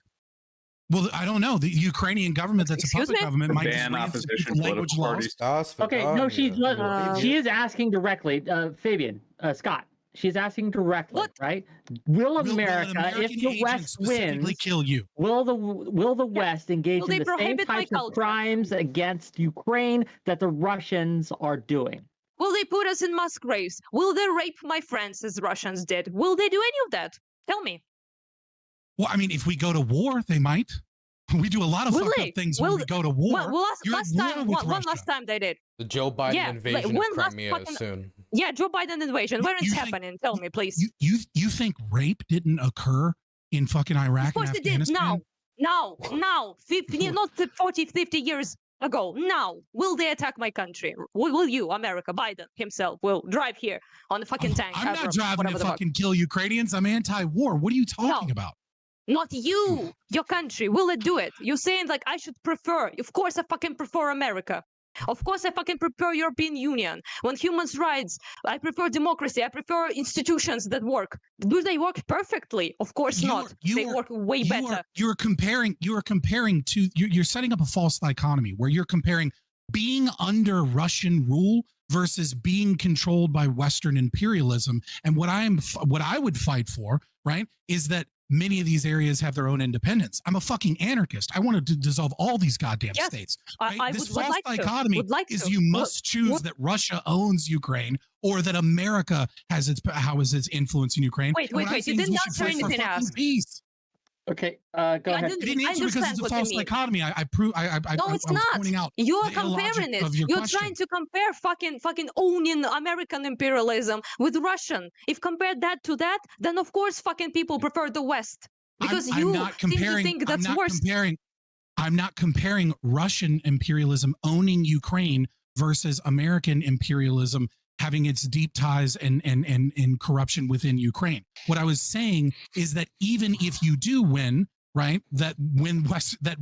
Well, I don't know. The Ukrainian government, that's Excuse a puppet me? government, might just Ban reinstitute opposition the language political laws. parties. Okay, no, she is asking directly, Fabian, Scott. She's asking directly, What? right? Will Will an America, if American the agent West specifically wins, kill you? will the West engage Will in they the same prohibit my types of culture? crimes against Ukraine that the Russians are doing? Will they put us in mass graves? Will they rape my friends as Russians did? Will they do any of that? Tell me. Well, I mean, if we go to war, they might. We do a lot of Will fucked they? up things when Will- we go to war. Well, You're last at war time, with one Russia. last time they did. The Joe Biden Yeah, invasion when of last Crimea fucking- soon. Yeah, Joe Biden invasion. Where You it's think- happening? Tell me, please. You think rape didn't occur in fucking Iraq Of course and it did. Afghanistan? Now, 50, not 40, 50 years ago. Now, will they attack my country? Will you, America, Biden himself, will drive here on the fucking tank? I'm not Abram, driving whatever to the fuck. fucking kill Ukrainians. I'm anti-war. What are you talking about? Not you, your country. Will it do it? You're saying like I should prefer. Of course I fucking prefer America. Of course I fucking prefer European Union. When human rights, I prefer democracy. I prefer institutions that work. Do they work perfectly? Of course not. They work way better. You're comparing to, you're setting up a false dichotomy where you're comparing being under Russian rule versus being controlled by Western imperialism. And what I would fight for, right, is that many of these areas have their own independence. I'm a fucking anarchist. I want to dissolve all these goddamn states. Right? I This would false like dichotomy is to. you must choose that Russia owns Ukraine or that America has its influence in Ukraine. Wait, And what I'm you saying is didn't we should answer fight for anything fucking else. peace. Okay, go ahead. I didn't answer because it's a false dichotomy. I it's was not. pointing out You're the illogic comparing it. of your You're question. trying to compare fucking owning American imperialism with Russian. If compare that to that, then of course fucking people prefer the West because I'm you not seem to comparing, think that's worse. I'm not comparing Russian imperialism owning Ukraine versus American imperialism having its deep ties and corruption within Ukraine. What I was saying is that even if you do win, right, that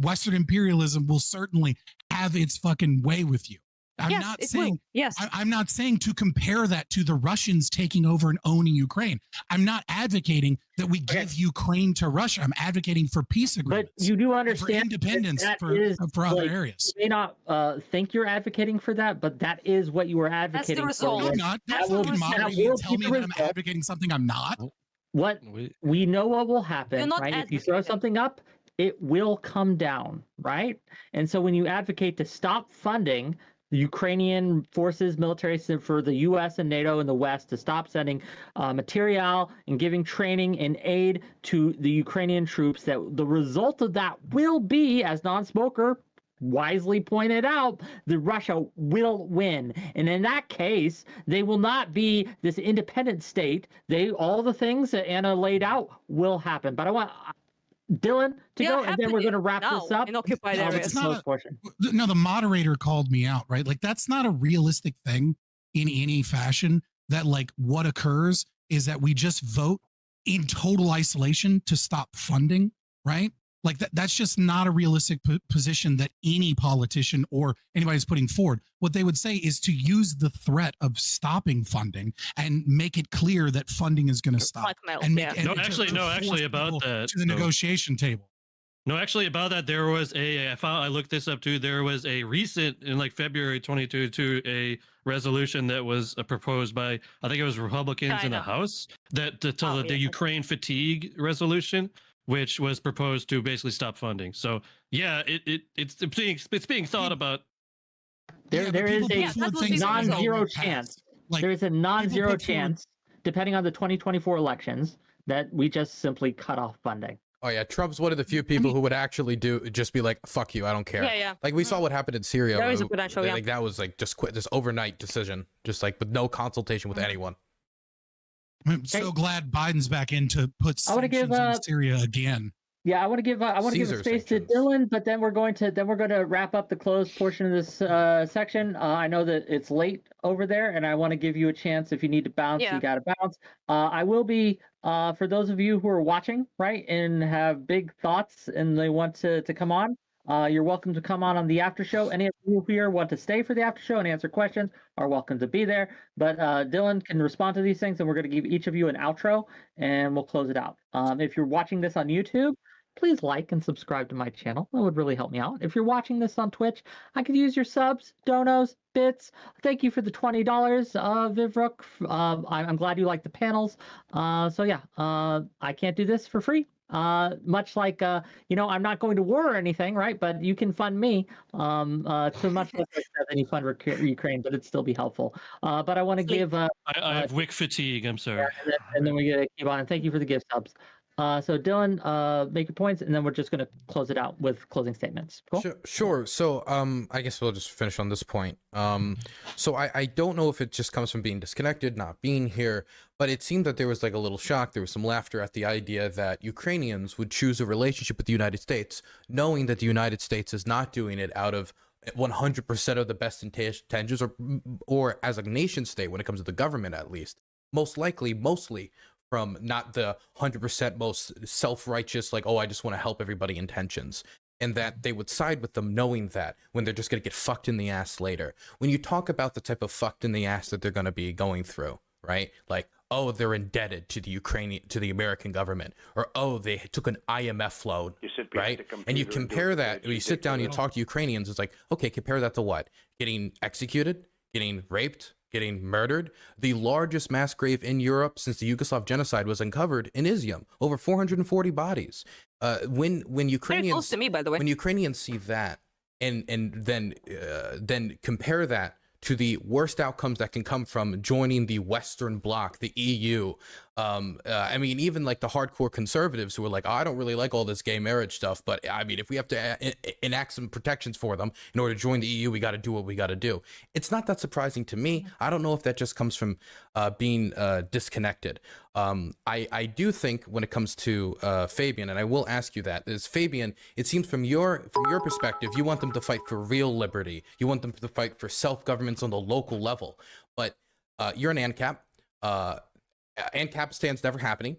Western imperialism will certainly have its fucking way with you. I'm not saying I'm not saying to compare that to the Russians taking over and owning Ukraine. I'm not advocating that we give Ukraine to Russia. I'm advocating for peace agreements. But you do and understand for independence that for is, other like, areas. You may not think you're advocating for that, but that is what you are advocating result. for. I'm not. That Don't will- fucking that moderate me will and tell be me the that I'm result. advocating something I'm not. What we know what will happen, You're not right? If you throw advocating. something up, it will come down, right? And so when you advocate to stop funding the Ukrainian forces, military for the U.S. and NATO in the West, to stop sending material and giving training and aid to the Ukrainian troops, that the result of that will be, as non-smoker wisely pointed out, that Russia will win. And in that case, they will not be this independent state. All the things that Anna laid out will happen. But I want Dylan to go, and then we're going to wrap this up. In occupied No, areas. it's not a- portion. No, the moderator called me out, right? Like that's not a realistic thing in any fashion. That like what occurs is that we just vote in total isolation to stop funding, right? Like that's just not a realistic position that any politician or anybody's putting forward. What they would say is to use the threat of stopping funding and make it clear that funding is going to stop. Blackmail, And yeah. and No, to actually, force about people that. to the negotiation table. No, actually, about that, there was I looked this up too. There was a recent, in like February 2022, a resolution that was proposed by, I think it was Republicans in the House, that the Ukraine fatigue resolution, which was proposed to basically stop funding. So yeah, it's being thought about. There is a non-zero chance. There is a non-zero chance, depending on the 2024 elections, that we just simply cut off funding. Oh yeah, Trump's one of the few people who would actually just be like, "Fuck you, I don't care." Yeah. Like we saw what happened in Syria. There is a potential, yeah. Like that was like just this overnight decision, just like with no consultation with anyone. I'm so glad Biden's back in to put sanctions on Syria again. Yeah, I want to give a space to Dylan, but then we're going to wrap up the closed portion of this section. I know that it's late over there, and I want to give you a chance. If you need to bounce, you got to bounce. I will be for those of you who are watching, right, and have big thoughts and they want to come on. You're welcome to come on the after show. Any of you here want to stay for the after show and answer questions are welcome to be there. But Dylan can respond to these things, and we're going to give each of you an outro, and we'll close it out. If you're watching this on YouTube, please like and subscribe to my channel. That would really help me out. If you're watching this on Twitch, I could use your subs, donos, bits. Thank you for the $20, Vivrook. I'm glad you like the panels. So yeah, I can't do this for free. Much like, I'm not going to war or anything, right? But you can fund me. So much less than you fund Ukraine, but it'd still be helpful. But I want to give. I have wick fatigue. I'm sorry. And then we get to keep on. Thank you for the gift subs. So Dylan, make your points, and then we're just going to close it out with closing statements. Cool? Sure. So I guess we'll just finish on this point. So I don't know if it just comes from being disconnected, not being here, but it seemed that there was like a little shock. There was some laughter at the idea that Ukrainians would choose a relationship with the United States, knowing that the United States is not doing it out of 100% of the best intentions, or as a nation state when it comes to the government, at least, mostly from not the 100% most self-righteous, like, oh, I just want to help everybody intentions. And that they would side with them knowing that when they're just going to get fucked in the ass later. When you talk about the type of fucked in the ass that they're going to be going through, right? Like, oh, they're indebted to the American government, or oh, they took an IMF loan, right? And you compare that, when you sit down and you talk to Ukrainians, it's like, okay, compare that to what? Getting executed, getting raped, getting murdered. The largest mass grave in Europe since the Yugoslav genocide was uncovered in Izium, over 440 bodies. When Ukrainians, very close to me, by the way, when Ukrainians see that and then compare that to the worst outcomes that can come from joining the Western Bloc, the EU. I mean, even like the hardcore conservatives who are like, oh, I don't really like all this gay marriage stuff, but I mean, if we have to enact some protections for them in order to join the EU, we got to do what we got to do. It's not that surprising to me. I don't know if that just comes from being disconnected. I do think when it comes to Fabian, and I will ask you that, is Fabian, it seems from your perspective, you want them to fight for real liberty. You want them to fight for self-governments on the local level, but you're an ANCAP. ANCAPistan's never happening.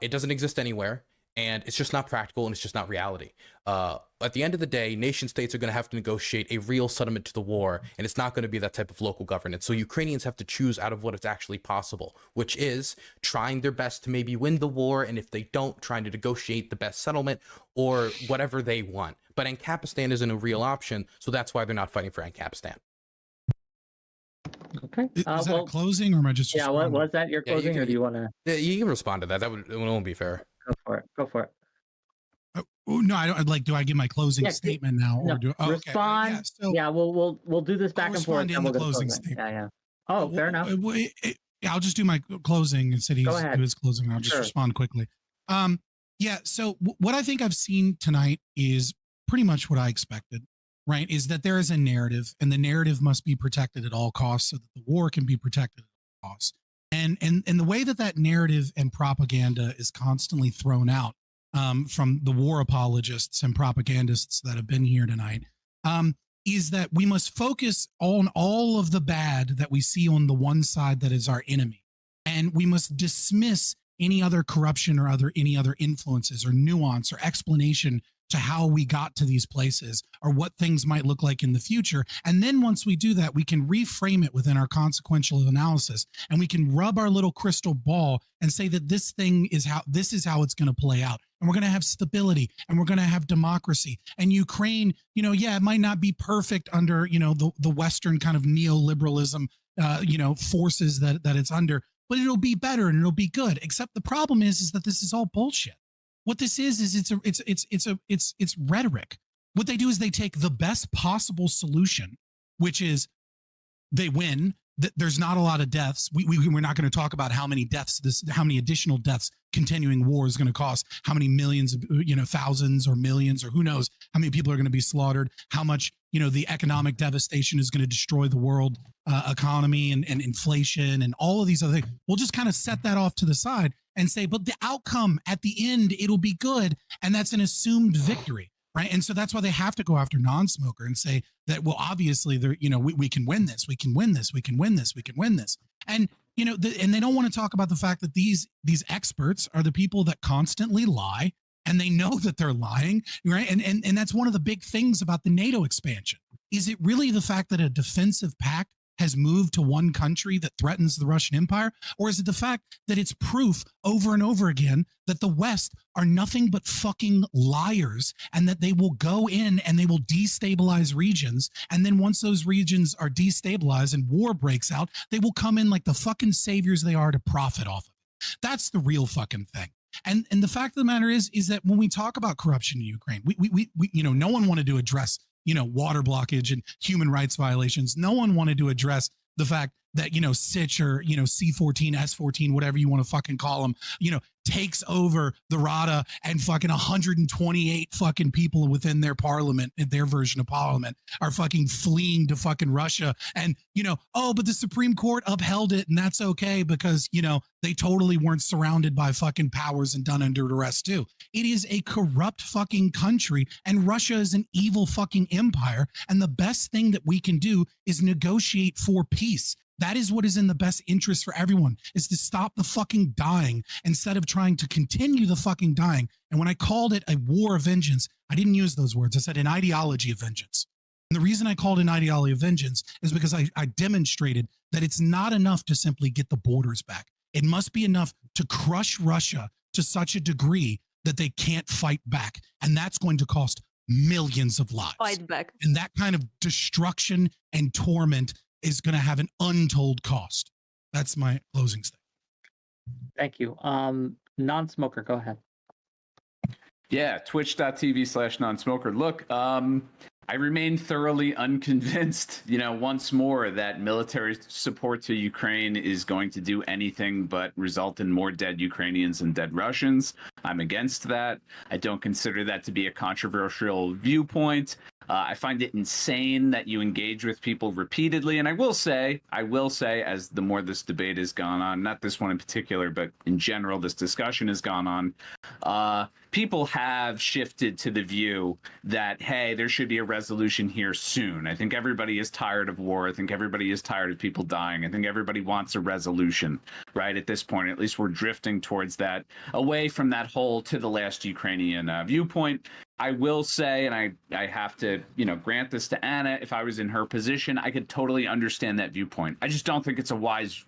It doesn't exist anywhere, and it's just not practical, and it's just not reality. At the end of the day, nation states are going to have to negotiate a real settlement to the war, and it's not going to be that type of local governance. So Ukrainians have to choose out of what is actually possible, which is trying their best to maybe win the war, and if they don't, trying to negotiate the best settlement or whatever they want. But ANCAPistan isn't a real option, so that's why they're not fighting for ANCAPistan. Okay. Is that a closing, or am I just? Yeah. What was that? Your closing, or do you want to? Yeah, you can respond to that. It won't be fair. Go for it. No, I don't. Like, do I give my closing statement now, or do? Oh, respond? Okay. Yeah, so yeah, we'll do this back and forth. In the closing statement. Yeah. Oh, fair enough. I'll just do my closing instead of his closing. And I'll just respond quickly. Yeah. So what I think I've seen tonight is pretty much what I expected. Right, is that there is a narrative, and the narrative must be protected at all costs, so that the war can be protected at all costs. And the way that narrative and propaganda is constantly thrown out from the war apologists and propagandists that have been here tonight, is that we must focus on all of the bad that we see on the one side that is our enemy, and we must dismiss any other corruption or any other influences or nuance or explanation to how we got to these places or what things might look like in the future. And then once we do that, we can reframe it within our consequential analysis, and we can rub our little crystal ball and say that this is how it's going to play out. And we're going to have stability, and we're going to have democracy. And Ukraine, it might not be perfect under, the Western kind of neoliberalism, forces that it's under, but it'll be better and it'll be good. Except the problem is that this is all bullshit. What this is it's rhetoric. What they do is they take the best possible solution, which is they win. There's not a lot of deaths. We're not going to talk about how many additional deaths continuing war is going to cost, how many millions, thousands or millions, or who knows how many people are going to be slaughtered, how much, the economic devastation is going to destroy the world economy and inflation and all of these other things. We'll just kind of set that off to the side and say, but the outcome at the end, it'll be good. And that's an assumed victory. Right. And so that's why they have to go after non-smoker and say that, well, obviously, we can win this. We can win this. We can win this. We can win this. And, and they don't want to talk about the fact that these experts are the people that constantly lie, and they know that they're lying. Right. And that's one of the big things about the NATO expansion. Is it really the fact that a defensive pact has moved to one country that threatens the Russian Empire? Or is it the fact that it's proof over and over again that the West are nothing but fucking liars, and that they will go in and they will destabilize regions? And then once those regions are destabilized and war breaks out, they will come in like the fucking saviors they are to profit off of it. That's the real fucking thing. And the fact of the matter is that when we talk about corruption in Ukraine, we no one wanted to address water blockage and human rights violations. No one wanted to address the fact that, Sich or, C14, S14, whatever you want to fucking call them, takes over the Rada, and fucking 128 fucking people within their parliament, their version of parliament, are fucking fleeing to fucking Russia. And, but the Supreme Court upheld it, and that's okay because, they totally weren't surrounded by fucking powers and done under duress too. It is a corrupt fucking country, and Russia is an evil fucking empire. And the best thing that we can do is negotiate for peace. That is what is in the best interest for everyone, is to stop the fucking dying instead of trying to continue the fucking dying. And when I called it a war of vengeance, I didn't use those words. I said an ideology of vengeance. And the reason I called it an ideology of vengeance is because I demonstrated that it's not enough to simply get the borders back. It must be enough to crush Russia to such a degree that they can't fight back. And that's going to cost millions of lives. Fight back. And that kind of destruction and torment is going to have an untold cost. That's my closing statement. Thank you. Non-smoker, go ahead. Yeah, twitch.tv/non-smoker. Look, I remain thoroughly unconvinced, once more, that military support to Ukraine is going to do anything but result in more dead Ukrainians and dead Russians. I'm against that. I don't consider that to be a controversial viewpoint. I find it insane that you engage with people repeatedly. And I will say, as the more this debate has gone on, not this one in particular, but in general, this discussion has gone on, people have shifted to the view that, hey, there should be a resolution here soon. I think everybody is tired of war. I think everybody is tired of people dying. I think everybody wants a resolution, right? At this point, at least we're drifting towards that, away from that whole to the last Ukrainian viewpoint. I will say, and I have to, grant this to Anna, if I was in her position, I could totally understand that viewpoint. I just don't think it's a wise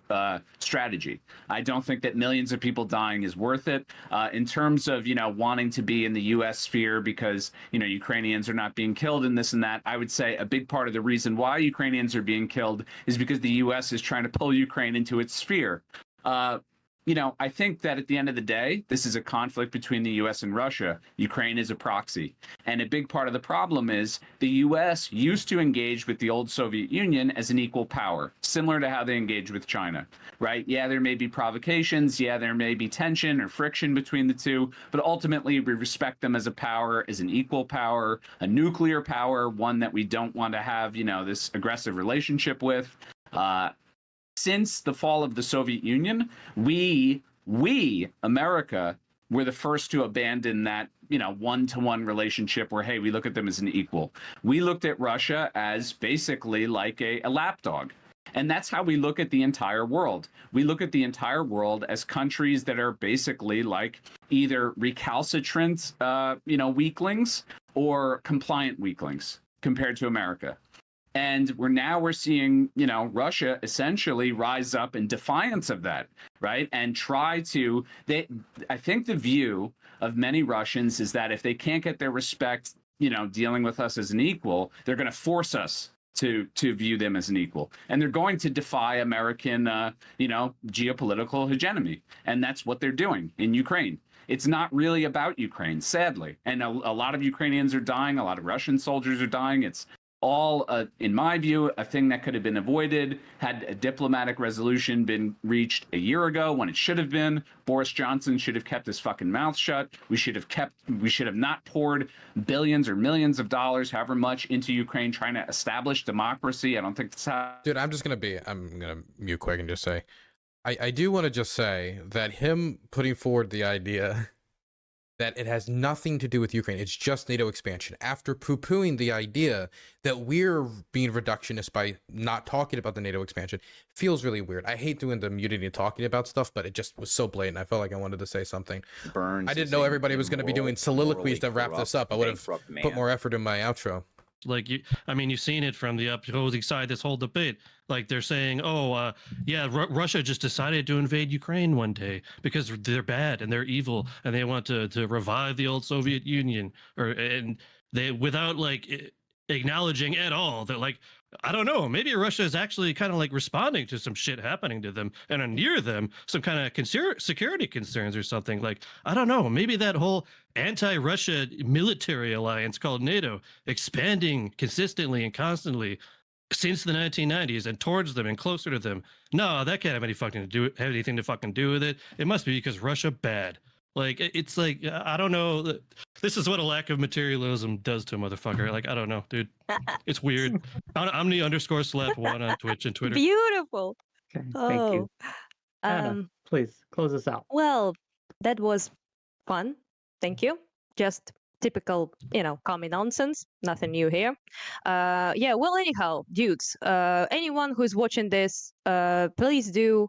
strategy. I don't think that millions of people dying is worth it. In terms of, wanting to be in the U.S. sphere because, Ukrainians are not being killed and this and that, I would say a big part of the reason why Ukrainians are being killed is because the U.S. is trying to pull Ukraine into its sphere. I think that at the end of the day, this is a conflict between the U.S. and Russia. Ukraine is a proxy. And a big part of the problem is the U.S. used to engage with the old Soviet Union as an equal power, similar to how they engage with China, right? Yeah, there may be provocations. Yeah, there may be tension or friction between the two. But ultimately, we respect them as a power, as an equal power, a nuclear power, one that we don't want to have, this aggressive relationship with. Since the fall of the Soviet Union, we, America, were the first to abandon that, one-to-one relationship where, hey, we look at them as an equal. We looked at Russia as basically like a lapdog. And that's how we look at the entire world. We look at the entire world as countries that are basically like either recalcitrant, weaklings or compliant weaklings compared to America. And we're seeing, Russia essentially rise up in defiance of that, right? And try to, I think the view of many Russians is that if they can't get their respect, dealing with us as an equal, they're going to force us to view them as an equal. And they're going to defy American, geopolitical hegemony. And that's what they're doing in Ukraine. It's not really about Ukraine, sadly. And a lot of Ukrainians are dying. A lot of Russian soldiers are dying. It's all, in my view, a thing that could have been avoided had a diplomatic resolution been reached a year ago when it should have been. Boris Johnson should have kept his fucking mouth shut. We should have not poured billions or millions of dollars, however much, into Ukraine trying to establish democracy. I don't think that's how. Dude, I'm gonna mute quick and just say, I do want to just say that him putting forward the idea that it has nothing to do with Ukraine, it's just NATO expansion, after poo-pooing the idea that we're being reductionist by not talking about the NATO expansion, feels really weird. I hate doing the muting and talking about stuff, but it just was so blatant. I felt like I wanted to say something. Burns, I didn't know everybody was going to be doing soliloquies to wrap this up. I would have put more effort in my outro. Like, you've seen it from the opposing side, this whole debate. Like, they're saying, Russia just decided to invade Ukraine one day because they're bad and they're evil and they want to revive the old Soviet Union, and they, without like acknowledging at all that, like, I don't know, maybe Russia is actually kind of like responding to some shit happening to them and near them, some kind of security concerns or something. Like, I don't know, maybe that whole anti-Russia military alliance called NATO expanding consistently and constantly since the 1990s and towards them and closer to them. No, that can't have anything to fucking do with it. It must be because Russia bad. Like, it's like, I don't know. This is what a lack of materialism does to a motherfucker. Like, I don't know, dude. It's weird. Omni_slap1 on Twitch and Twitter. Beautiful. Okay, thank you. Anna, please close us out. Well, that was fun. Thank you. Just typical, common nonsense. Nothing new here. Well, anyhow, dudes, anyone who's watching this, please do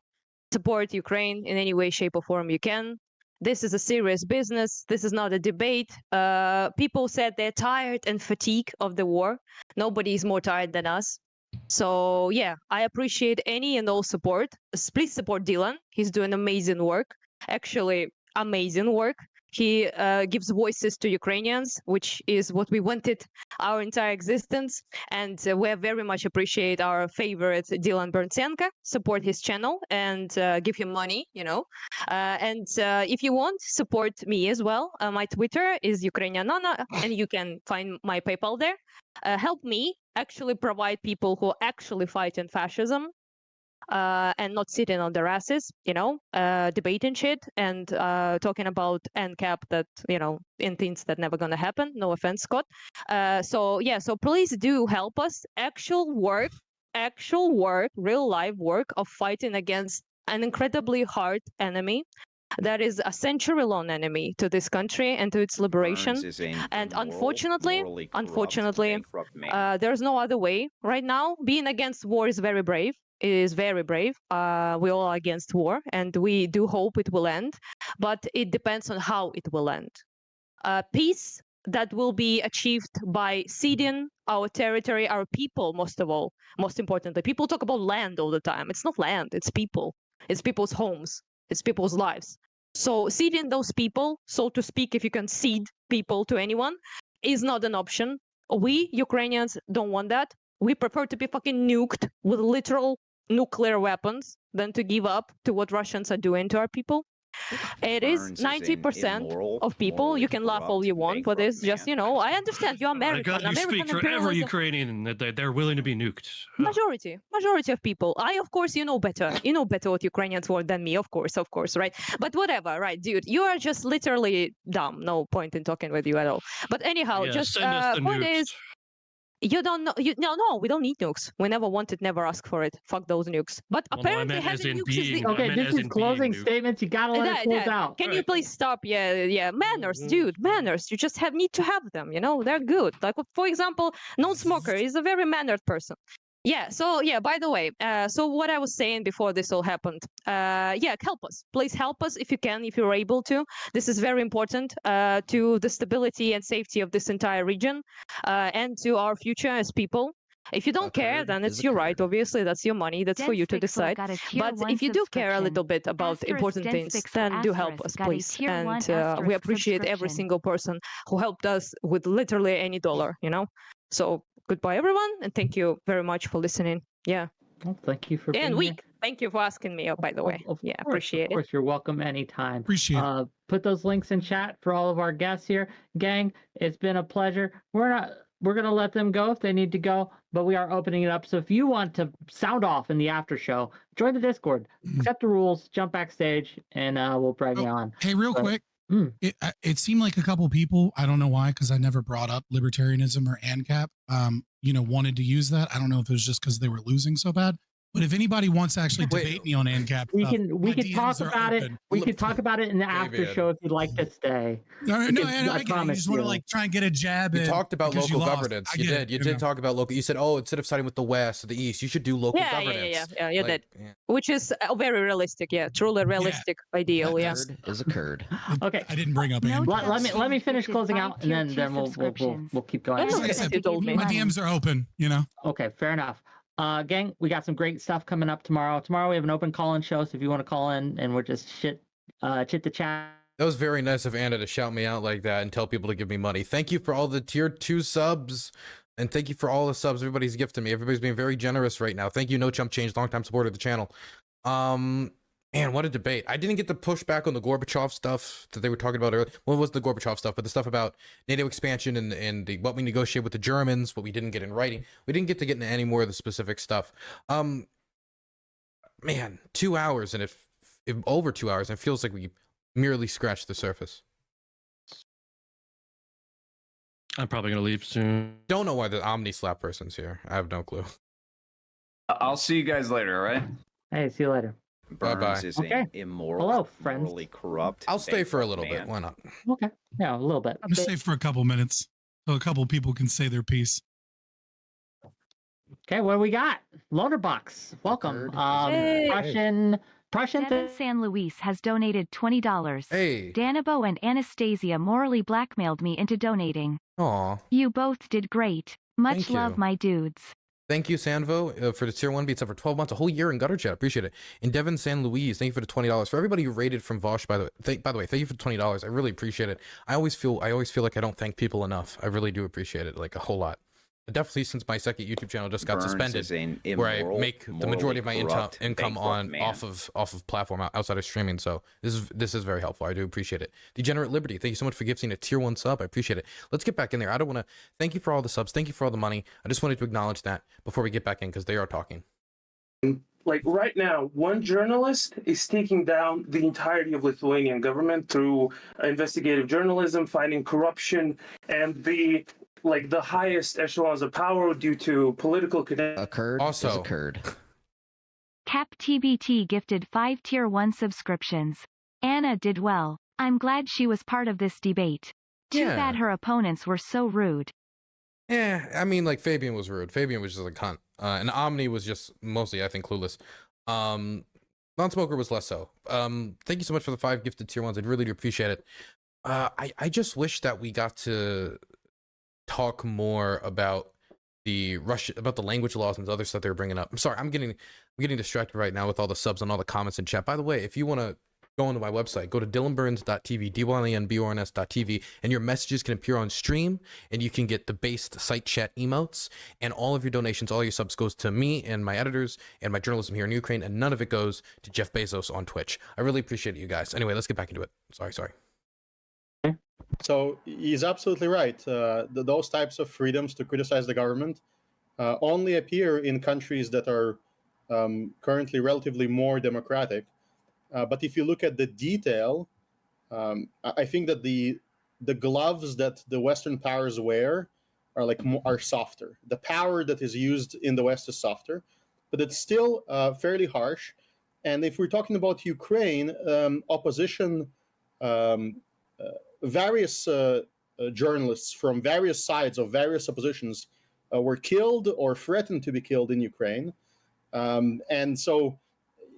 support Ukraine in any way, shape, or form you can. This is a serious business. This is not a debate. People said they're tired and fatigued of the war. Nobody is more tired than us. So, I appreciate any and all support. Please support Dylan. He's doing amazing work. Actually, amazing work. He gives voices to Ukrainians, which is what we wanted our entire existence. And we very much appreciate our favorite DylanBurnsLIVE. Support his channel and give him money, And if you want, support me as well. My Twitter is Ukrainianana, and you can find my PayPal there. Help me actually provide people who actually fight in fascism. And not sitting on their asses, debating shit and talking about NCAP that, in things that never gonna happen. No offense, Scott. So please do help us. Actual work, real life work of fighting against an incredibly hard enemy that is a century-long enemy to this country and to its liberation. And unfortunately, there's no other way right now. Being against war is very brave. It is very brave. We all are against war, and we do hope it will end, but it depends on how it will end. Peace that will be achieved by ceding our territory, our people, most importantly. People talk about land all the time. It's not land, it's people. It's people's homes. It's people's lives. So ceding those people, so to speak, if you can cede people to anyone, is not an option. We, Ukrainians, don't want that. We prefer to be fucking nuked with literal nuclear weapons than to give up to what Russians are doing to our people. It is 90% of people. You can laugh all you want, but it's just, I understand you're American. You speak for every Ukrainian that they're willing to be nuked. Majority of people. Of course, you know better. You know better what Ukrainians want than me, of course, right? But whatever, right, dude? You are just literally dumb. No point in talking with you at all. But anyhow, just point is. You don't know. No, we don't need nukes. We never wanted, never asked for it. Fuck those nukes. But apparently having nukes is the... Okay, this is closing statements. You gotta let it close out. Can you please stop? Yeah. Manners, dude. Manners. You just need to have them. They're good. Like, for example, non-smoker is a very mannered person. Yeah. So yeah. By the way, so what I was saying before this all happened. Yeah, help us. Please help us if you can, if you're able to. This is very important to the stability and safety of this entire region, and to our future as people. If you don't care, then it's your right. Obviously, that's your money. That's for you to decide. But if you do care a little bit about important things, then do help us, please. And we appreciate every single person who helped us with literally any dollar. So goodbye, everyone, and thank you very much for listening. Yeah. Well, thank you for being And here. thank you for asking me, by the way. Yeah, appreciate Of course, you're welcome anytime. Appreciate it. Put those links in chat for all of our guests here. Gang, it's been a pleasure. We're gonna let them go if they need to go, but we are opening it up. So if you want to sound off in the after show, join the Discord, accept the rules, jump backstage, and we'll bring you on. Hey, real But- quick. It seemed like a couple people, I don't know why, because I never brought up libertarianism or ANCAP, wanted to use that. I don't know if it was just because they were losing so bad. But if anybody wants to actually debate me on ANCAP, we stuff, can my talk DMs are about it. open. We could talk about it in the after David. show if you'd like to stay. No, I get it. You promise just want to you. try and get a jab. You in talked about because local lost. governance. I You get did. it, You know. did talk about local. You said, "Oh, instead of siding with the West or the East, you should do local governance." Yeah, Like, that. Which is very realistic. Yeah, truly realistic ideal. Yeah. Is a curd. Okay. I didn't bring up No ANCAP. Let me finish Gifted closing 5 out, and tier then 2 we'll subscriptions. keep going. That's Like I what said, you told me. my DMs are open. Okay, fair enough. Gang, we got some great stuff coming up tomorrow. Tomorrow we have an open call-in show, so if you want to call in and we're just chit the chat. That was very nice of Anna to shout me out like that and tell people to give me money. Thank you for all the tier 2 subs. And thank you for all the subs everybody's gifted me. Everybody's being very generous right now. Thank you, No Chump Change, longtime supporter of the channel. Man, what a debate. I didn't get the pushback on the Gorbachev stuff that they were talking about earlier. Well, it was the Gorbachev stuff, but the stuff about NATO expansion and what we negotiate with the Germans, what we didn't get in writing. We didn't get to get into any more of the specific stuff. Man, 2 hours and over 2 hours, and it feels like we merely scratched the surface. I'm probably gonna leave soon. Don't know why the Omni slap person's here. I have no clue. I'll see you guys later, all right? Hey, see you later. Bye-bye. Burns is Okay. an immoral, Hello, friends. morally corrupt. I'll stay for a little bankrupt bit. Why not? Okay. Yeah, a little bit. Just stay for a couple minutes so a couple people can say their piece. Okay, what do we got? Loaner Box. Welcome. Hey. Prussian. Devin San Luis has donated $20. Hey. Danabo and Anastasia morally blackmailed me into donating. Aw. You both did great. Much Thank love, you. my dudes. Thank you, Sanvo, for the tier 1 beats up for 12 months, a whole year in Gutter Chat. Appreciate it. And Devin San Luis, thank you for the $20. For everybody who rated from Vosh, by the way, thank you for the $20. I really appreciate it. I always feel like I don't thank people enough. I really do appreciate it, like a whole lot. Definitely since my second YouTube channel just got Burns suspended, is an where I immoral, make the majority of my morally corrupt, income bankrupt on man. off of platform outside of streaming. So this is very helpful. I do appreciate it. Degenerate Liberty, thank you so much for gifting a tier 1 sub. I appreciate it. Let's get back in there. I don't want to thank you for all the subs. Thank you for all the money. I just wanted to acknowledge that before we get back in because they are talking. Like right now, one journalist is taking down the entirety of Lithuanian government through investigative journalism, finding corruption, and the highest echelons of power due to political connections. A curd Also- is a curd. Cap TBT gifted 5 tier 1 subscriptions. Anna did well. I'm glad she was part of this debate. Too Yeah. bad her opponents were so rude. Yeah, I mean, like Fabian was rude. Fabian was just a cunt, and Omni was just mostly, I think, clueless. Non-smoker was less so. Thank you so much for the 5 gifted tier 1s. I really do appreciate it. I just wish that we got to talk more about the language laws and the other stuff they were bringing up. I'm sorry, I'm getting distracted right now with all the subs and all the comments in chat. By the way, if you want to go onto my website, go to DylanBurns.tv, DylanBurns.tv, and your messages can appear on stream, and you can get the based site chat emotes, and all of your donations, all your subs goes to me and my editors and my journalism here in Ukraine, and none of it goes to Jeff Bezos on Twitch. I really appreciate it, you guys. Anyway, let's get back into it. Sorry. So he's absolutely right. Those types of freedoms to criticize the government only appear in countries that are currently relatively more democratic. But if you look at the detail, I think that the gloves that the Western powers wear are softer. The power that is used in the West is softer, but it's still fairly harsh. And if we're talking about Ukraine, opposition, various journalists from various sides of various oppositions were killed or threatened to be killed in Ukraine. And so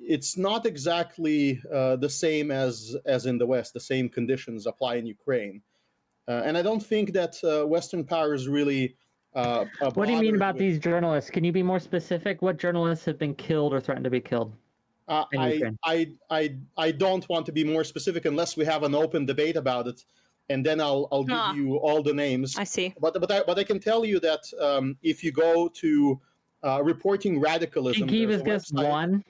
it's not exactly the same as in the West. The same conditions apply in Ukraine. And I don't think that Western powers really. What do you mean about these journalists? Can you be more specific? What journalists have been killed or threatened to be killed? I don't want to be more specific unless we have an open debate about it, and then I'll give you all the names. I see. But I can tell you that if you go to reporting radicalism, Can you give us just one?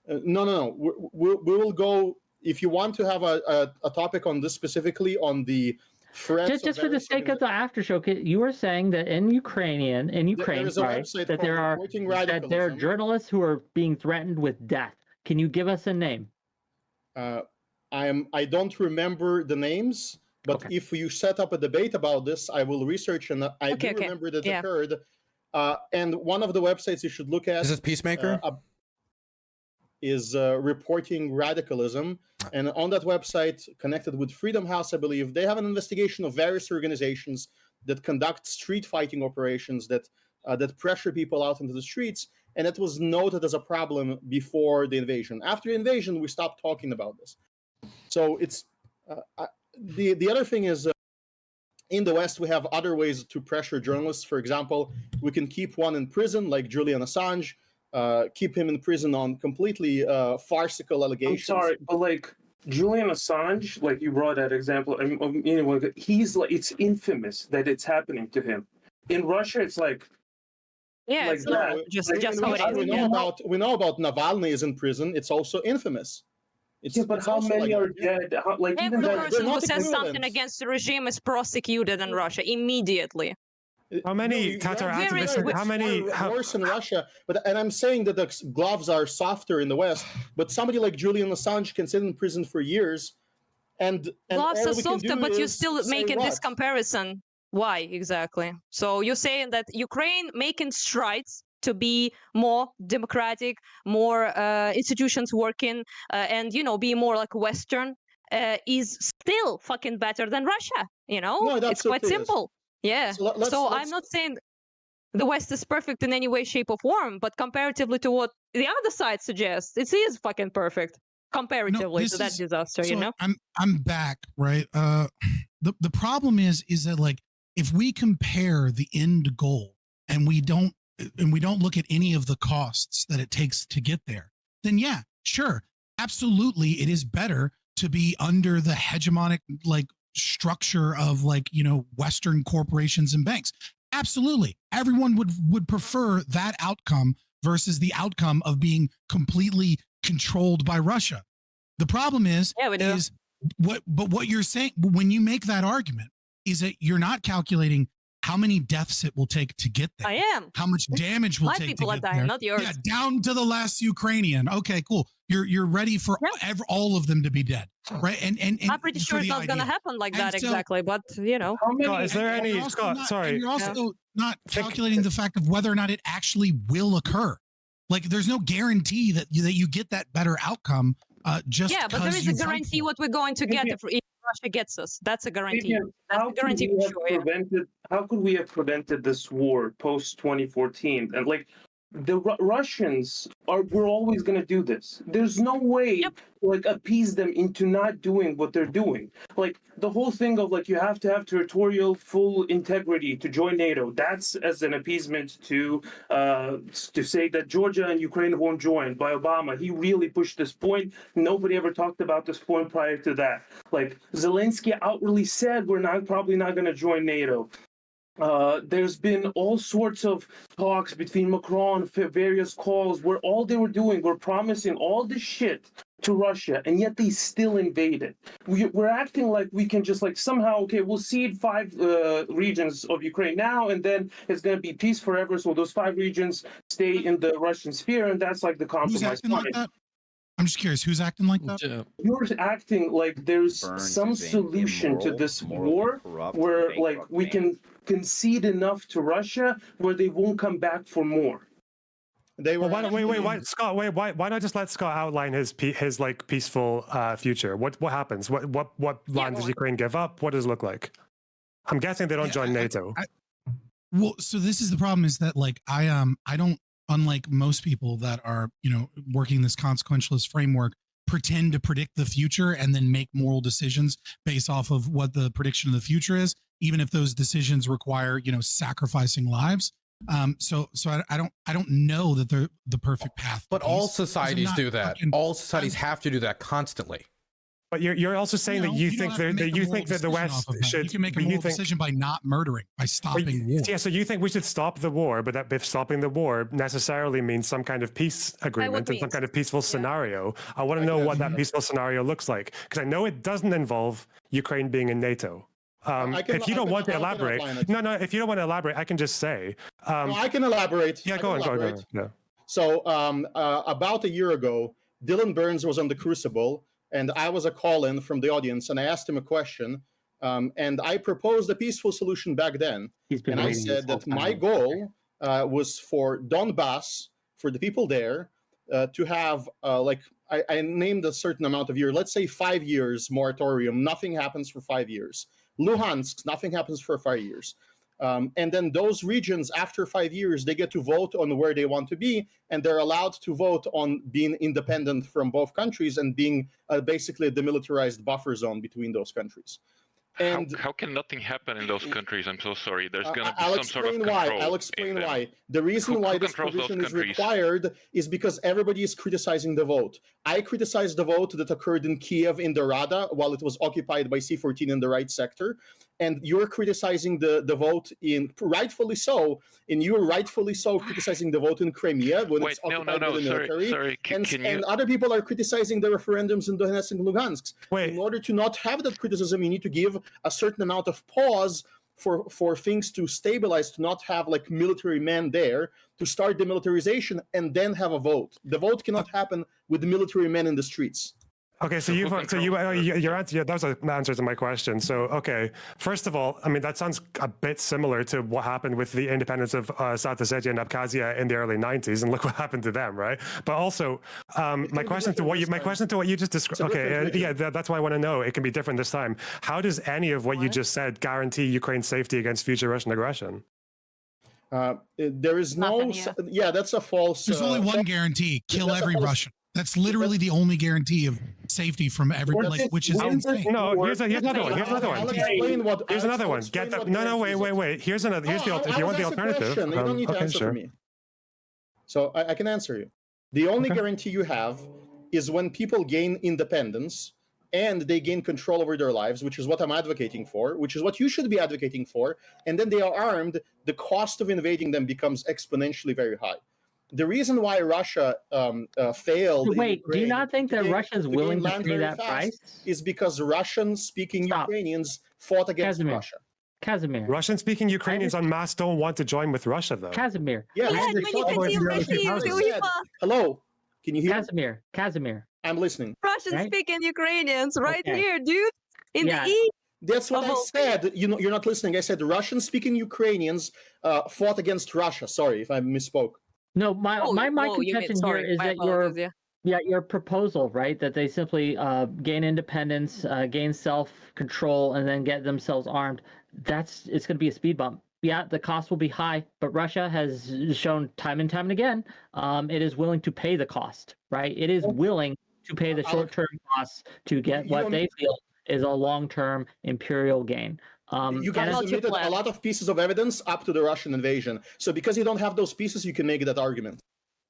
No. We will go. If you want to have a topic on this specifically on the threats, just for the sake of the after show, you were saying that in Ukraine, that there are journalists who are being threatened with death. Can you give us a name? I don't remember the names, but if you set up a debate about this, I will research, and I do remember that occurred. And one of the websites you should look at is this Peacemaker. Is reporting radicalism, and on that website, connected with Freedom House, I believe, they have an investigation of various organizations that conduct street fighting operations that pressure people out into the streets, and it was noted as a problem before the invasion. After the invasion, we stopped talking about this. So it's the other thing is, in the West, we have other ways to pressure journalists. For example, we can keep one in prison, like Julian Assange. Keep him in prison on completely farcical allegations. I'm sorry, but like Julian Assange, like you brought that example, he's like, it's infamous that it's happening to him. In Russia, it's like, it's not just how it is. We know about Navalny is in prison. It's also infamous. But how many are dead? Every person who says something against the regime is prosecuted in Russia immediately. How many Qatar activists? How many worse in Russia? And I'm saying that the gloves are softer in the West. But somebody like Julian Assange can sit in prison for years, and gloves are softer, but you're still making this comparison. Why exactly? So you're saying that Ukraine making strides to be more democratic, more institutions working, and be more like Western, is still fucking better than Russia. No, it's quite simple. Yeah. So I'm not saying the West is perfect in any way, shape, or form, but comparatively to what the other side suggests, it is fucking perfect comparatively to that disaster. I'm back, right? The problem is that, like, if we compare the end goal and we don't look at any of the costs that it takes to get there, then yeah, sure, absolutely, it is better to be under the hegemonic, like, structure of, like, Western corporations and banks. Absolutely, everyone would prefer that outcome versus the outcome of being completely controlled by Russia. The problem is what you're saying when you make that argument is that you're not calculating how many deaths it will take to get there. I am. How much damage will take to get there. Not yours. Yeah, down to the last Ukrainian. Okay, cool. You're ready for all of them to be dead, right? And I'm pretty sure it's not going to happen like that exactly. But Scott, is there any? Scott, sorry. You're also not calculating the fact of whether or not it actually will occur. Like, there's no guarantee that you get that better outcome. But there is a guarantee what we're going to get if Russia gets us. That's a guarantee. That's a guarantee for sure. How could we have prevented this war post 2014? And like the Russians we're always going to do this. There's no way to like appease them into not doing what they're doing. Like the whole thing of like you have to have territorial full integrity to join NATO. That's as an appeasement to say that Georgia and Ukraine won't join by Obama. He really pushed this point. Nobody ever talked about this point prior to that. Like Zelensky outwardly said we're probably not going to join NATO. There's been all sorts of talks between Macron, various calls where all they were doing were promising all this shit to Russia, and yet they still invaded. We're acting like we can just like somehow, we'll cede 5 regions of Ukraine now, and then it's going to be peace forever. So those 5 regions stay in the Russian sphere, and that's like the compromise. Who's acting like that? I'm just curious, who's acting like that? You're acting like there's some solution to this war where like we can concede enough to Russia where they won't come back for more. Why not just let Scott outline his like peaceful future? What happens? What land does Ukraine give up? What does it look like? I'm guessing they don't join NATO. Well, so this is the problem, is that like I don't, unlike most people that are, you know, working this consequentialist framework, pretend to predict the future and then make moral decisions based off of what the prediction of the future is, even if those decisions require, you know, sacrificing lives. So I don't know that they're the perfect path. But all societies do that. All societies have to do that constantly. But you're also saying that you think that the West should. You can make a moral decision by not murdering, by stopping war. Yeah, so you think we should stop the war, but that if stopping the war necessarily means some kind of peace agreement and some kind of peaceful scenario. I want to know what that peaceful scenario looks like, because I know it doesn't involve Ukraine being in NATO. If you don't want to elaborate, if you don't want to elaborate, I can just say. I can elaborate. Yeah, go on. Yeah. So about a year ago, Dylan Burns was on the Crucible, and I was a call-in from the audience, and I asked him a question, and I proposed a peaceful solution back then. And I said that my goal was for Donbass, for the people there, to have, I named a certain amount of years, let's say 5 years moratorium, nothing happens for 5 years. Luhansk, nothing happens for 5 years. And then those regions, after 5 years, they get to vote on where they want to be, and they're allowed to vote on being independent from both countries and being basically a demilitarized buffer zone between those countries. And how can nothing happen in those countries? I'm so sorry. There's going to be some sort of control. I'll explain why. The reason why this provision is required is because everybody is criticizing the vote. I criticized the vote that occurred in Kiev in the Rada while it was occupied by C-14 in the right sector. And you're criticizing the vote rightfully so, criticizing the vote in Crimea when it's occupied by the military. Sorry. And other people are criticizing the referendums in Donetsk and Lugansk. In order to not have that criticism, you need to give a certain amount of pause for things to stabilize, to not have like military men there, to start demilitarization and then have a vote. The vote cannot happen with military men in the streets. Okay, your answer, that was an answer to my question. So, okay, first of all, I mean, that sounds a bit similar to what happened with the independence of South Ossetia and Abkhazia in the early 90s, and look what happened to them, right? But also, my question to what you just described, that's why I want to know, it can be different this time. How does any of what you just said guarantee Ukraine's safety against future Russian aggression? There is no, that's a false. There's only one guarantee: kill every Russian. That's literally the only guarantee of safety from every, which is insane. No, here's another one. I'll explain what. Here's another one. Get that? No, wait. Here's another. Here's if you want the alternative. You don't need to answer for me. So I can answer you. The only guarantee you have is when people gain independence and they gain control over their lives, which is what I'm advocating for, which is what you should be advocating for, and then they are armed, the cost of invading them becomes exponentially very high. The reason why Russia failed. Wait, do you not think that Russia is willing to pay that price? Is because Russian-speaking Ukrainians fought against Russia. Casimir. Russian-speaking Ukrainians en masse don't want to join with Russia, though. Casimir. Yeah, hello, can you hear? Casimir. I'm listening. Russian-speaking Ukrainians, here, dude, in the east. That's what I said. You're not listening. I said Russian-speaking Ukrainians fought against Russia. Sorry if I misspoke. No, my contention here is that your proposal, right, that they simply gain independence, gain self-control, and then get themselves armed, it's going to be a speed bump. Yeah, the cost will be high, but Russia has shown time and time again it is willing to pay the cost, right? It is willing to pay the short-term costs to get what they feel is a long-term imperial gain. You guys submitted a lot of pieces of evidence up to the Russian invasion. So because you don't have those pieces, you can make that argument.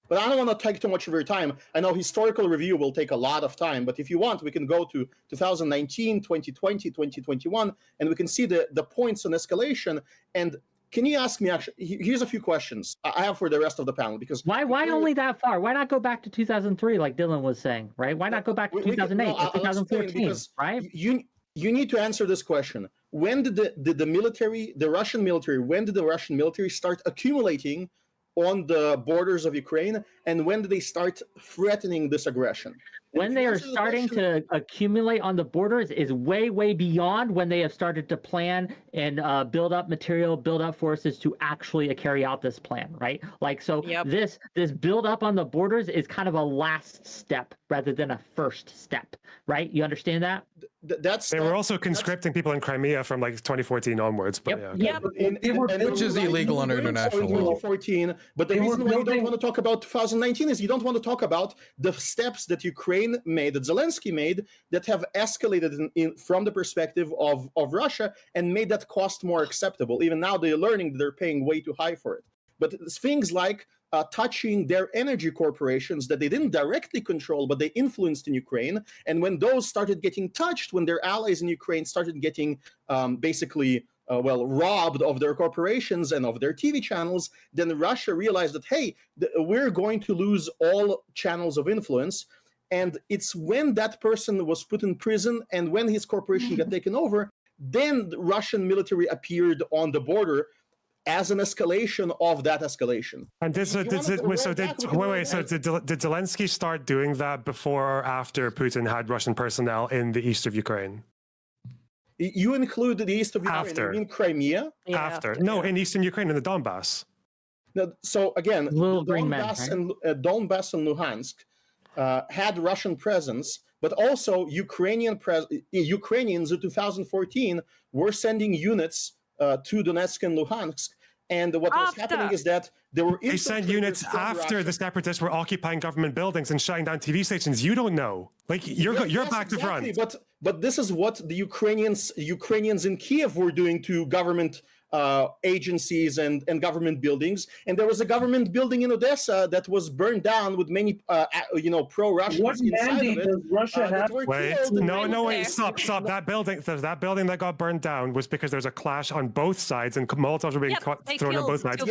But I don't want to take too much of your time. I know historical review will take a lot of time, but if you want, we can go to 2019, 2020, 2021, and we can see the points on escalation. And can you ask me, actually, here's a few questions I have for the rest of the panel. Because why only that far? Why not go back to 2003, like Dylan was saying, right? Why not go back to 2008 or 2014, right? You need to answer this question. When did the Russian military start accumulating on the borders of Ukraine, and when did they start threatening this aggression? when they are starting to accumulate on the borders is way, way beyond when they have started to plan and build up material, build up forces to actually carry out this plan, right? Like, so this build up on the borders is kind of a last step rather than a first step, right? You understand that? They were also conscripting people in Crimea from like 2014 onwards. But which is illegal under international law. 2014, but the reason why you don't want to talk about 2019 is you don't want to talk about the steps that Ukraine made, that Zelensky made, that have escalated from the perspective of Russia and made that cost more acceptable. Even now they're learning that they're paying way too high for it. But things like touching their energy corporations that they didn't directly control, but they influenced in Ukraine. And when those started getting touched, when their allies in Ukraine started getting robbed of their corporations and of their TV channels, then Russia realized that, hey, we're going to lose all channels of influence. And it's when that person was put in prison and when his corporation got taken over, then the Russian military appeared on the border as an escalation of that escalation. And did Zelensky start doing that before or after Putin had Russian personnel in the east of Ukraine? You include the east of Ukraine, after. You mean Crimea? Yeah, after. No, in eastern Ukraine, in the Donbass. No, so again, Donbass and Luhansk had Russian presence, but also Ukrainians in 2014 were sending units to Donetsk and Luhansk. And what was happening is that they sent units after the separatists were occupying government buildings and shutting down TV stations. You don't know. Like you're back to front. But this is what the Ukrainians in Kiev were doing to government agencies and government buildings. And there was a government building in Odessa that was burned down with many pro-Russians inside of it. Does Russia have? Wait, stop. That building that got burned down was because there's a clash on both sides and Molotovs were being thrown on both sides.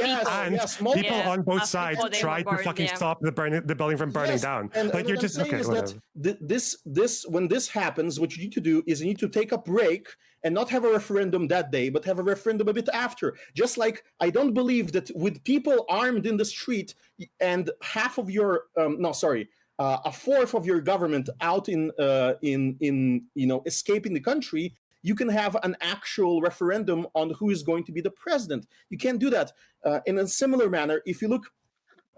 People on both sides tried to fucking stop the building from burning down. And like you're just okay. When this happens, what you need to do is you need to take a break and not have a referendum that day, but have a referendum a bit after. Just like I don't believe that with people armed in the street and half of your a fourth of your government out in escaping the country, you can have an actual referendum on who is going to be the president. You can't do that. In a similar manner, if you look.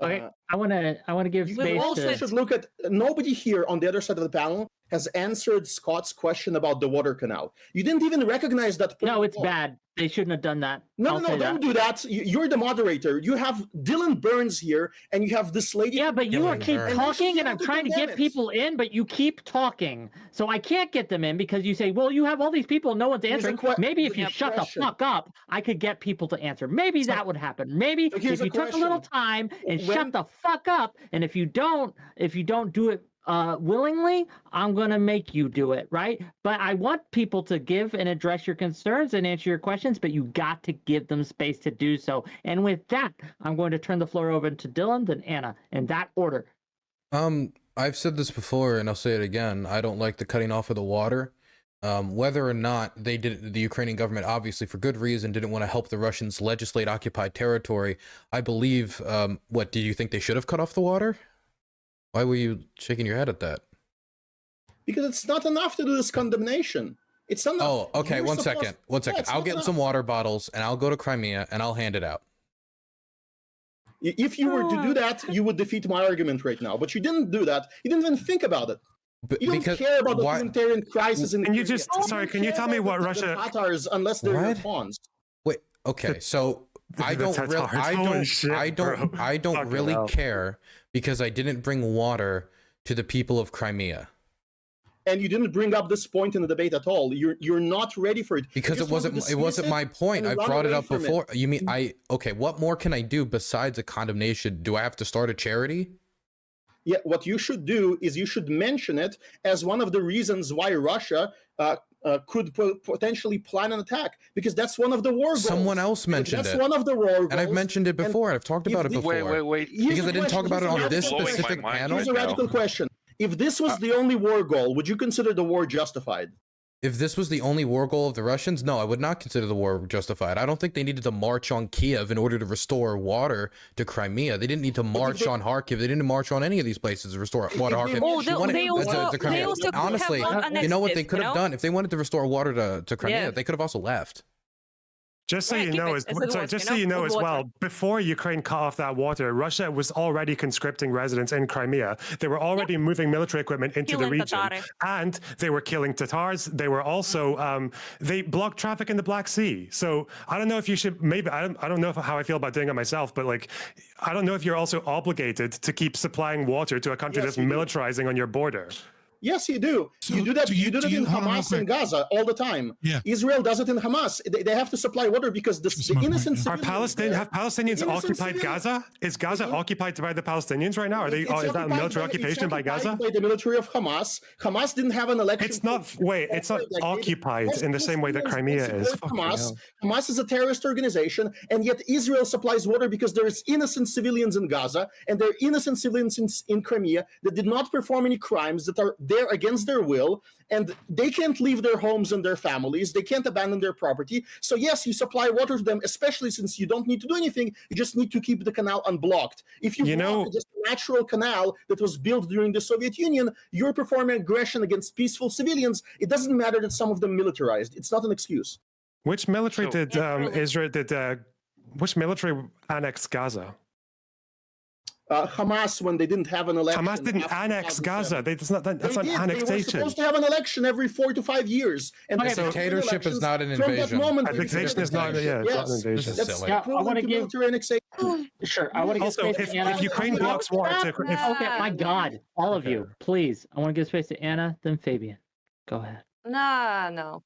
Okay, I want to give space. You also should look at nobody here on the other side of the panel has answered Scott's question about the water canal. You didn't even recognize that. No, it's bad. They shouldn't have done that. No, don't do that. You're the moderator. You have Dylan Burns here, and you have this lady. Yeah, but you keep talking, and I'm trying to get people in, but you keep talking. So I can't get them in because you say, well, you have all these people, no one's answering. Maybe if you shut the fuck up, I could get people to answer. Maybe that would happen. Maybe if you took a little time and shut the fuck up, and if you don't do it willingly, I'm going to make you do it, right? But I want people to give and address your concerns and answer your questions, but you got to give them space to do so. And with that, I'm going to turn the floor over to Dylan, then Anna, in that order. I've said this before, and I'll say it again. I don't like the cutting off of the water. Whether or not they did, the Ukrainian government, obviously for good reason, didn't want to help the Russians legislate occupied territory. I believe, what, do you think they should have cut off the water? Why were you shaking your head at that? Because it's not enough to do this condemnation. It's not. Oh, okay. One second. I'll get some water bottles and I'll go to Crimea and I'll hand it out. If you were to do that, you would defeat my argument right now. But you didn't do that. You didn't even think about it. You don't care about the humanitarian crisis in. Can you just can you tell me what Russia? Tatars, unless they're your pawns. Wait. Okay. So I don't really care because I didn't bring water to the people of Crimea. And you didn't bring up this point in the debate at all. You're not ready for it. Because it wasn't my point. I brought it up before. You mean okay, what more can I do besides a condemnation? Do I have to start a charity? Yeah, what you should do is you should mention it as one of the reasons why Russia could potentially plan an attack, because that's one of the war goals. Someone else mentioned it. That's one of the war goals. And I've mentioned it before, and I've talked about it before. Wait. Because I didn't talk about it on this specific panel. Here's a radical question. If this was the only war goal, would you consider the war justified? If this was the only war goal of the Russians, no, I would not consider the war justified. I don't think they needed to march on Kiev in order to restore water to Crimea. They didn't need to march on Kharkiv. They didn't march on any of these places to restore water to Kharkiv. Honestly, you know what they could have done? If they wanted to restore water to Crimea, they could have also left. Just so you know, as well, before Ukraine cut off that water, Russia was already conscripting residents in Crimea. They were already moving military equipment into the region, and they were killing Tatars. They were also they blocked traffic in the Black Sea. So I don't know if you should. Maybe I don't know how I feel about doing it myself, but like I don't know if you're also obligated to keep supplying water to a country that's militarizing on your border. Yes, you do. So you do that. You do that in Hamas and Gaza all the time. Yeah. Israel does it in Hamas. They have to supply water because the innocent have Palestinians occupied Gaza? Is Gaza occupied by the Palestinians right now? Is that a military occupation by Gaza? By the military of Hamas. Hamas didn't have an election. It's not. Wait, it's not occupied in the same way that Crimea is. Hamas is a terrorist organization, and yet Israel supplies water because there is innocent civilians in Gaza and there are innocent civilians in Crimea that did not perform any crimes, that are there against their will, and they can't leave their homes and their families. They can't abandon their property. So yes, you supply water to them, especially since you don't need to do anything. You just need to keep the canal unblocked. If you block this natural canal that was built during the Soviet Union, you're performing aggression against peaceful civilians. It doesn't matter that some of them militarized. It's not an excuse. Which military which military annexed Gaza? Hamas, when they didn't have an election. Hamas didn't annex Gaza. That's not annexation. They were supposed to have an election every 4 to 5 years. And dictatorship is not an invasion. From that moment, dictation is not. Yeah, it's not an invasion. That's I want to give military annexation. Sure, I want to give also, space to Anna. If Ukraine blocks war, okay, my God, all of you, please. I want to give space to Anna, then Fabian. Go ahead. No.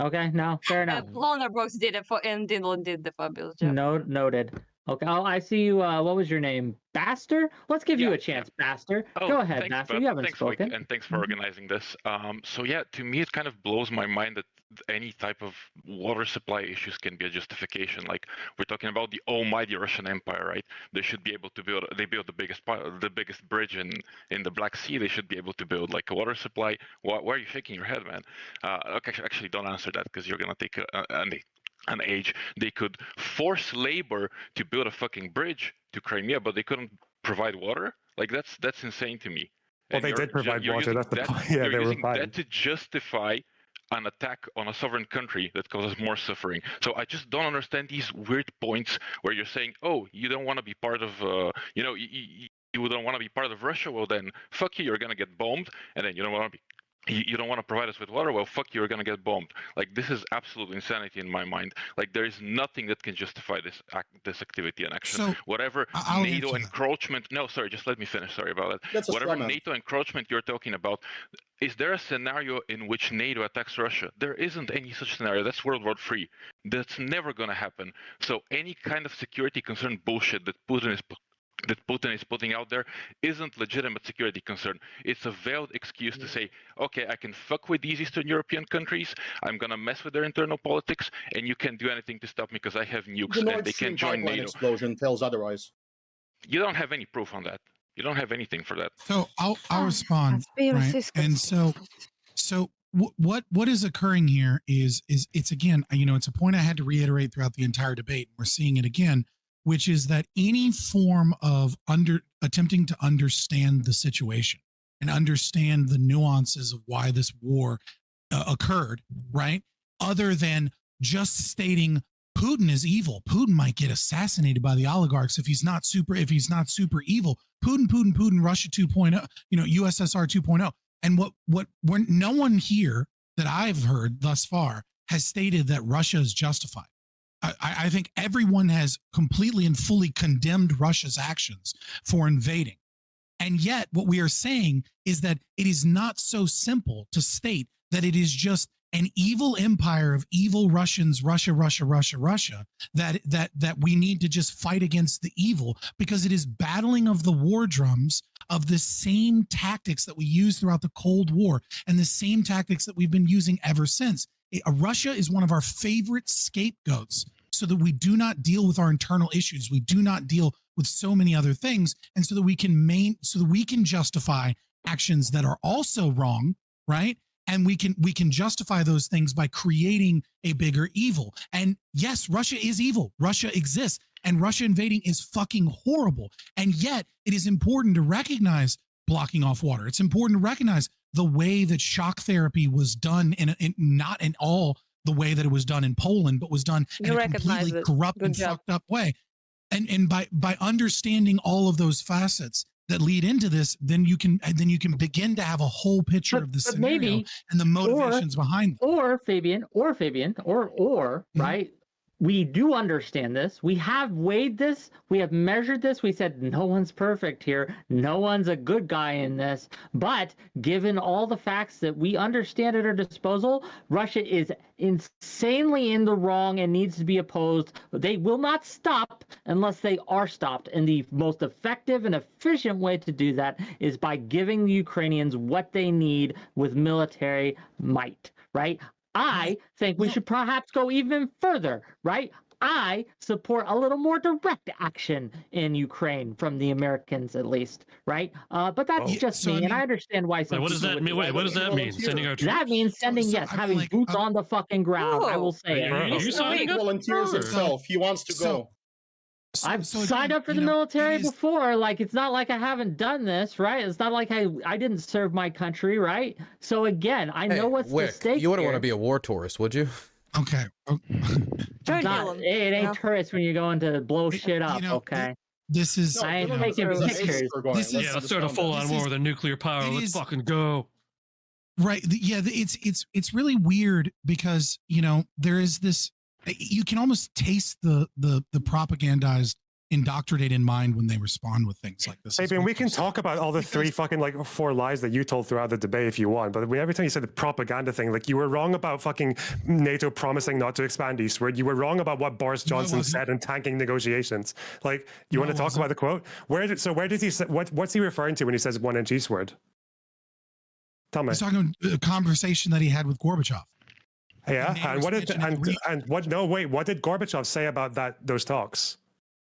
Okay, no, fair enough. Blunderbox did it and Dylan did the fabulous job. Noted. Okay, I see you. What was your name? Baster? Let's give you a chance, Baster. Go ahead, Baster. You haven't spoken. And thanks for organizing this. So yeah, to me, it kind of blows my mind that any type of water supply issues can be a justification. Like we're talking about the almighty Russian Empire, right? They should be able to build. They built the biggest bridge in the Black Sea. They should be able to build like a water supply. Why are you shaking your head, man? Okay, actually, don't answer that because you're gonna take an age. They could force labor to build a fucking bridge to Crimea, but they couldn't provide water. Like that's insane to me. Well, they did provide water. That's the point. Yeah, they were fine. That to justify an attack on a sovereign country that causes more suffering. So I just don't understand these weird points where you're saying, oh, you don't want to be part of, you don't want to be part of Russia. Well, then fuck you. You're gonna get bombed, and then you don't want to be. You don't want to provide us with water? Well, fuck you, you're going to get bombed. Like, this is absolute insanity in my mind. Like, there is nothing that can justify this activity and action. So, whatever NATO encroachment... No, sorry, just let me finish. Sorry about that. Whatever NATO encroachment you're talking about, is there a scenario in which NATO attacks Russia? There isn't any such scenario. That's World War III. That's never going to happen. So any kind of security concern bullshit that Putin is putting out there isn't legitimate security concern. It's a veiled excuse to say, okay, I can fuck with these Eastern European countries, I'm gonna mess with their internal politics, and you can't do anything to stop me because I have nukes and they can't join NATO. Explosion tells otherwise. You don't have any proof on that. You don't have anything for that. So I'll respond. Right? And so what is occurring here is it's again, it's a point I had to reiterate throughout the entire debate. We're seeing it again, which is that any form of attempting to understand the situation and understand the nuances of why this war occurred, right? Other than just stating Putin is evil. Putin might get assassinated by the oligarchs if he's not super evil. Putin, Russia 2.0, USSR 2.0. And what no one here that I've heard thus far has stated that Russia is justified. I think everyone has completely and fully condemned Russia's actions for invading. And yet what we are saying is that it is not so simple to state that it is just an evil empire of evil Russians, Russia, that we need to just fight against the evil, because it is battling of the war drums of the same tactics that we used throughout the Cold War and the same tactics that we've been using ever since. Russia is one of our favorite scapegoats so that we do not deal with our internal issues. We do not deal with so many other things. And so that we can justify actions that are also wrong, right? and we can justify those things by creating a bigger evil. And yes, Russia is evil. Russia exists, and Russia invading is fucking horrible. And yet it is important to recognize blocking off water. It's important to recognize the way that shock therapy was done in not in all the way that it was done in Poland, but was done in a completely corrupt and fucked up way. And by understanding all of those facets that lead into this, then you can begin to have a whole picture of the scenario maybe, and the motivations behind it. Or Fabian, right? We do understand this. We have weighed this. We have measured this. We said no one's perfect here. No one's a good guy in this. But given all the facts that we understand at our disposal, Russia is insanely in the wrong and needs to be opposed. They will not stop unless they are stopped. And the most effective and efficient way to do that is by giving the Ukrainians what they need with military might, right? I think we should perhaps go even further, right? I support a little more direct action in Ukraine from the Americans, at least, right? But that's just me, and I understand why. Wait, what does that mean? Wait, what does that mean? Sending our troops? That means sending, having boots on the fucking ground. I will say it. Are you signing up? Volunteers himself. He wants to go. I've signed up for the military before. Like, it's not like I haven't done this, right? It's not like I didn't serve my country, right? So again, I know what's the stake. You wouldn't want to be a war tourist, would you? Okay. It ain't tourist when you're going to blow shit up, okay? This is... I ain't taking pictures. Let's start a full-on war with a nuclear power. Let's fucking go. Right. Yeah, it's really weird because, there is this... You can almost taste the propagandized, indoctrinated mind when they respond with things like this. Fabian, we can talk about all the three fucking 4 lies that you told throughout the debate if you want, but every time you said the propaganda thing, you were wrong about fucking NATO promising not to expand eastward. You were wrong about what Boris Johnson said in tanking negotiations. You want to talk about the quote? Where did he say? What's he referring to when he says 1 inch eastward? Tell me. He's talking about a conversation that he had with Gorbachev. Yeah, and what did Gorbachev say about those talks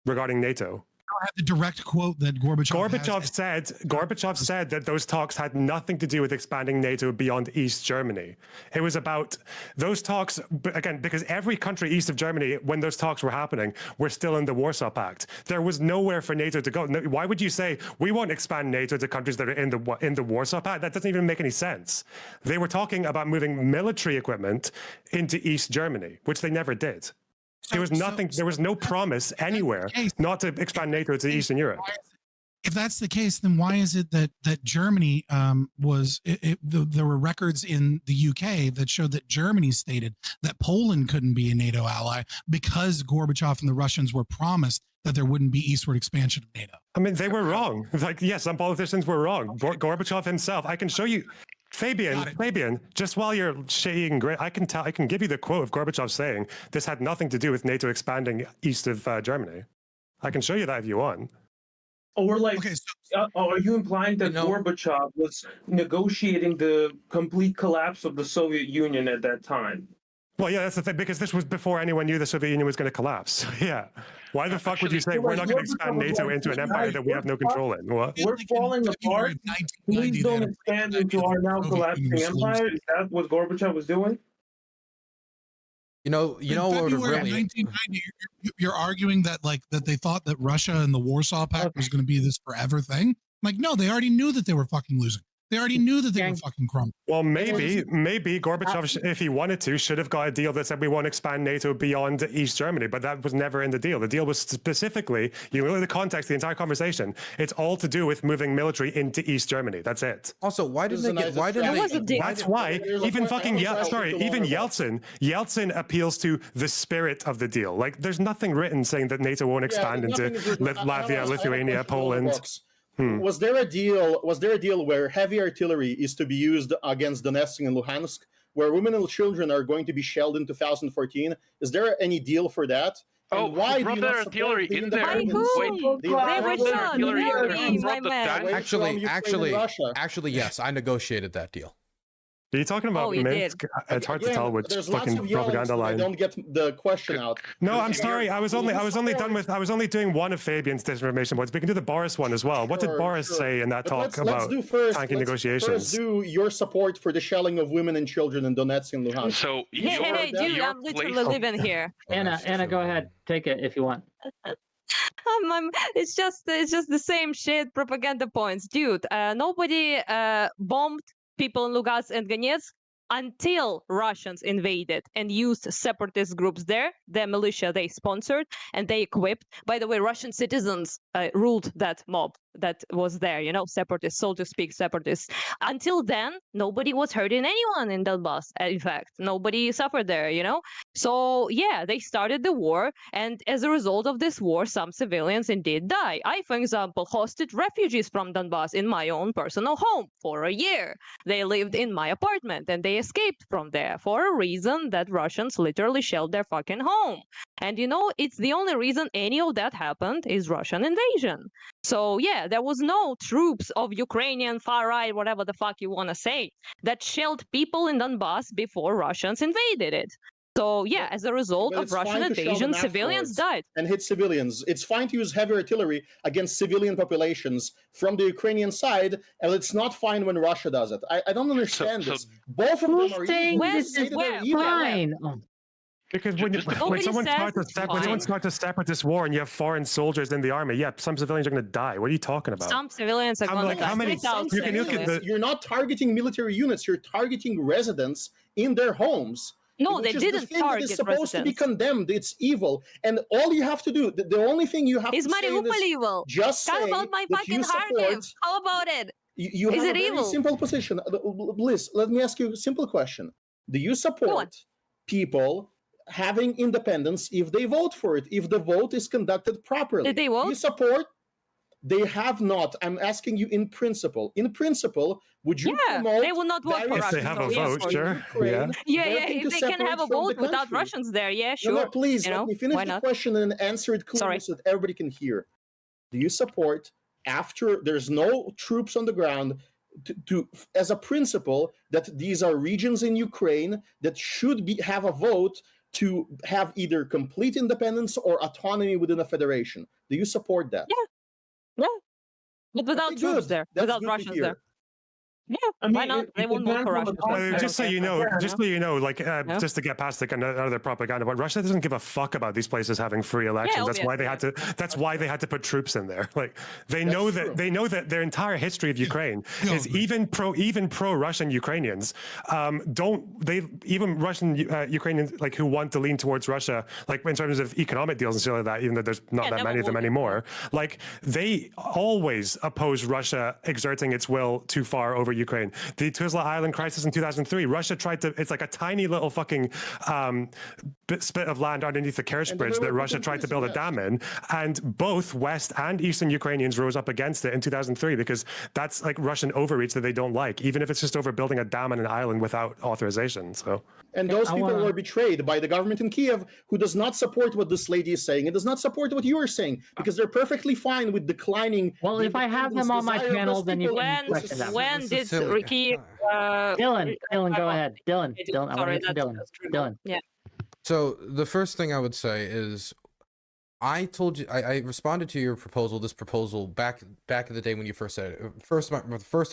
regarding NATO? I have the direct quote that Gorbachev said that those talks had nothing to do with expanding NATO beyond East Germany. It was about those talks, again, because every country east of Germany, when those talks were happening, were still in the Warsaw Pact. There was nowhere for NATO to go. Why would you say we won't expand NATO to countries that are in the Warsaw Pact? That doesn't even make any sense. They were talking about moving military equipment into East Germany, which they never did. There was nothing. There was no promise anywhere not to expand NATO to Eastern Europe. If that's the case, then why is it that Germany there were records in the UK that showed that Germany stated that Poland couldn't be a NATO ally because Gorbachev and the Russians were promised that there wouldn't be eastward expansion of NATO? I mean, they were wrong. Yes, some politicians were wrong. Gorbachev himself. I can show you. Fabian, just while you're shaking, I can give you the quote of Gorbachev saying this had nothing to do with NATO expanding east of Germany. I can show you that if you want. Or are you implying that Gorbachev was negotiating the complete collapse of the Soviet Union at that time? Well, yeah, that's the thing, because this was before anyone knew the Soviet Union was going to collapse. Yeah. Why the fuck would you say we're not going to expand NATO into an empire that we have no control in? What? We're falling apart. Please don't expand into our now collapsing empire. Is that what Gorbachev was doing? What would really... 1990, you're arguing that that they thought that Russia and the Warsaw Pact was going to be this forever thing? No, they already knew that they were fucking losing. They already knew that they were fucking crumbling. Well, maybe Gorbachev, if he wanted to, should have got a deal that said we won't expand NATO beyond East Germany, but that was never in the deal. The deal was specifically, you look at the context of the entire conversation, it's all to do with moving military into East Germany. That's it. Also, why didn't they That's why even fucking Yeltsin appeals to the spirit of the deal. There's nothing written saying that NATO won't expand into Latvia, Lithuania, Poland. Was there a deal where heavy artillery is to be used against Donetsk and Luhansk, where women and children are going to be shelled in 2014? Is there any deal for that? And why brought their artillery in there? Actually, yes, I negotiated that deal. Are you talking about Oh, you Minsk? It's hard to tell which there's lots fucking of yells propaganda that I line. don't get the question out. No, I'm sorry. I was only doing one of Fabian's disinformation points. We can do the Boris one as well. What did Boris say in that But talk let's about do first, tanking let's negotiations? First do your support for the shelling of women and children in Donetsk and Luhansk. So Hey, dude, I'm literally living here. Anna, go ahead. Take it if you want. It's just the same shit propaganda points, dude. Nobody bombed people in Lugansk and Donetsk until Russians invaded and used separatist groups there, their militia they sponsored and they equipped. By the way, Russian citizens ruled that mob that was there, you know, separatists, so to speak, separatists. Until then, nobody was hurting anyone in Donbass. In fact, nobody suffered there, you know. So yeah, they started the war, and as a result of this war, some civilians indeed die. I, for example, hosted refugees from Donbass in my own personal home for a year. They lived in my apartment and they escaped from there for a reason that Russians literally shelled their fucking home. And you know, it's the only reason any of that happened is Russian invasion. So yeah, there was no troops of Ukrainian far right, whatever the fuck you want to say, that shelled people in Donbass before Russians invaded it. So yeah, as a result But of it's Russian fine to shell invasion, them civilians afterwards died. and hit civilians. It's fine to use heavy artillery against civilian populations from the Ukrainian side, and it's not fine when Russia does it. I don't understand this. Both of them are evil. You say that they're evil. fine? Because when someone starts a separatist war and you have foreign soldiers in the army, yeah, some civilians are going to die. What are you talking about? Some civilians are going to die. You're not targeting military units. You're targeting residents in their homes. No, which they is didn't the thing that is target supposed to be residents. condemned. It's evil, and all you have to do, the only thing you have Is to say Mariupol is evil? just Talk say about my that fucking you support. Kharkiv. How about it? You Is have it a very evil? simple position. Bliss, let me ask you a simple question: do you support people having independence if they vote for it? If the vote is conducted properly, Did they vote? Do you support? They have not. I'm asking you in principle. In principle, would you promote? They will not vote for various Russians. They have a though, yes, vote, for sure. Ukraine Yeah. voting If to they can have separate a from vote the without country? Russians there, yeah, sure. No, please you let know, me finish why the not? question and answer it clearly so that everybody can hear. Do you support, after there's no troops on the ground, to as a principle that these are regions in Ukraine that should have a vote to have either complete independence or autonomy within a federation? Do you support that? Yeah, but without Okay, troops good. there, That's without good to Russians hear. there. Yeah, why not? They won't vote for Russians. Just so you know, like just to get past another propaganda, but Russia doesn't give a fuck about these places having free elections. That's why they had to. That's why they had to put troops in there. Like they know that their entire history of Ukraine is even pro Russian Ukrainians even Russian Ukrainians like who want to lean towards Russia, like in terms of economic deals and stuff like that. Even though there's not that many of them anymore, like they always oppose Russia exerting its will too far over Ukraine. The Tuzla Island crisis in 2003, Russia tried to, it's like a tiny little fucking spit of land underneath the Kerch Bridge that Russia tried to build a dam in, and both West and Eastern Ukrainians rose up against it in 2003 because that's like Russian overreach that they don't like, even if it's just over building a dam on an island without authorization. So, and those people were betrayed by the government in Kiev, who does not support what this lady is saying and does not support what you are saying, because they're perfectly fine with declining. Well, if I have them on my panel, then you can question them. When did Kiev? Dylan, go ahead. Dylan, Dylan. Yeah. So the first thing I would say is, I told you I responded to your proposal. This proposal back in the day when you first said it. First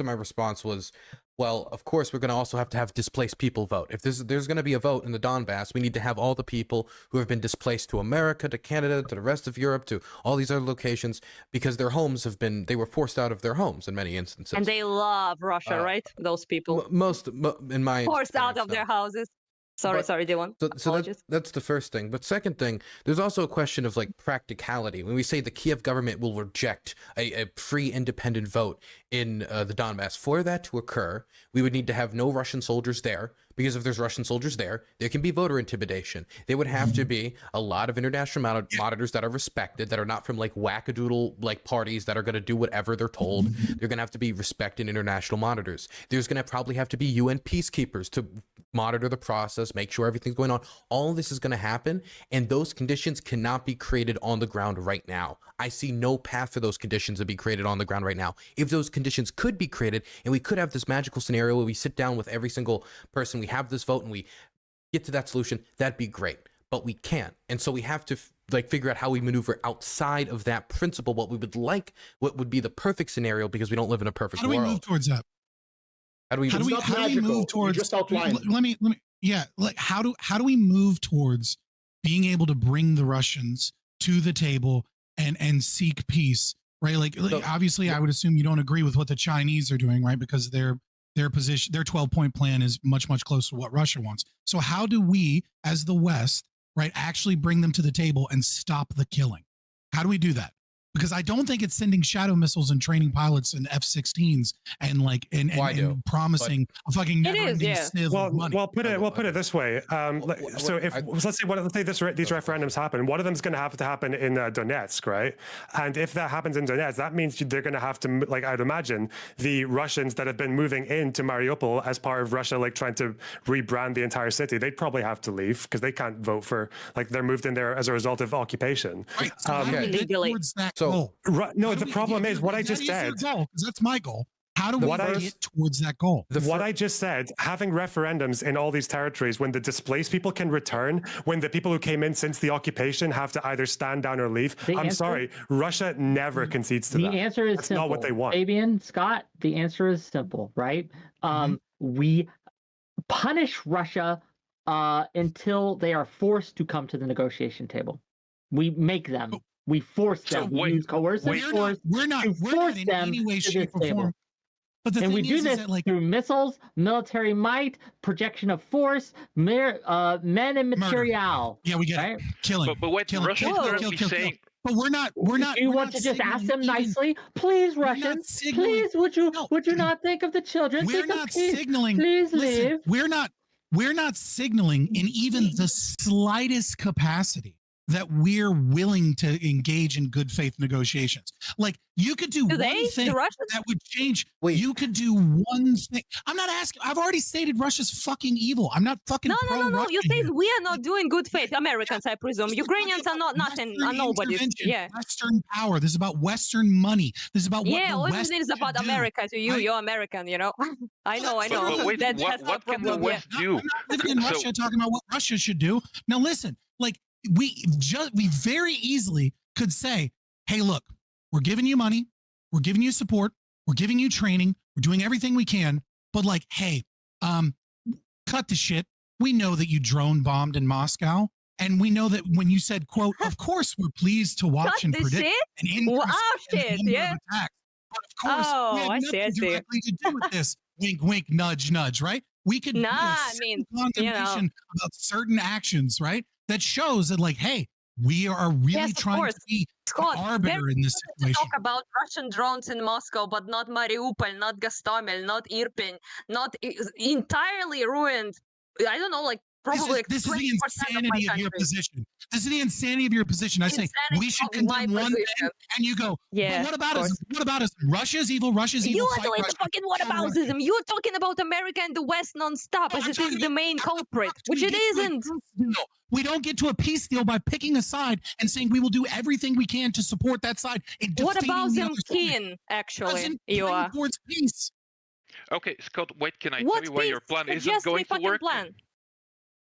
of my response was, well, of course we're going to also have to have displaced people vote. If there's going to be a vote in the Donbass, we need to have all the people who have been displaced to America, to Canada, to the rest of Europe, to all these other locations, because their homes they were forced out of their homes in many instances. And they love Russia, right? Those people. In my forced out of their houses. Sorry, Dylan. So that's the first thing. But second thing, there's also a question of like practicality. When we say the Kiev government will reject a free independent vote in the Donbass, for that to occur, we would need to have no Russian soldiers there, because if there's Russian soldiers there can be voter intimidation. There would have to be a lot of international monitors that are respected, that are not from like wackadoodle like parties that are going to do whatever they're told. They're going to have to be respected international monitors. There's going to probably have to be UN peacekeepers to monitor the process, make sure everything's going on. All of this is going to happen, and those conditions cannot be created on the ground right now. I see no path for those conditions to be created on the ground right now. If those conditions could be created, and we could have this magical scenario where we sit down with every single person, we have this vote, and we get to that solution, that'd be great. But we can't, and so we have to figure out how we maneuver outside of that principle, what we would like, what would be the perfect scenario, because we don't live in a perfect world. How do we move towards that? How do we move towards? Just outline. Let me. Yeah, like how do we move towards being able to bring the Russians to the table and seek peace, right? Like obviously, I would assume you don't agree with what the Chinese are doing, right? Because their position, their 12-point plan is much closer to what Russia wants. So how do we, as the West, right, actually bring them to the table and stop the killing? How do we do that? Because I don't think it's sending shadow missiles and training pilots and F-16s and promising a fucking never-ending sieve of money. Well, put it this way. So let's say these referendums happen. One of them is going to have to happen in Donetsk, right? And if that happens in Donetsk, that means they're going to have to, like, I'd imagine the Russians that have been moving into Mariupol as part of Russia, like trying to rebrand the entire city, they'd probably have to leave because they can't vote for, like, they're moved in there as a result of occupation. Right. No, the problem is what I just said. That's my goal. How do we get towards that goal? What I just said, having referendums in all these territories when the displaced people can return, when the people who came in since the occupation have to either stand down or leave. I'm sorry, Russia never concedes to that. The answer is That's simple. not what they want. Fabian, Scott, the answer is simple, right? We punish Russia until they are forced to come to the negotiation table. We make them. We force them. We use coercive force. We're not in any way, shape, or form. But the thing we do is this that, like, through missiles, military might, projection of force, men and material. Yeah, we get it. Killing. But wait, Russia is currently saying. But we're not. You want to just ask them nicely, please, Russians. Please, would you not think of the children? We're not signaling. Please leave. We're not signaling in even the slightest capacity that we're willing to engage in good faith negotiations. Like, you could do one thing that would change. You could do one thing. I'm not asking. I've already stated Russia's fucking evil. I'm not fucking No. You said we are not doing good faith. Americans, I presume. Ukrainians are not nothing. Are nobody. Yeah. Western power. This is about Western money. This is about what the West everything is about America to you. You're American, you know. I know. But wait, what can the West do? I'm not living in Russia talking about what Russia should do. Now listen, like, we very easily could say, hey, look, we're giving you money, we're giving you support, we're giving you training, we're doing everything we can, but, like, hey, cut the shit. We know that you drone bombed in Moscow, and we know that when you said, quote, of course we're pleased to watch and predict an increase in the number of attacks. But of course, we had nothing directly to do with this. Wink, wink, nudge, nudge, right? We could do condemnation about certain actions, right? That shows that, like, hey, we are really trying to be an arbiter in this situation. Talk about Russian drones in Moscow, but not Mariupol, not Gostomel, not Irpin, not entirely ruined. I don't know, like, probably this is the insanity of your position. This is the insanity of your position. I say we should condemn one thing, and you go, but what about us? What about us? Russia's evil. Russia's evil. You are doing the fucking whataboutism. You're talking about America and the West nonstop as it is the main culprit, which it isn't. No, we don't get to a peace deal by picking a side and saying we will do everything we can to support that side. What about Zemkin, actually? You are towards peace. Okay, Scott, wait, can I tell you why your plan isn't going to work?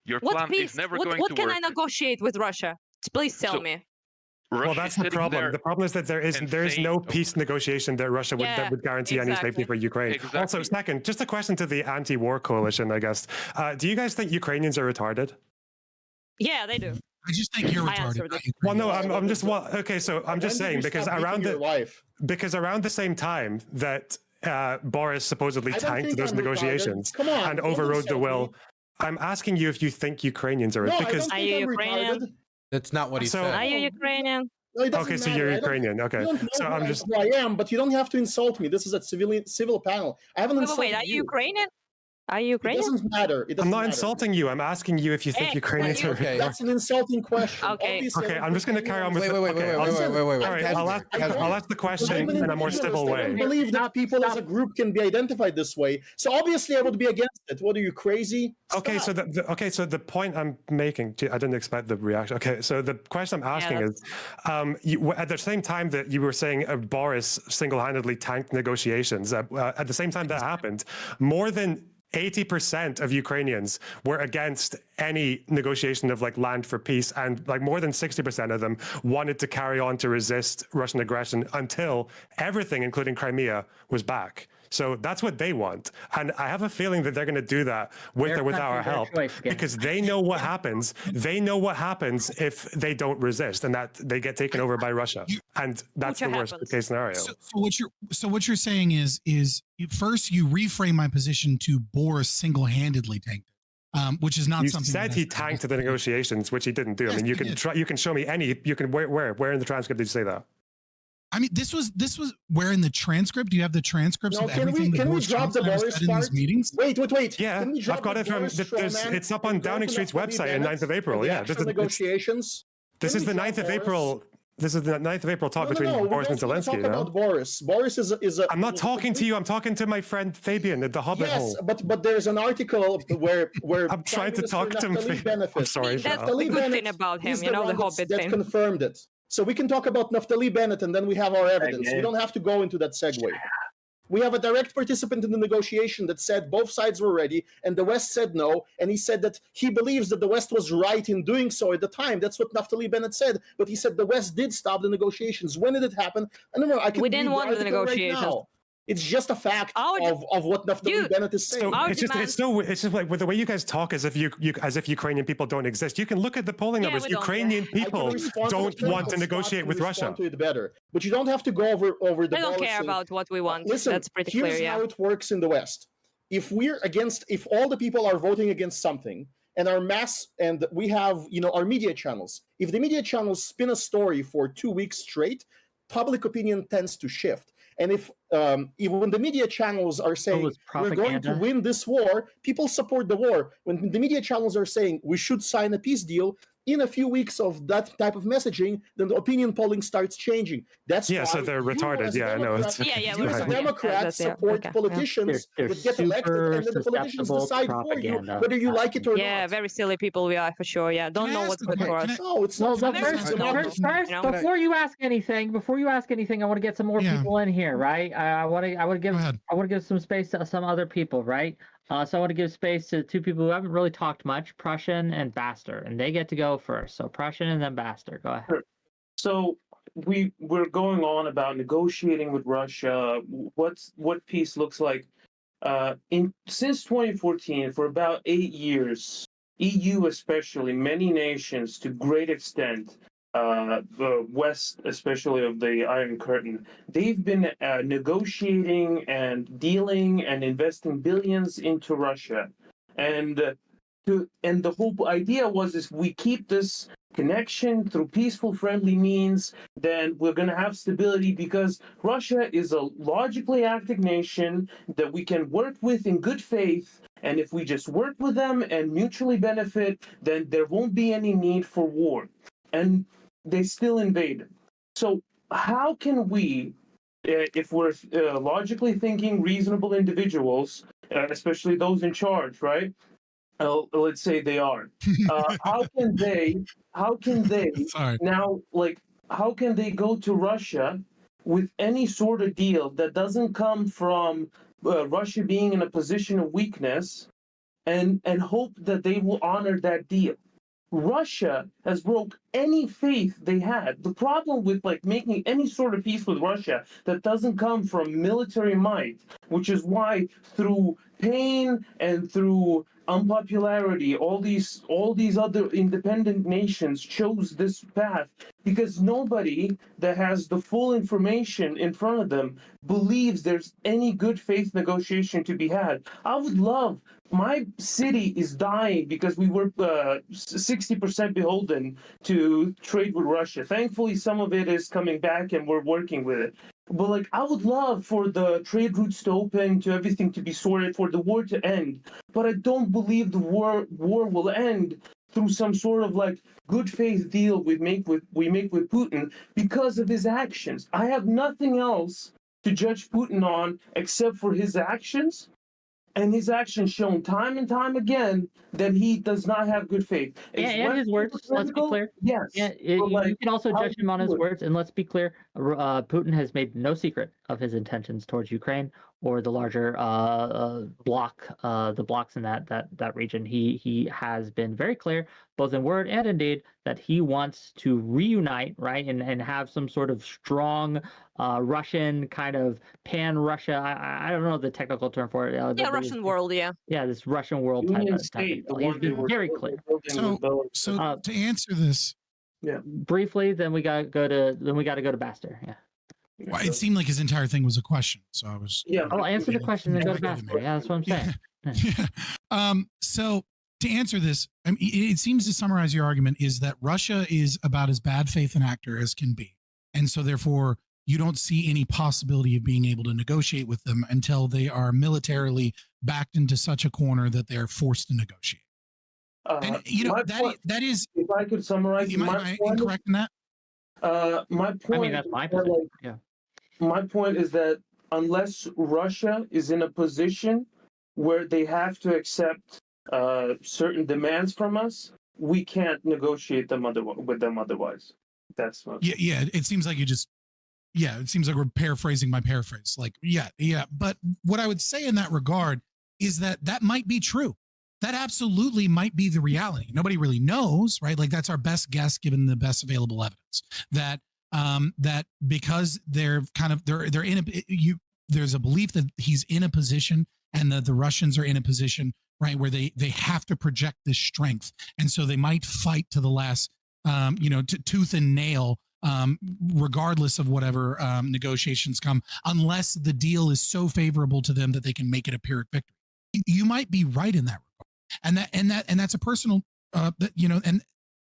Your plan is never going to work. What can I negotiate with Russia? Please tell me. Well, that's the problem. The problem is that there is no peace negotiation that Russia would that would guarantee any safety for Ukraine. Exactly. Also, second, just a question to the anti-war coalition, I guess. Do you guys think Ukrainians are retarded? Yeah, they do. I just think you're retarded. Well, no, I'm just okay. So I'm just saying because around the same time that Boris supposedly tanked those negotiations and overrode the will. I'm asking you if you think Ukrainians are because are you Ukrainian? That's not what he said. Are you Ukrainian? No, okay, so you're Ukrainian. Okay, so I'm just. I am, but you don't have to insult me. This is a civil panel. I haven't insulted Wait, are you Ukrainian? Are you It Ukrainian? doesn't matter. It doesn't I'm not matter. insulting you. I'm asking you if you think Ukrainians are. Okay. That's an insulting question. Okay. Obviously, Okay, I'm just going to carry on with. Wait, All right, Cashmere, I'll ask the question in a more civil I way. don't believe that people as a group can be identified this way. So obviously, I would be against it. What are you, crazy? Okay, Stop. so the point I'm making, I didn't expect the reaction. Okay, so the question I'm asking is, at the same time that you were saying Boris single-handedly tanked negotiations, at the same time that happened, more than 80% of Ukrainians were against any negotiation of like land for peace, and like more than 60% of them wanted to carry on to resist Russian aggression until everything, including Crimea, was back. So that's what they want. And I have a feeling that they're going to do that with or without our help, because they know what happens. They know what happens if they don't resist and that they get taken over by Russia. And that's the worst case scenario. So what you're saying is first you reframe my position to Boris single-handedly tanked it, which is not something. You said he tanked the negotiations, which he didn't do. Yes, I mean, you can try. You can show me any. You can where in the transcript did you say that? I mean, this was where in the transcript? Do you have the transcripts of everything? Can we drop the Boris part? In these meetings? Wait. Yeah, I've got it from. It's up on Downing Street's website on 9th of April. Yeah, this is negotiations. This is the 9th of April. This is the 9th of April talk between Boris and Zelensky. Talk about Boris. Boris is a. I'm not talking to you. I'm talking to my friend Fabian at the Hobbit Hole. Yes, but there's an article where I'm trying to talk to him. I'm sorry. That's the good thing about him, the Hobbit that thing. confirmed it. So we can talk about Naftali Bennett and then we have our evidence. We don't have to go into that segue. We have a direct participant in the negotiation that said both sides were ready and the West said no. And he said that he believes that the West was right in doing so at the time. That's what Naftali Bennett said. But he said the West did stop the negotiations. When did it happen? I don't know. I can We didn't want the negotiations. Right now. It's just a fact of what Naftali Bennett is saying. So it's just like with the way you guys talk as if as if Ukrainian people don't exist. You can look at the polling numbers. Ukrainian people don't want to negotiate with Russia. To it better, but you don't have to go over the. I don't care about what we want. Listen, that's pretty clear. Here's how it works in the West. If all the people are voting against something, and our mass, and we have our media channels. If the media channels spin a story for 2 weeks straight, public opinion tends to shift. And if even when the media channels are saying we're going to win this war, people support the war. When the media channels are saying we should sign a peace deal, in a few weeks of that type of messaging, then the opinion polling starts changing. That's why so they're retarded. Yeah, I know. You as Democrats support politicians that get elected, and then the politicians decide for you whether you like it or not. Yeah, very silly people we are for sure. Yeah, don't know what's good for us. No, it's not. First, before you ask anything, I want to get some more people in here, right? I want to give some space to some other people, right? So I want to give space to two people who haven't really talked much, Prussian and Baster, and they get to go first. So Prussian and then Baster, go ahead. Sure. So we're going on about negotiating with Russia, what peace looks like. Since 2014, for about 8 years, EU especially, many nations to great extent, the West, especially of the Iron Curtain, they've been negotiating and dealing and investing billions into Russia, and the whole idea was if we keep this connection through peaceful, friendly means, then we're going to have stability because Russia is a logically active nation that we can work with in good faith. And if we just work with them and mutually benefit, then there won't be any need for war. And they still invaded. So how can we, if we're logically thinking reasonable individuals, especially those in charge, right? Let's say they are. How can they now, how can they go to Russia with any sort of deal that doesn't come from Russia being in a position of weakness and hope that they will honor that deal? Russia has broke any faith they had. The problem with making any sort of peace with Russia that doesn't come from military might, which is why through pain and through unpopularity, all these other independent nations chose this path, because nobody that has the full information in front of them believes there's any good faith negotiation to be had. I would love, my city is dying because we were 60% beholden to trade with Russia. Thankfully, some of it is coming back and we're working with it. But like, I would love for the trade routes to open, to everything to be sorted, for the war to end. But I don't believe the war will end through some sort of like good faith deal we make with Putin because of his actions. I have nothing else to judge Putin on except for his actions. And his actions shown time and time again that he does not have good faith. And his words, let's be clear. Yes. Yeah, you can also judge him on his words, and let's be clear. Putin has made no secret of his intentions towards Ukraine or the larger bloc, the blocs in that region. He has been very clear, both in word and in deed, that he wants to reunite, right, and have some sort of strong Russian kind of pan-Russia. I don't know the technical term for it. Yeah, Russian world. Yeah. Yeah, this Russian world type of deal. He's been very clear. So to answer this, briefly, then we got to go to Baster. Yeah. Well, it seemed like his entire thing was a question, so I was. Yeah. I'll answer the question and go to Baster. Yeah, that's what I'm saying. Yeah. So to answer this, I mean, it seems to summarize your argument is that Russia is about as bad faith an actor as can be, and so therefore you don't see any possibility of being able to negotiate with them until they are militarily backed into such a corner that they're forced to negotiate. And you know that is. If I could summarize, am I incorrect in that? My point. I mean, that's my position. Yeah. My point is that unless Russia is in a position where they have to accept certain demands from us, we can't negotiate with them otherwise. That's what. Yeah. It seems like you just. Yeah, it seems like we're paraphrasing my paraphrase. Like, yeah. But what I would say in that regard is that might be true. That absolutely might be the reality. Nobody really knows, right? Like that's our best guess given the best available evidence. That because they're kind of they're in there's a belief that he's in a position and that the Russians are in a position, right, where they have to project this strength, and so they might fight to the last, tooth and nail. Regardless of whatever negotiations come, unless the deal is so favorable to them that they can make it a Pyrrhic victory. You might be right in that regard, and that's a personal, but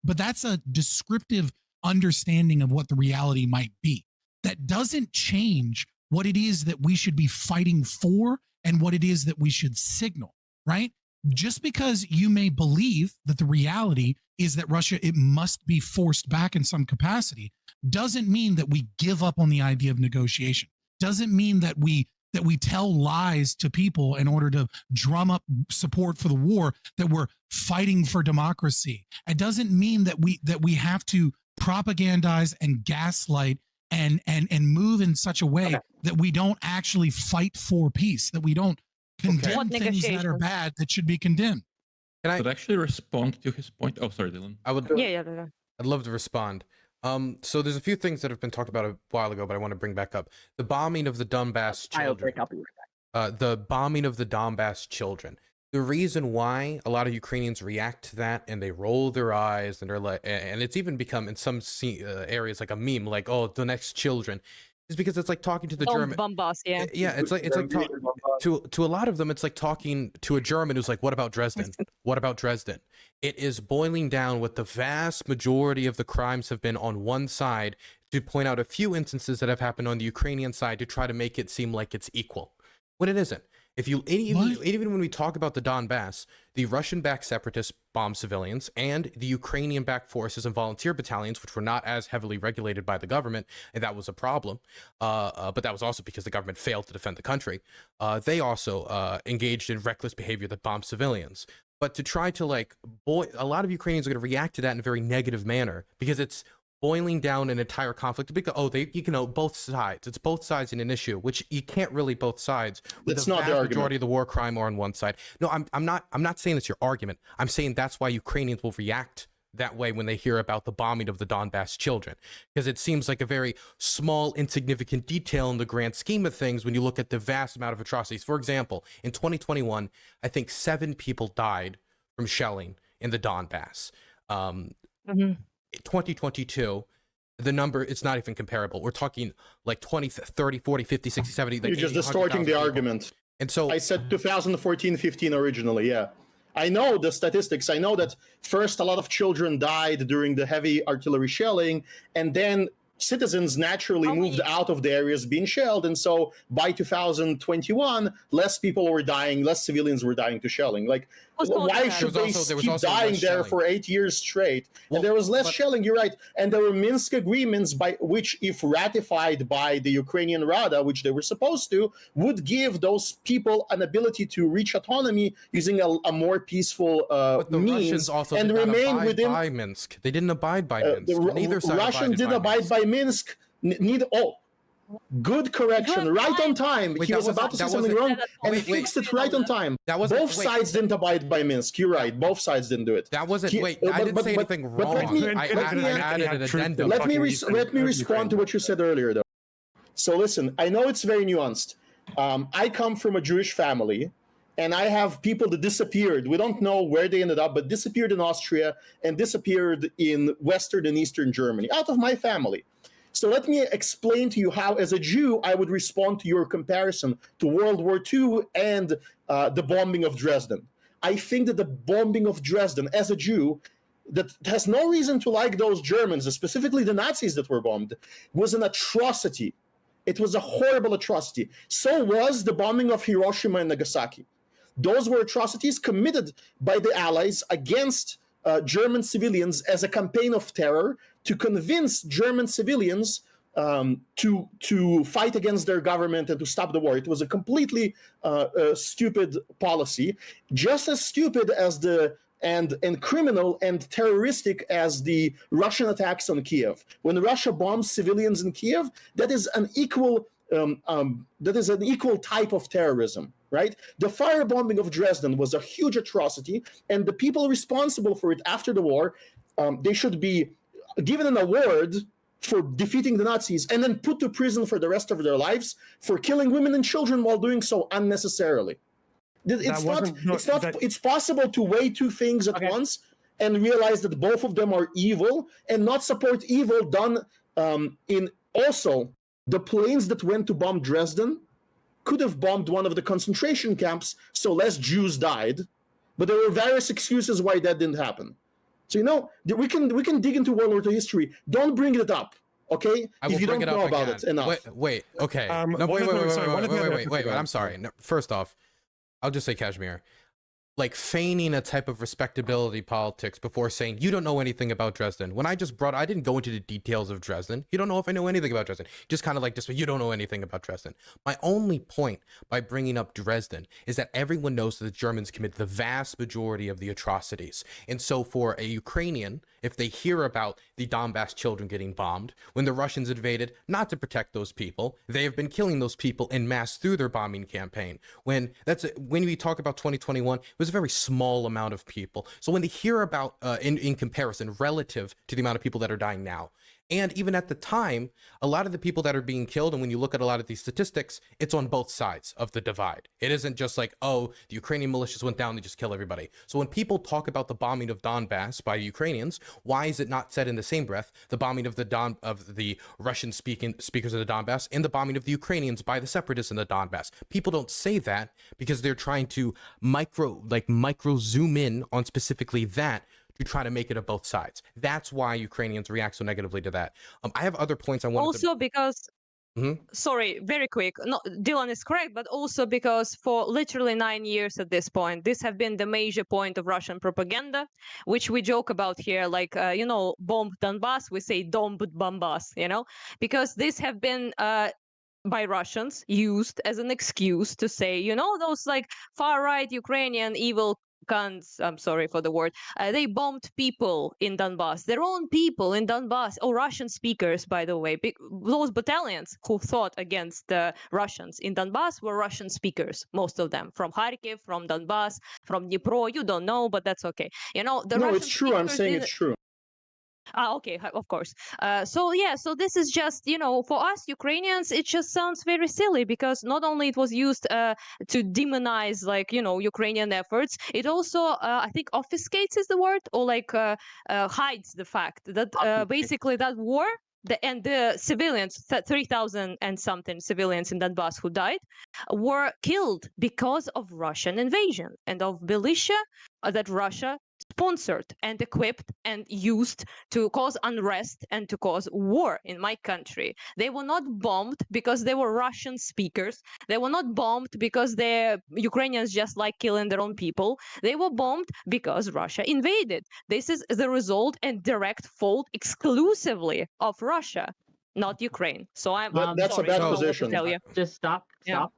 that's a descriptive understanding of what the reality might be. That doesn't change what it is that we should be fighting for and what it is that we should signal, right? Just because you may believe that the reality is that Russia, it must be forced back in some capacity, doesn't mean that we give up on the idea of negotiation. Doesn't mean that we tell lies to people in order to drum up support for the war, that we're fighting for democracy. It doesn't mean that we have to propagandize and gaslight and move in such a way that we don't actually fight for peace, that we don't condemn things that are bad that should be condemned. Can I actually respond to his point? Oh, sorry, Dylan. I'd love to respond. So there's a few things that have been talked about a while ago, but I want to bring back up the bombing of the Donbass children. I'll be right back. The bombing of the Donbass children. The reason why a lot of Ukrainians react to that and they roll their eyes and they're like, and it's even become in some areas like a meme, like, oh, the next children, is because it's like talking to the German. Bombas, yeah. Yeah, it's like to a lot of them, it's like talking to a German who's like, what about Dresden? What about Dresden? It is boiling down what the vast majority of the crimes have been on one side, to point out a few instances that have happened on the Ukrainian side to try to make it seem like it's equal, when it isn't. If you even when we talk about the Donbass, the Russian-backed separatists bomb civilians, and the Ukrainian-backed forces and volunteer battalions, which were not as heavily regulated by the government, and that was a problem. But that was also because the government failed to defend the country. They also engaged in reckless behavior that bombed civilians. But to try to a lot of Ukrainians are going to react to that in a very negative manner because it's boiling down an entire conflict. Because both sides. It's both sides in an issue, which you can't really both sides. That's not the argument. Majority of the war crime are on one side. No, I'm not saying that's your argument. I'm saying that's why Ukrainians will react that way when they hear about the bombing of the Donbass children, because it seems like a very small, insignificant detail in the grand scheme of things when you look at the vast amount of atrocities. For example, in 2021, I think 7 people died from shelling in the Donbass. 2022, the number, it's not even comparable. We're talking like 20, 30, 40, 50, 60, 70. Like you're just distorting the argument. And so I said 2014-15 originally, yeah. I know the statistics. I know that first a lot of children died during the heavy artillery shelling, and then citizens naturally moved out of the areas being shelled, and so by 2021, less people were dying, less civilians were dying to shelling. Like, why should they keep dying there for 8 years straight? And there was less shelling, you're right. And there were Minsk agreements by which, if ratified by the Ukrainian Rada, which they were supposed to, would give those people an ability to reach autonomy using a more peaceful but the means Russians also and did not remain abide within by Minsk. They didn't abide by Minsk. Neither side Russians didn't abide by Minsk. Good correction, right on time. He was about to say something wrong and fixed it right on time. Both sides didn't abide by Minsk. You're right. Both sides didn't do it. That wasn't. I didn't say anything wrong. I added an addendum. Let me respond to what you said earlier, though. So listen, I know it's very nuanced. I come from a Jewish family, and I have people that disappeared. We don't know where they ended up, but disappeared in Austria and disappeared in Western and Eastern Germany, out of my family. So let me explain to you how, as a Jew, I would respond to your comparison to World War II and the bombing of Dresden. I think that the bombing of Dresden, as a Jew, that has no reason to like those Germans, specifically the Nazis that were bombed, was an atrocity. It was a horrible atrocity. So was the bombing of Hiroshima and Nagasaki. Those were atrocities committed by the Allies against German civilians as a campaign of terror to convince German civilians to fight against their government and to stop the war. It was a completely stupid policy, just as stupid as and criminal and terroristic as the Russian attacks on Kiev. When Russia bombs civilians in Kiev, that is an equal type of terrorism, right? The firebombing of Dresden was a huge atrocity, and the people responsible for it after the war, they should be given an award for defeating the Nazis and then put to prison for the rest of their lives for killing women and children while doing so unnecessarily. It's possible to weigh two things at once and realize that both of them are evil and not support evil done in also the planes that went to bomb Dresden could have bombed one of the concentration camps so less Jews died, but there were various excuses why that didn't happen. So, you know, we can dig into World War II history. Don't bring it up, okay? If you don't know about it enough. Wait, okay. Wait, I'm sorry. No, first off, I'll just say Kashmir. Like feigning a type of respectability politics before saying you don't know anything about Dresden. When I didn't go into the details of Dresden. You don't know if I know anything about Dresden. Just kind of like this, you don't know anything about Dresden. My only point by bringing up Dresden is that everyone knows that the Germans committed the vast majority of the atrocities. And so for a Ukrainian, if they hear about the Donbass children getting bombed, when the Russians invaded, not to protect those people, they have been killing those people en masse through their bombing campaign. When we talk about 2021, it was a very small amount of people. So when they hear about, in comparison, relative to the amount of people that are dying now, and even at the time, a lot of the people that are being killed, and when you look at a lot of these statistics, it's on both sides of the divide. It isn't just like, oh, the Ukrainian militias went down, they just kill everybody. So when people talk about the bombing of Donbass by Ukrainians, why is it not said in the same breath, the bombing of the Russian speakers of the Donbass and the bombing of the Ukrainians by the separatists in the Donbass? People don't say that because they're trying to micro zoom in on specifically that, to try to make it of both sides. That's why Ukrainians react so negatively to that. I have other points I wanted also because sorry, very quick. No, Dylan is correct, but also because for literally 9 years at this point, this have been the major point of Russian propaganda, which we joke about here, like bomb Donbass, we say "Dom Donbass," because this have been by Russians used as an excuse to say, those like far right Ukrainian evil cunts, I'm sorry for the word, they bombed people in Donbass, their own people in Donbass, Russian speakers, by the way. Those battalions who fought against the Russians in Donbass were Russian speakers, most of them, from Kharkiv, from Donbass, from Dnipro. You don't know, but that's okay. No, it's true. I'm saying it's true. Okay, of course. So this is just, for us Ukrainians, it just sounds very silly because not only it was used to demonize, Ukrainian efforts, it also, I think, obfuscates is the word, or hides the fact that basically that war, the civilians, 3,000 and something civilians in Donbass who died, were killed because of Russian invasion and of militia that Russia sponsored and equipped and used to cause unrest and to cause war in my country. They were not bombed because they were Russian speakers. They were not bombed because the Ukrainians just like killing their own people. They were bombed because Russia invaded. This is the result and direct fault exclusively of Russia, not Ukraine. So That's sorry, a bad I don't know what to position. tell you. Just stop.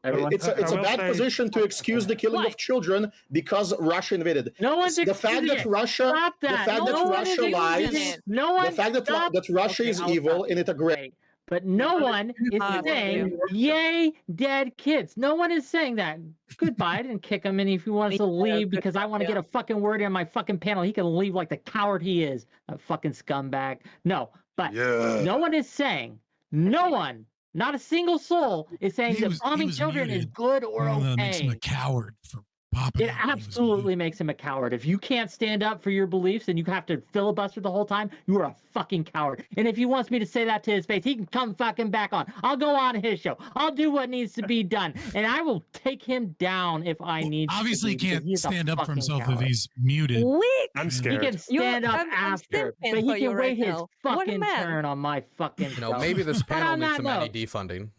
Everyone. It's a bad position to excuse the killing Why? of children because Russia invaded. No one's the fact that excusing it. Russia, Stop the that. fact No that one Russia is lies, excusing it. No one. the fact that, Stop. that Russia Okay, is I'll evil stop. and it agrees. Right. But no one is saying, yay, dead kids. No one is saying that. Goodbye, I didn't kick him, and if he wants to leave because I want to get a fucking word in on my fucking panel, he can leave like the coward he is. A fucking scumbag. No, but no one is saying, no one, not a single soul is saying that bombing children is good or That makes him okay. a coward for popping. It absolutely makes him a coward. If you can't stand up for your beliefs and you have to filibuster the whole time, you are a fucking coward. And if he wants me to say that to his face, he can come fucking back on. I'll go on his show. I'll do what needs to be done. And I will take him down if I need to. Obviously, he can't He's a stand up for fucking himself coward. if he's muted. I'm He scared. can stand up I'm after, simping but for he you can right wait his now. What a fucking man. turn on my fucking You know, show. maybe this But panel on needs that some note- defunding.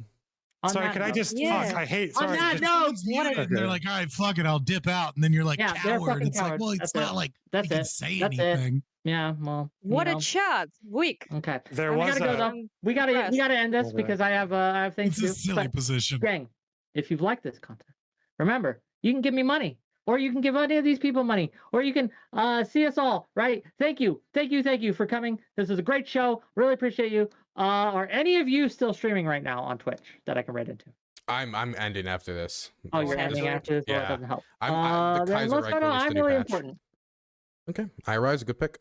on Sorry, that can I note- just Yeah. fuck? I hate. On Sorry, that just- note, Someone's muted and they're like, all right, fuck it, I'll dip out. And then you're like, Yeah, they're coward. fucking It's like, cowards. well, it's That's not it. like That's he can it. say That's it. anything. Yeah, well, What you a know. chat. Weak. Okay. There we was gotta go a- though. We gotta end this Okay. because I have things It's to a do. silly But, position. gang, if you've liked this content, remember you can give me money, or you can give any of these people money, or you can see us all. Right? Thank you for coming. This is a great show. Really appreciate you. Are any of you still streaming right now on Twitch that I can write into? I'm ending after this. Oh, you're This- ending after this. Well, Yeah. it doesn't help. The Then Kaiser let's Reich go to released a I'm new really patch. important. Okay, I rise a good pick.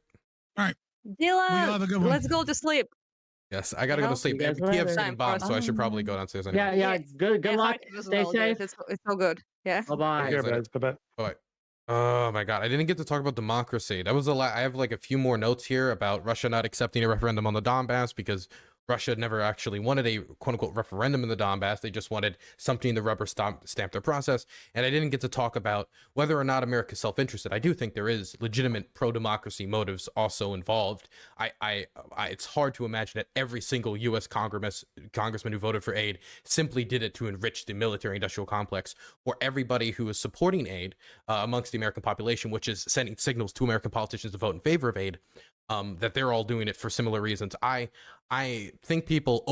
Well, y'all have a Dylan, good one. let's go to sleep. Yes, I gotta go know? to sleep. You guys Kiev later. getting bombed, so I should probably go downstairs anyway. Yeah. Yes. Good Yeah, luck. Kharkiv as Stay well, dude. safe. It's so good. Yeah. Bye bye. Here, guys. Bye-bye. Bye. Oh my god, I didn't get to talk about democracy. That was a lot. I have like a few more notes here about Russia not accepting a referendum on the Donbass because Russia never actually wanted a quote-unquote referendum in the Donbass. They just wanted something to rubber stamp their process. And I didn't get to talk about whether or not America's self-interested. I do think there is legitimate pro-democracy motives also involved. It's hard to imagine that every single U.S. congressman who voted for aid simply did it to enrich the military-industrial complex, or everybody who is supporting aid amongst the American population, which is sending signals to American politicians to vote in favor of aid, that they're all doing it for similar reasons. I think people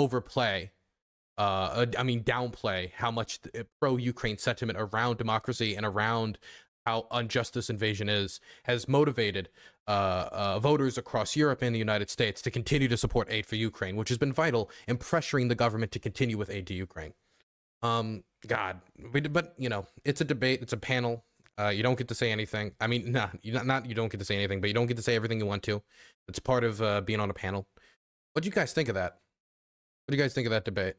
downplay how much pro-Ukraine sentiment around democracy and around how unjust this invasion has motivated voters across Europe and the United States to continue to support aid for Ukraine, which has been vital in pressuring the government to continue with aid to Ukraine. But you know, it's a debate, it's a panel. You don't get to say anything. I mean, you don't get to say anything, but you don't get to say everything you want to. It's part of being on a panel. What do you guys think of that? What do you guys think of that debate?